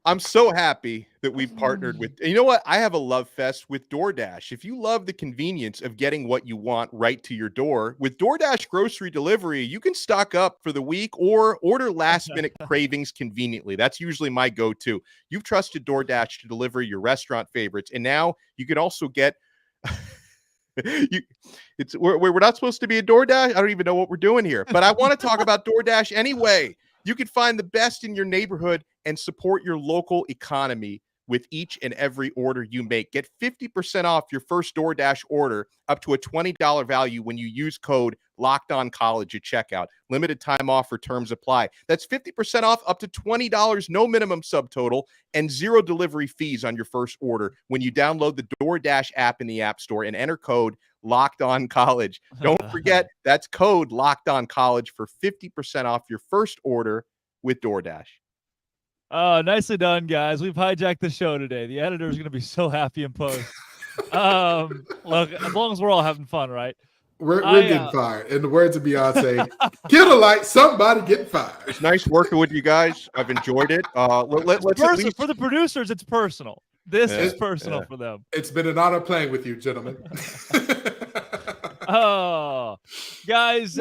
I'm so happy that we've partnered with. You know what? I have a love fest with DoorDash. If you love the convenience of getting what you want right to your door, with DoorDash grocery delivery, you can stock up for the week or order last-minute cravings conveniently. That's usually my go-to. You've trusted DoorDash to deliver your restaurant favorites, and now you can also get. We're not supposed to be a DoorDash. I don't even know what we're doing here, but I want to talk about DoorDash anyway. You can find the best in your neighborhood and support your local economy with each and every order you make. Get 50% off your first DoorDash order up to a $20 value when you use code LOCKEDONCOLLEGE at checkout. Limited time offer, terms apply. That's 50% off up to $20, no minimum subtotal, and zero delivery fees on your first order when you download the DoorDash app in the App Store and enter code LOCKEDONCOLLEGE. Don't forget, that's code LOCKEDONCOLLEGE for 50% off your first order with DoorDash. Oh, nicely done, guys. We've hijacked the show today. The editor is going to be so happy in post. Look, as long as we're all having fun, right? We're getting fired. In the words of Beyonce, get a light, somebody get fired. It's nice working with you guys. I've enjoyed it. Let's at least... For the producers, it's personal. This is personal for them. It's been an honor playing with you, gentlemen. Oh, guys,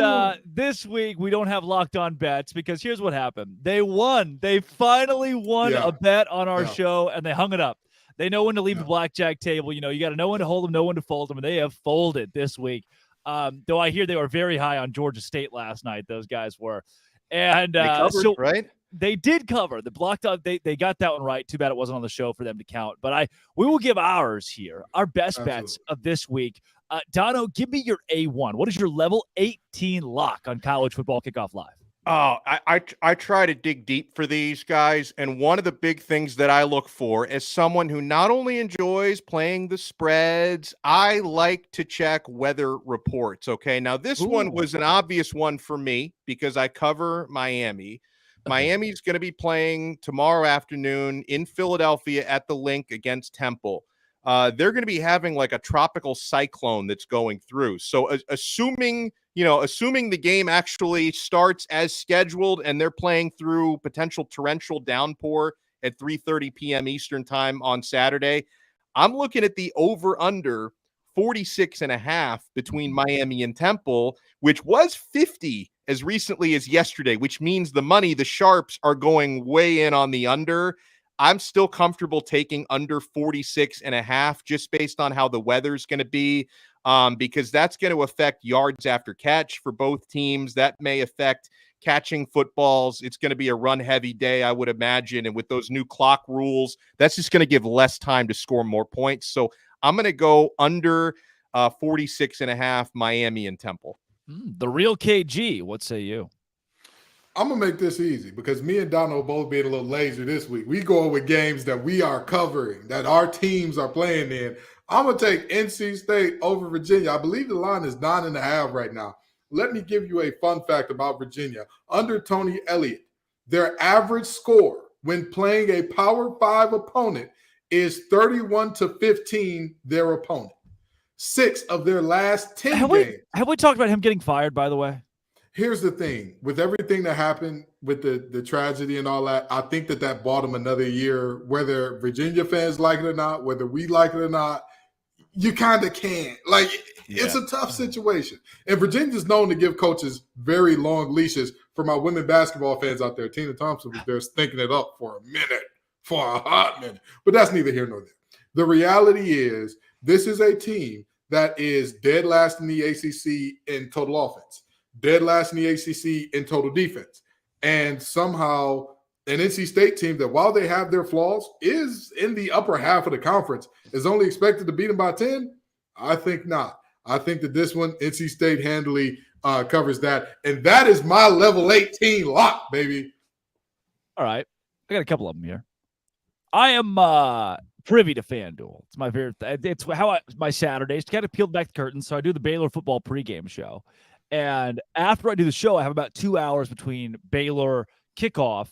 this week we don't have locked on bets because here's what happened. They won. They finally won a bet on our show, and they hung it up. They know when to leave the blackjack table. You got to know when to hold them, know when to fold them, and they have folded this week. Though I hear they were very high on Georgia State last night. Those guys were. And they covered, right? They did cover the blocked out. They got that one right. Too bad it wasn't on the show for them to count. But we will give ours here, our best bets of this week. Dono, give me your A1. What is your level 18 lock on College Football Kickoff Live? Oh, I try to dig deep for these guys, and one of the big things that I look for as someone who not only enjoys playing the spreads, I like to check weather reports. Okay, now this one was an obvious one for me because I cover Miami. Miami's going to be playing tomorrow afternoon in Philadelphia at the Link against Temple. They're going to be having like a tropical cyclone that's going through. So assuming the game actually starts as scheduled and they're playing through potential torrential downpour at 3:30 p.m. Eastern time on Saturday, I'm looking at the over under 46.5 between Miami and Temple, which was 50 as recently as yesterday, which means the sharps are going way in on the under. I'm still comfortable taking under 46.5 just based on how the weather's going to be, because that's going to affect yards after catch for both teams. That may affect catching footballs. It's going to be a run-heavy day, I would imagine. And with those new clock rules, that's just going to give less time to score more points. So I'm going to go under 46.5 Miami and Temple. The real KG, what say you? I'm going to make this easy because me and Donald both being a little lazy this week. We go with games that we are covering, that our teams are playing in. I'm going to take NC State over Virginia. I believe the line is 9.5 right now. Let me give you a fun fact about Virginia. Under Tony Elliott, their average score when playing a Power 5 opponent is 31-15 their opponent. 6 of their last 10 games. Have we talked about him getting fired, by the way? Here's the thing. With everything that happened with the tragedy and all that, I think that bought him another year. Whether Virginia fans like it or not, whether we like it or not, you kind of can't. It's a tough situation. And Virginia's known to give coaches very long leashes. For my women basketball fans out there, Tina Thompson was there thinking it up for a hot minute. But that's neither here nor there. The reality is this is a team that is dead last in the ACC in total offense, dead last in the ACC in total defense. And somehow an NC State team that, while they have their flaws, is in the upper half of the conference, is only expected to beat them by 10? I think not. I think that this one, NC State handily covers that. And that is my level 18 lock, baby. All right. I got a couple of them here. I am privy to FanDuel. It's my favorite. It's how my Saturdays kind of peeled back the curtains. So I do the Baylor football pregame show. And after I do the show, I have about 2 hours between Baylor kickoff,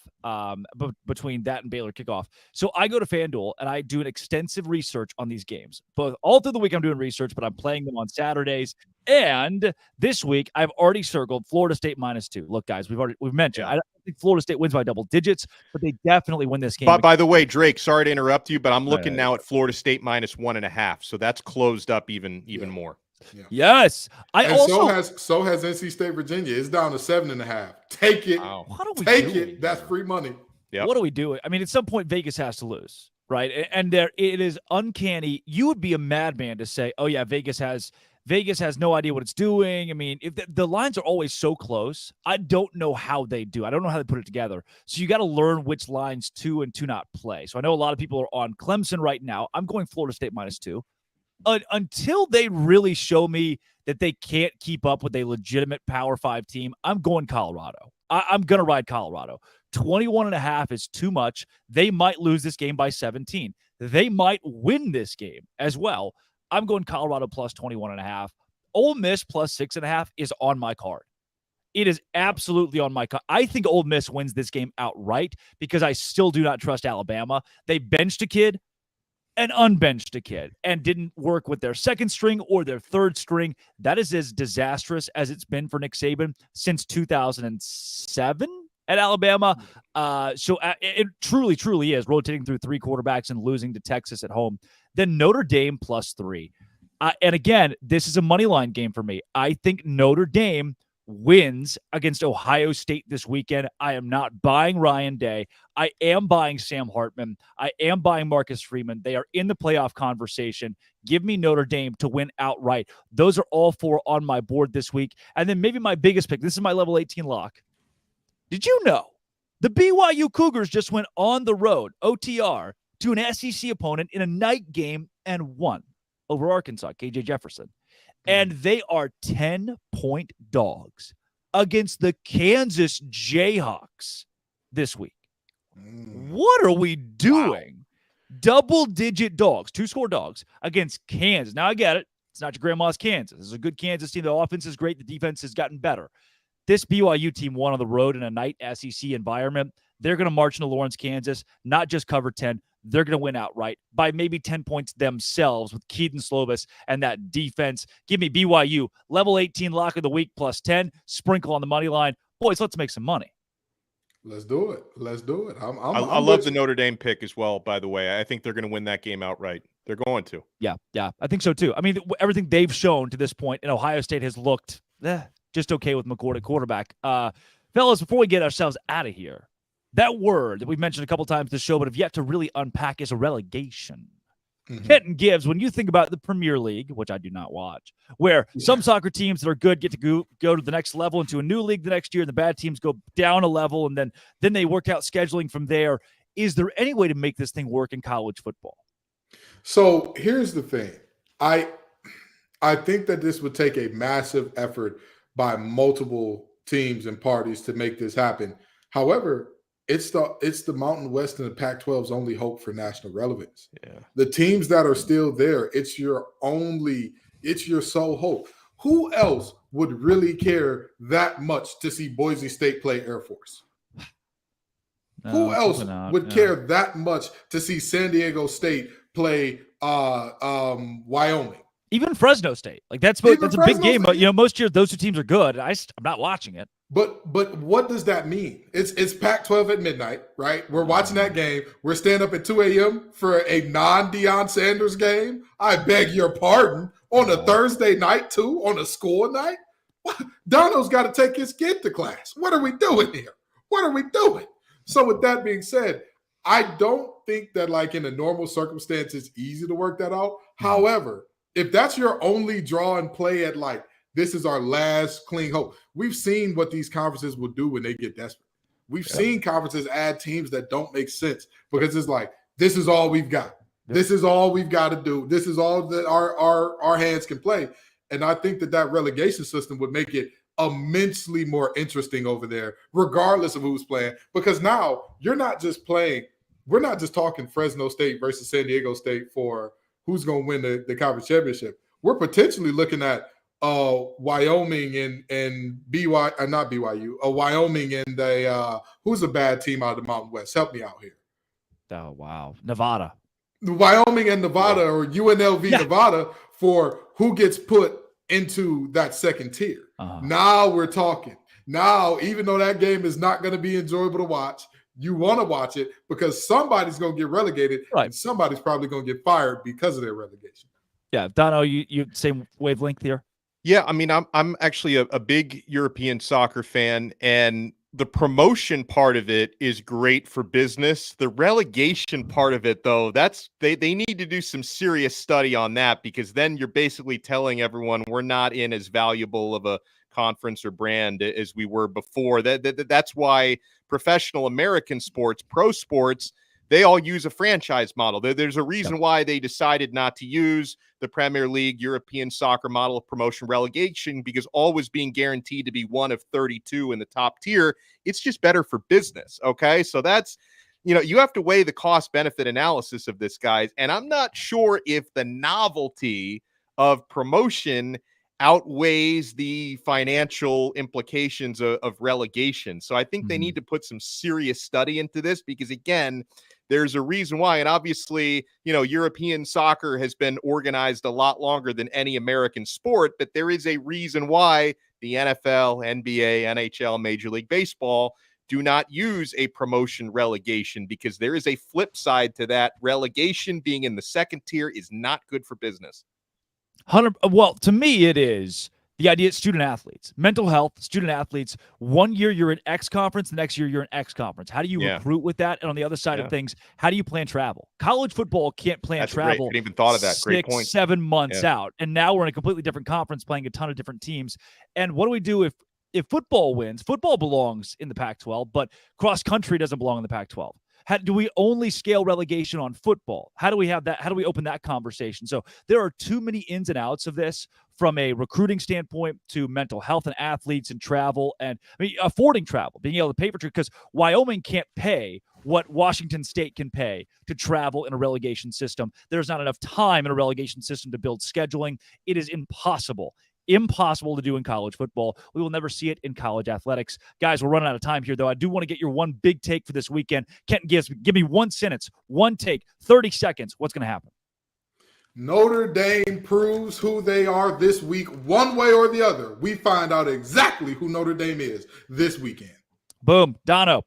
between that and Baylor kickoff. So I go to FanDuel and I do an extensive research on these games. All through the week I'm doing research, but I'm playing them on Saturdays. And this week I've already circled Florida State -2. Look, guys, we've mentioned. I don't think Florida State wins by double digits, but they definitely win this game. But by the way, Drake, sorry to interrupt you, but I'm looking now at Florida State -1.5. So that's closed up even more. Yeah. Yes. So has NC State Virginia. It's down to 7.5. Take it. Wow. What are we Take doing? it. That's free money. Yep. What are we doing? I mean, at some point, Vegas has to lose, right? And it is uncanny. You would be a madman to say, "Oh yeah, Vegas has no idea what it's doing." I mean, if the lines are always so close, I don't know how they do. I don't know how they put it together. So you got to learn which lines to and to not play. So I know a lot of people are on Clemson right now. I'm going Florida State -2. Until they really show me that they can't keep up with a legitimate Power 5 team, I'm going Colorado. I'm going to ride Colorado. 21.5 is too much. They might lose this game by 17. They might win this game as well. I'm going Colorado plus 21.5. Ole Miss plus 6.5 is on my card. It is absolutely on my card. I think Ole Miss wins this game outright because I still do not trust Alabama. They benched a kid and unbenched a kid and didn't work with their second string or their third string. That is as disastrous as it's been for Nick Saban since 2007 at Alabama. It truly, truly is rotating through 3 quarterbacks and losing to Texas at home. Then Notre Dame +3. And again, this is a money line game for me. I think Notre Dame wins against Ohio State this weekend. I am not buying Ryan Day. I am buying Sam Hartman. I am buying Marcus Freeman. They are in the playoff conversation. Give me Notre Dame to win outright. Those are all 4 on my board this week. And then maybe my biggest pick. This is my level 18 lock. Did you know the BYU Cougars just went on the road, OTR, to an SEC opponent in a night game and won over Arkansas, KJ Jefferson. And they are 10-point dogs against the Kansas Jayhawks this week. What are we doing? Wow. Double-digit dogs, 2-score dogs against Kansas. Now, I get it. It's not your grandma's Kansas. This is a good Kansas team. The offense is great. The defense has gotten better. This BYU team won on the road in a night SEC environment. They're going to march into Lawrence, Kansas, not just cover 10. They're going to win outright by maybe 10 points themselves with Keaton Slovis and that defense. Give me BYU, level 18 lock of the week plus 10, sprinkle on the money line. Boys, let's make some money. Let's do it. Let's do it. I love the Notre Dame pick as well, by the way. I think they're going to win that game outright. They're going to. Yeah, I think so too. I mean, everything they've shown to this point, and Ohio State has looked just okay with McCord at quarterback. Fellas, before we get ourselves out of here, that word that we've mentioned a couple times this show but have yet to really unpack is a relegation. Kenton Gibbs, when you think about the Premier League, which I do not watch, where some soccer teams that are good get to go to the next level into a new league the next year, and the bad teams go down a level, and then they work out scheduling from there. Is there any way to make this thing work in college football? So here's the thing. I think that this would take a massive effort by multiple teams and parties to make this happen. However, it's the Mountain West and the Pac-12's only hope for national relevance. Yeah. The teams that are still there, it's your sole hope. Who else would really care that much to see Boise State play Air Force? Who else would care that much to see San Diego State play Wyoming? Even Fresno State. Like that's a big game, but most years those two teams are good. I'm not watching it. But what does that mean? It's Pac-12 at midnight, right? We're watching that game. We're staying up at 2 a.m. for a non-Deion Sanders game. I beg your pardon. On a Thursday night, too? On a school night? Donald's got to take his kid to class. What are we doing here? What are we doing? So with that being said, I don't think that like in a normal circumstance, it's easy to work that out. However, if that's your only draw and play at like, this is our last clean hope. We've seen what these conferences will do when they get desperate. We've seen conferences add teams that don't make sense because it's like, this is all we've got. This is all we've got to do. This is all that our hands can play. And I think that relegation system would make it immensely more interesting over there, regardless of who's playing. Because now you're not just playing, we're not just talking Fresno State versus San Diego State for who's going to win the conference championship. We're potentially looking at Wyoming and not BYU, Wyoming and who's a bad team out of the Mountain West? Help me out here. Oh, wow. Nevada. Wyoming and Nevada or UNLV Nevada for who gets put into that second tier. Now we're talking. Now, even though that game is not going to be enjoyable to watch, you want to watch it because somebody's going to get relegated and somebody's probably going to get fired because of their relegation. Yeah. Dono, you same wavelength here? Yeah, I mean, I'm actually a big European soccer fan, and the promotion part of it is great for business. The relegation part of it, though, they need to do some serious study on that because then you're basically telling everyone we're not in as valuable of a conference or brand as we were before. That's why professional American sports, pro sports, they all use a franchise model. There's a reason why they decided not to use the Premier League European soccer model of promotion relegation because always being guaranteed to be one of 32 in the top tier, it's just better for business, okay? So that's, you have to weigh the cost-benefit analysis of this, guys, and I'm not sure if the novelty of promotion outweighs the financial implications of relegation. So I think they need to put some serious study into this because, again, there's a reason why. And obviously, European soccer has been organized a lot longer than any American sport, but there is a reason why the NFL, NBA, NHL, Major League Baseball do not use a promotion relegation because there is a flip side to that. Relegation being in the second tier is not good for business. Well, to me, it is the idea of student athletes, mental health, student athletes. 1 year you're in X conference, the next year you're in X conference. How do you recruit with that? And on the other side of things, how do you plan travel? College football can't plan travel. I didn't even thought of that. Great point. 6-7 months out. And now we're in a completely different conference playing a ton of different teams. And what do we do if football wins? Football belongs in the Pac-12, but cross country doesn't belong in the Pac-12. Do we only scale relegation on football? How do we have that? How do we open that conversation? So there are too many ins and outs of this, from a recruiting standpoint to mental health and athletes and travel, and affording travel, being able to pay for it, because Wyoming can't pay what Washington State can pay to travel in a relegation system. There's not enough time in a relegation system to build scheduling. It is impossible to do in college football. We will never see it in college athletics. Guys, we're running out of time here, though. I do want to get your one big take for this weekend. Kenton, give me one sentence, one take, 30 seconds. What's going to happen? Notre Dame proves who they are this week, one way or the other. We find out exactly who Notre Dame is this weekend. Boom. Dono.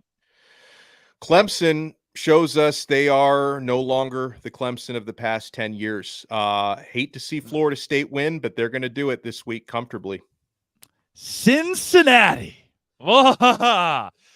Clemson shows us they are no longer the Clemson of the past 10 years. Hate to see Florida State win, but they're going to do it this week comfortably. Cincinnati.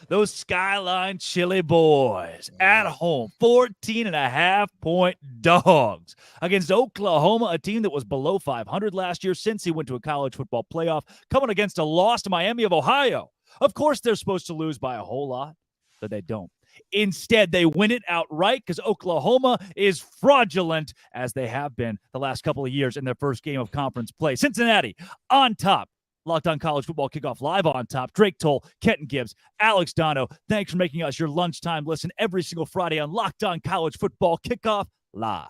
Those Skyline Chili boys at home, 14.5-point dogs against Oklahoma, a team that was below 500 last year since he went to a college football playoff, coming against a loss to Miami of Ohio. Of course, they're supposed to lose by a whole lot, but they don't. Instead, they win it outright because Oklahoma is fraudulent, as they have been the last couple of years in their first game of conference play. Cincinnati on top. Locked On College Football Kickoff live on top. Drake Toll, Kenton Gibbs, Alex Dono. Thanks for making us your lunchtime listen every single Friday on Locked On College Football Kickoff live.